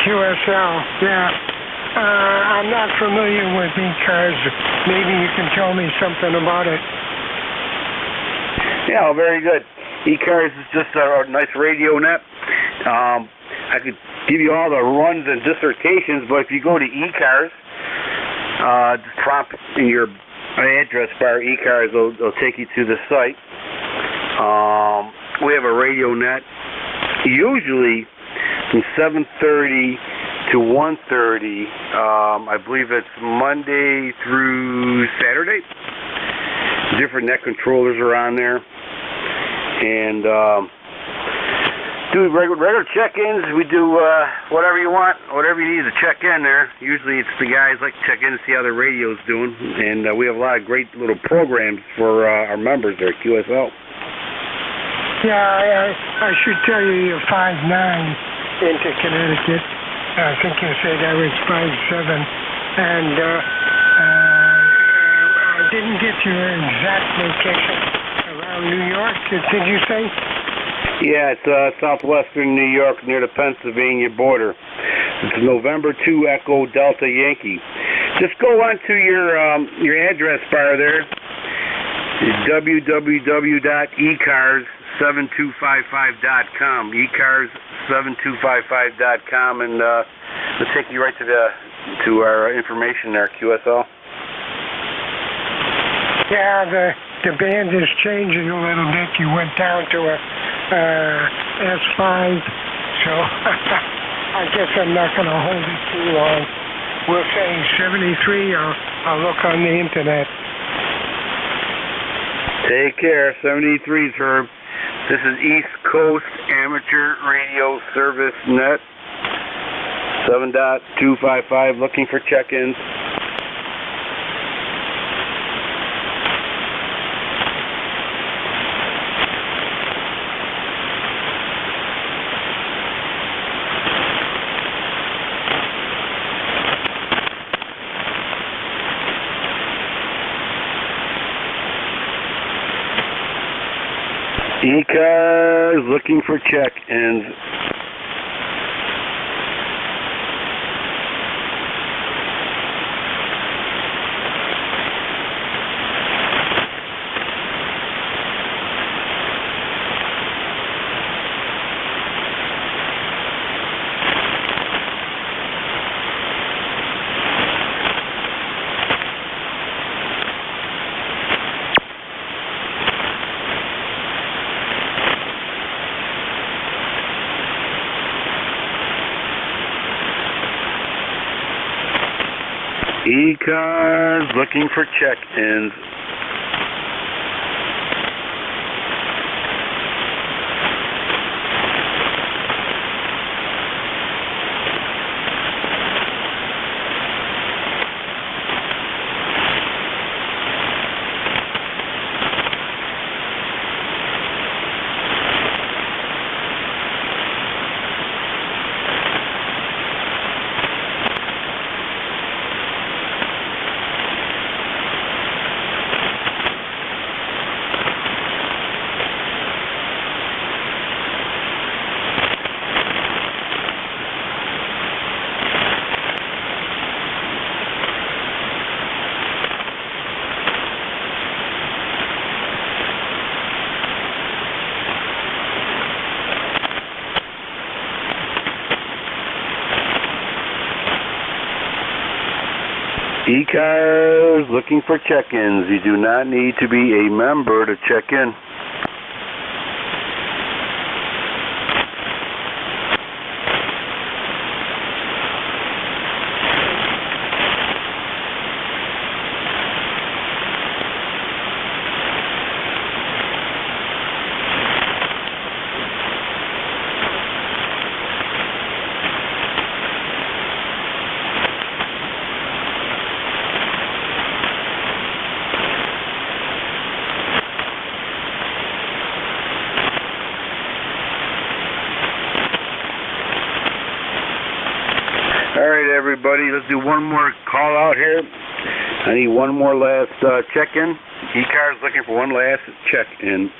QSL, yeah. I'm not familiar with ECARS. Maybe you can tell me something about it. Yeah, very good. ECARS is just a nice radio net. I could give you all the runs and dissertations, but if you go to ECARS, just prompt in your address bar ECARS, they'll take you to the site. We have a radio net, usually from 7:30 to 1:30. I believe it's Monday through Saturday. Different net controllers are on there, and do regular check-ins. We do whatever you want, whatever you need to check in there. Usually it's the guys like to check in and see how the radio's doing, and we have a lot of great little programs for our members there at QSL. Yeah, I should tell you you're 5'9", into Connecticut. I think you said I was 5'7", and I didn't get your exact location around New York. Did you say? Yeah, it's southwestern New York near the Pennsylvania border. It's November 2 Echo Delta Yankee. Just go onto your address bar there, www.ECARS7255.com, ECARS7255.com, and it'll take you right to our information there, QSL. Yeah, the band is changing a little bit. You went down to a S5, so I guess I'm not going to hold it too long. We'll say 73, or I'll look on the internet. Take care. 73's Herb. This is East Coast Amateur Radio Service Net. 7.255, looking for check-ins. ECARS looking for check-ins. ECARS looking for check-ins. ECARS looking for check-ins. You do not need to be a member to check in. Alright everybody, let's do one more call out here. I need one more last check-in. ECARS looking for one last check-in.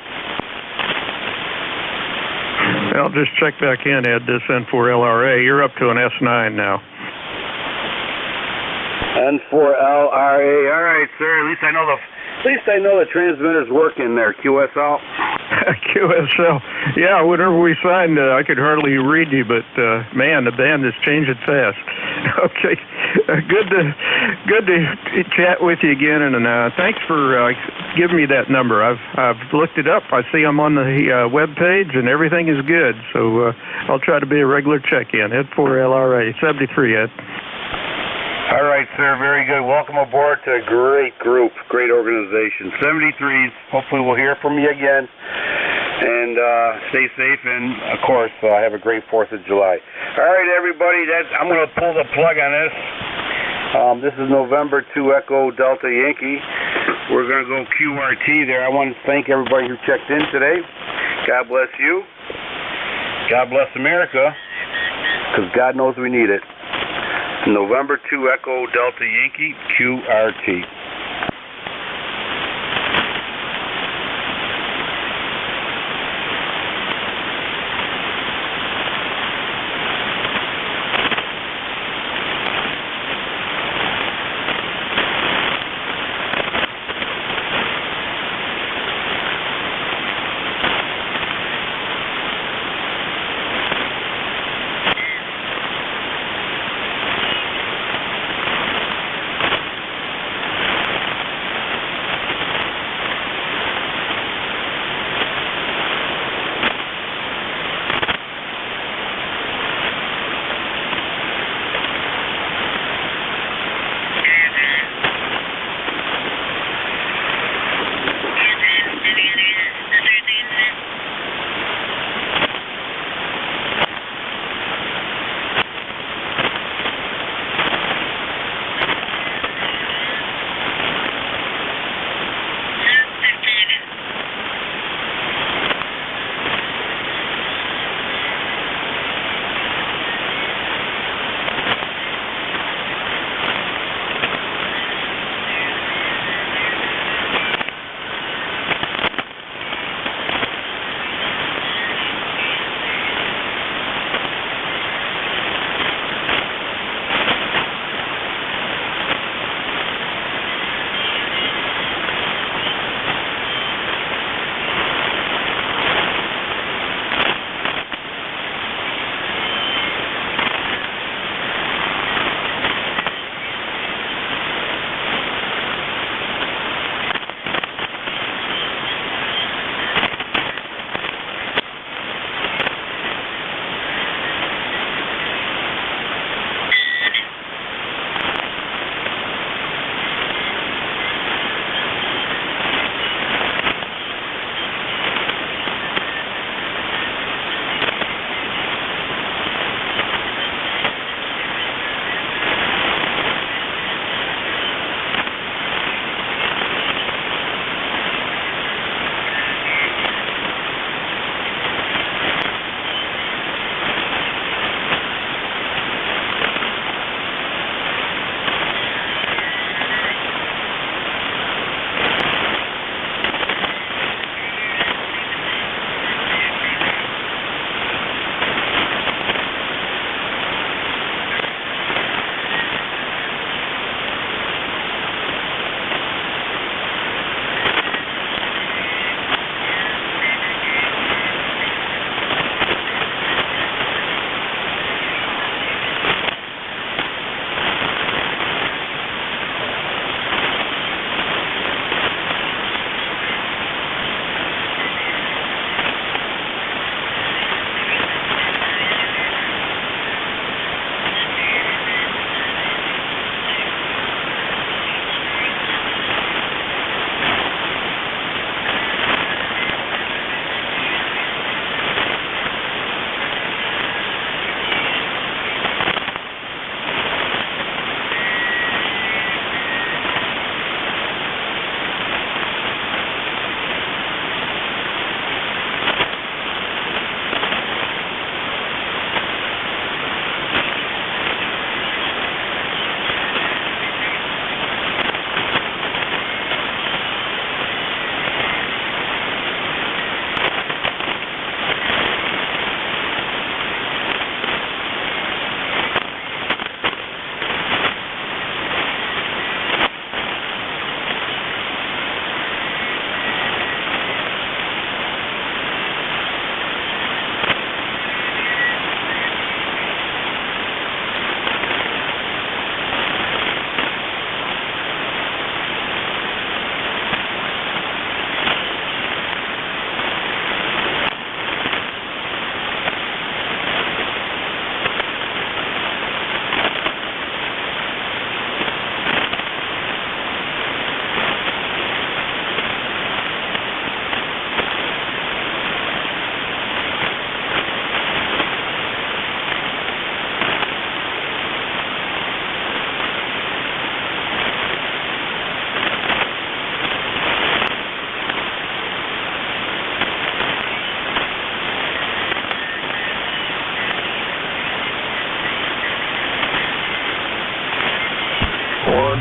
I'll just check back in, add this N4LRA. You're up to an S9 now. N4LRA. Alright sir, at least I know the transmitter's working there, QSL. QSL. Yeah, whenever we signed, I could hardly read you, but man, the band is changing fast. Okay, good to chat with you again, and thanks for giving me that number. I've looked it up. I see I'm on the web page, and everything is good. So I'll try to be a regular check-in. Ed 4LRA 73. Ed. All right, sir. Very good. Welcome aboard to a great group, great organization. 73s. Hopefully we'll hear from you again. And stay safe, and, of course, have a great 4th of July. All right, everybody. I'm going to pull the plug on this. This is November 2 Echo Delta Yankee. We're going to go QRT there. I want to thank everybody who checked in today. God bless you. God bless America. because God knows we need it. November 2 Echo Delta Yankee QRT.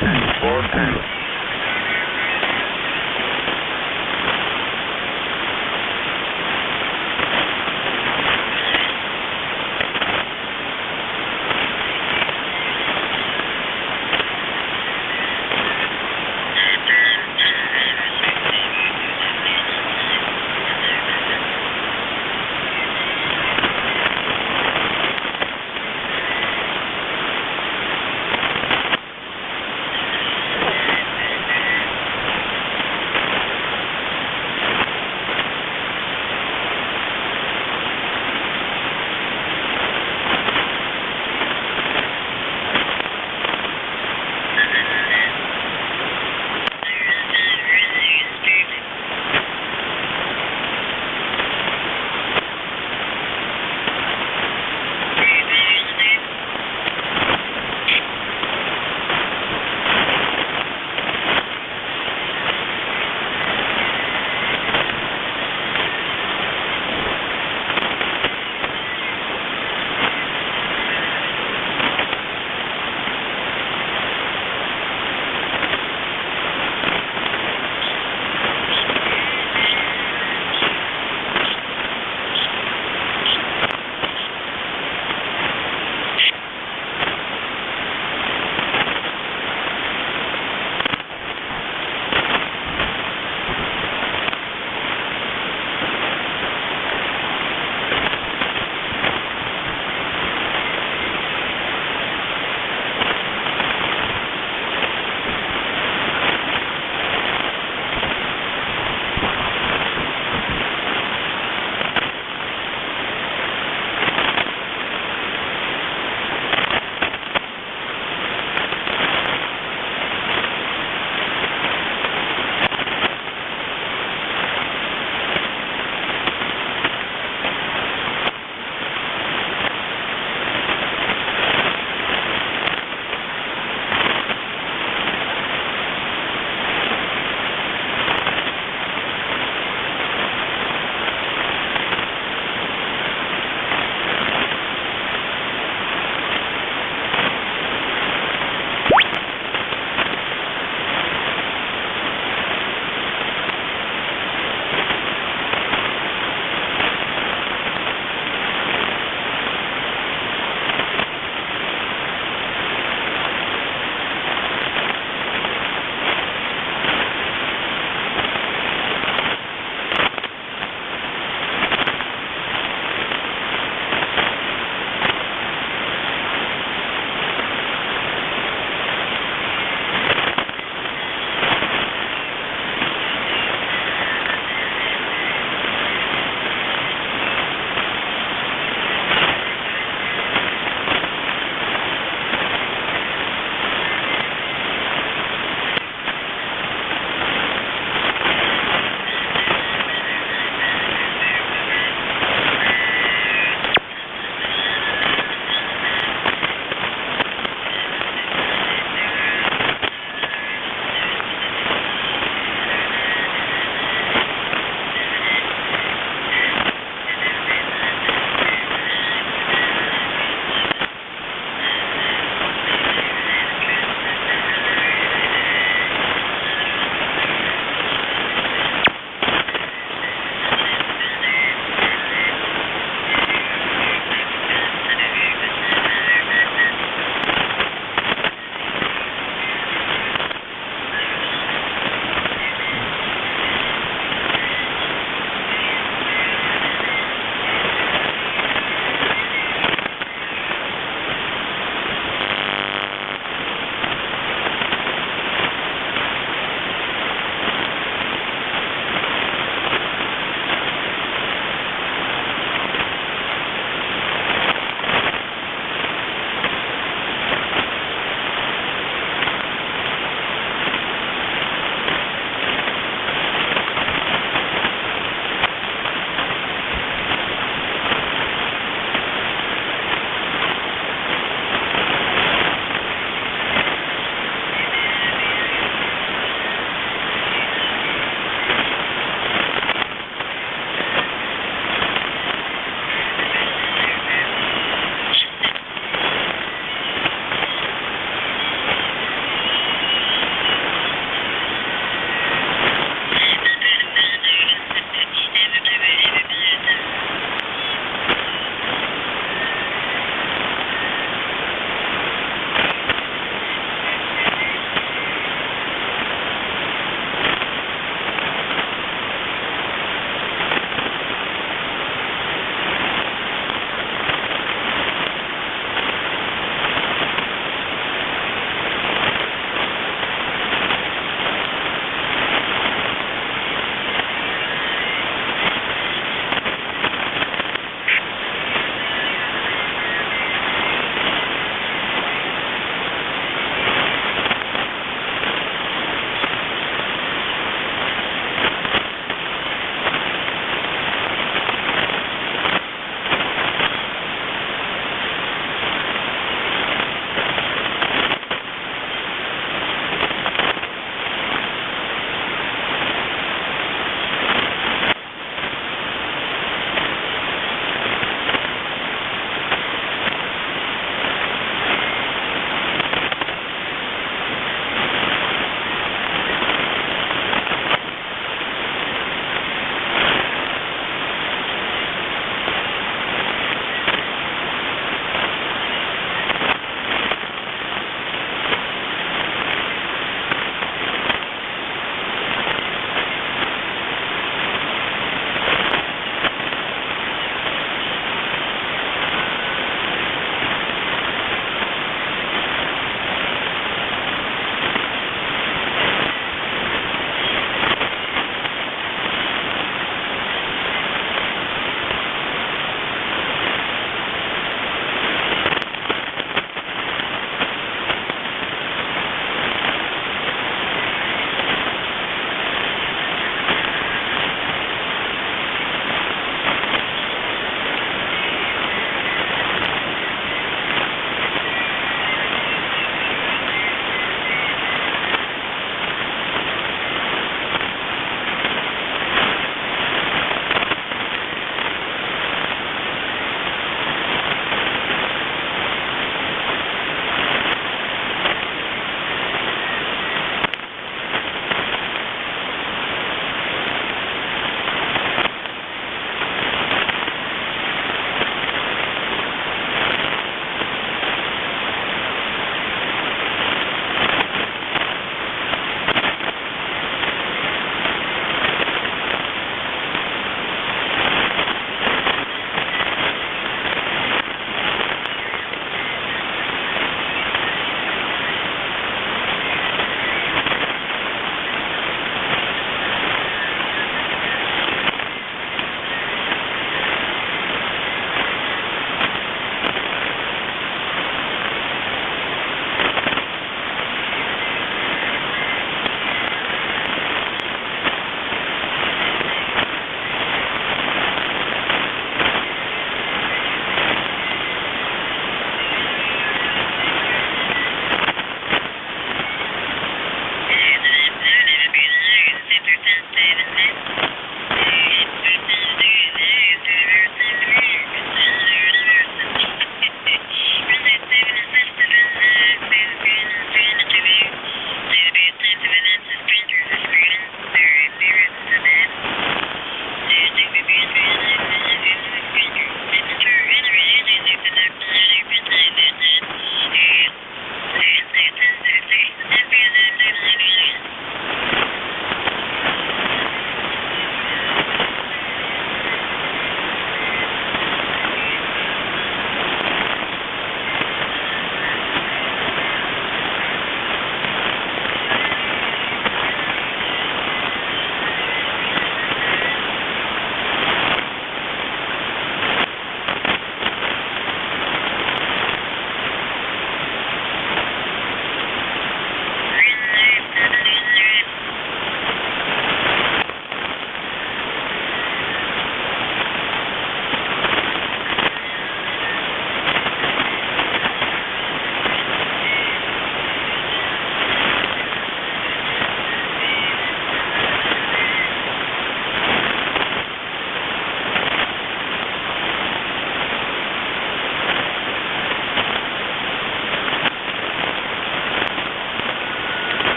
410.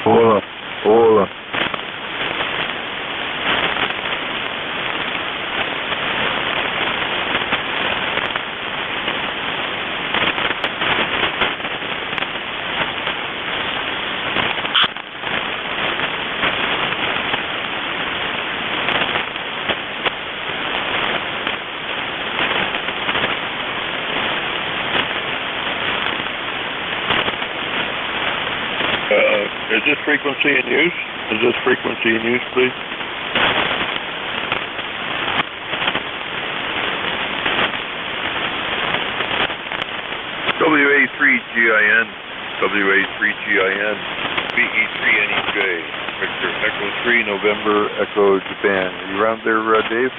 Hola. Hola. Is this frequency in use? Is this frequency in use, please? WA3GIN, WA3GIN, BE3NEJ, Victor, Echo 3, November, Echo Japan. Are you around there, Dave?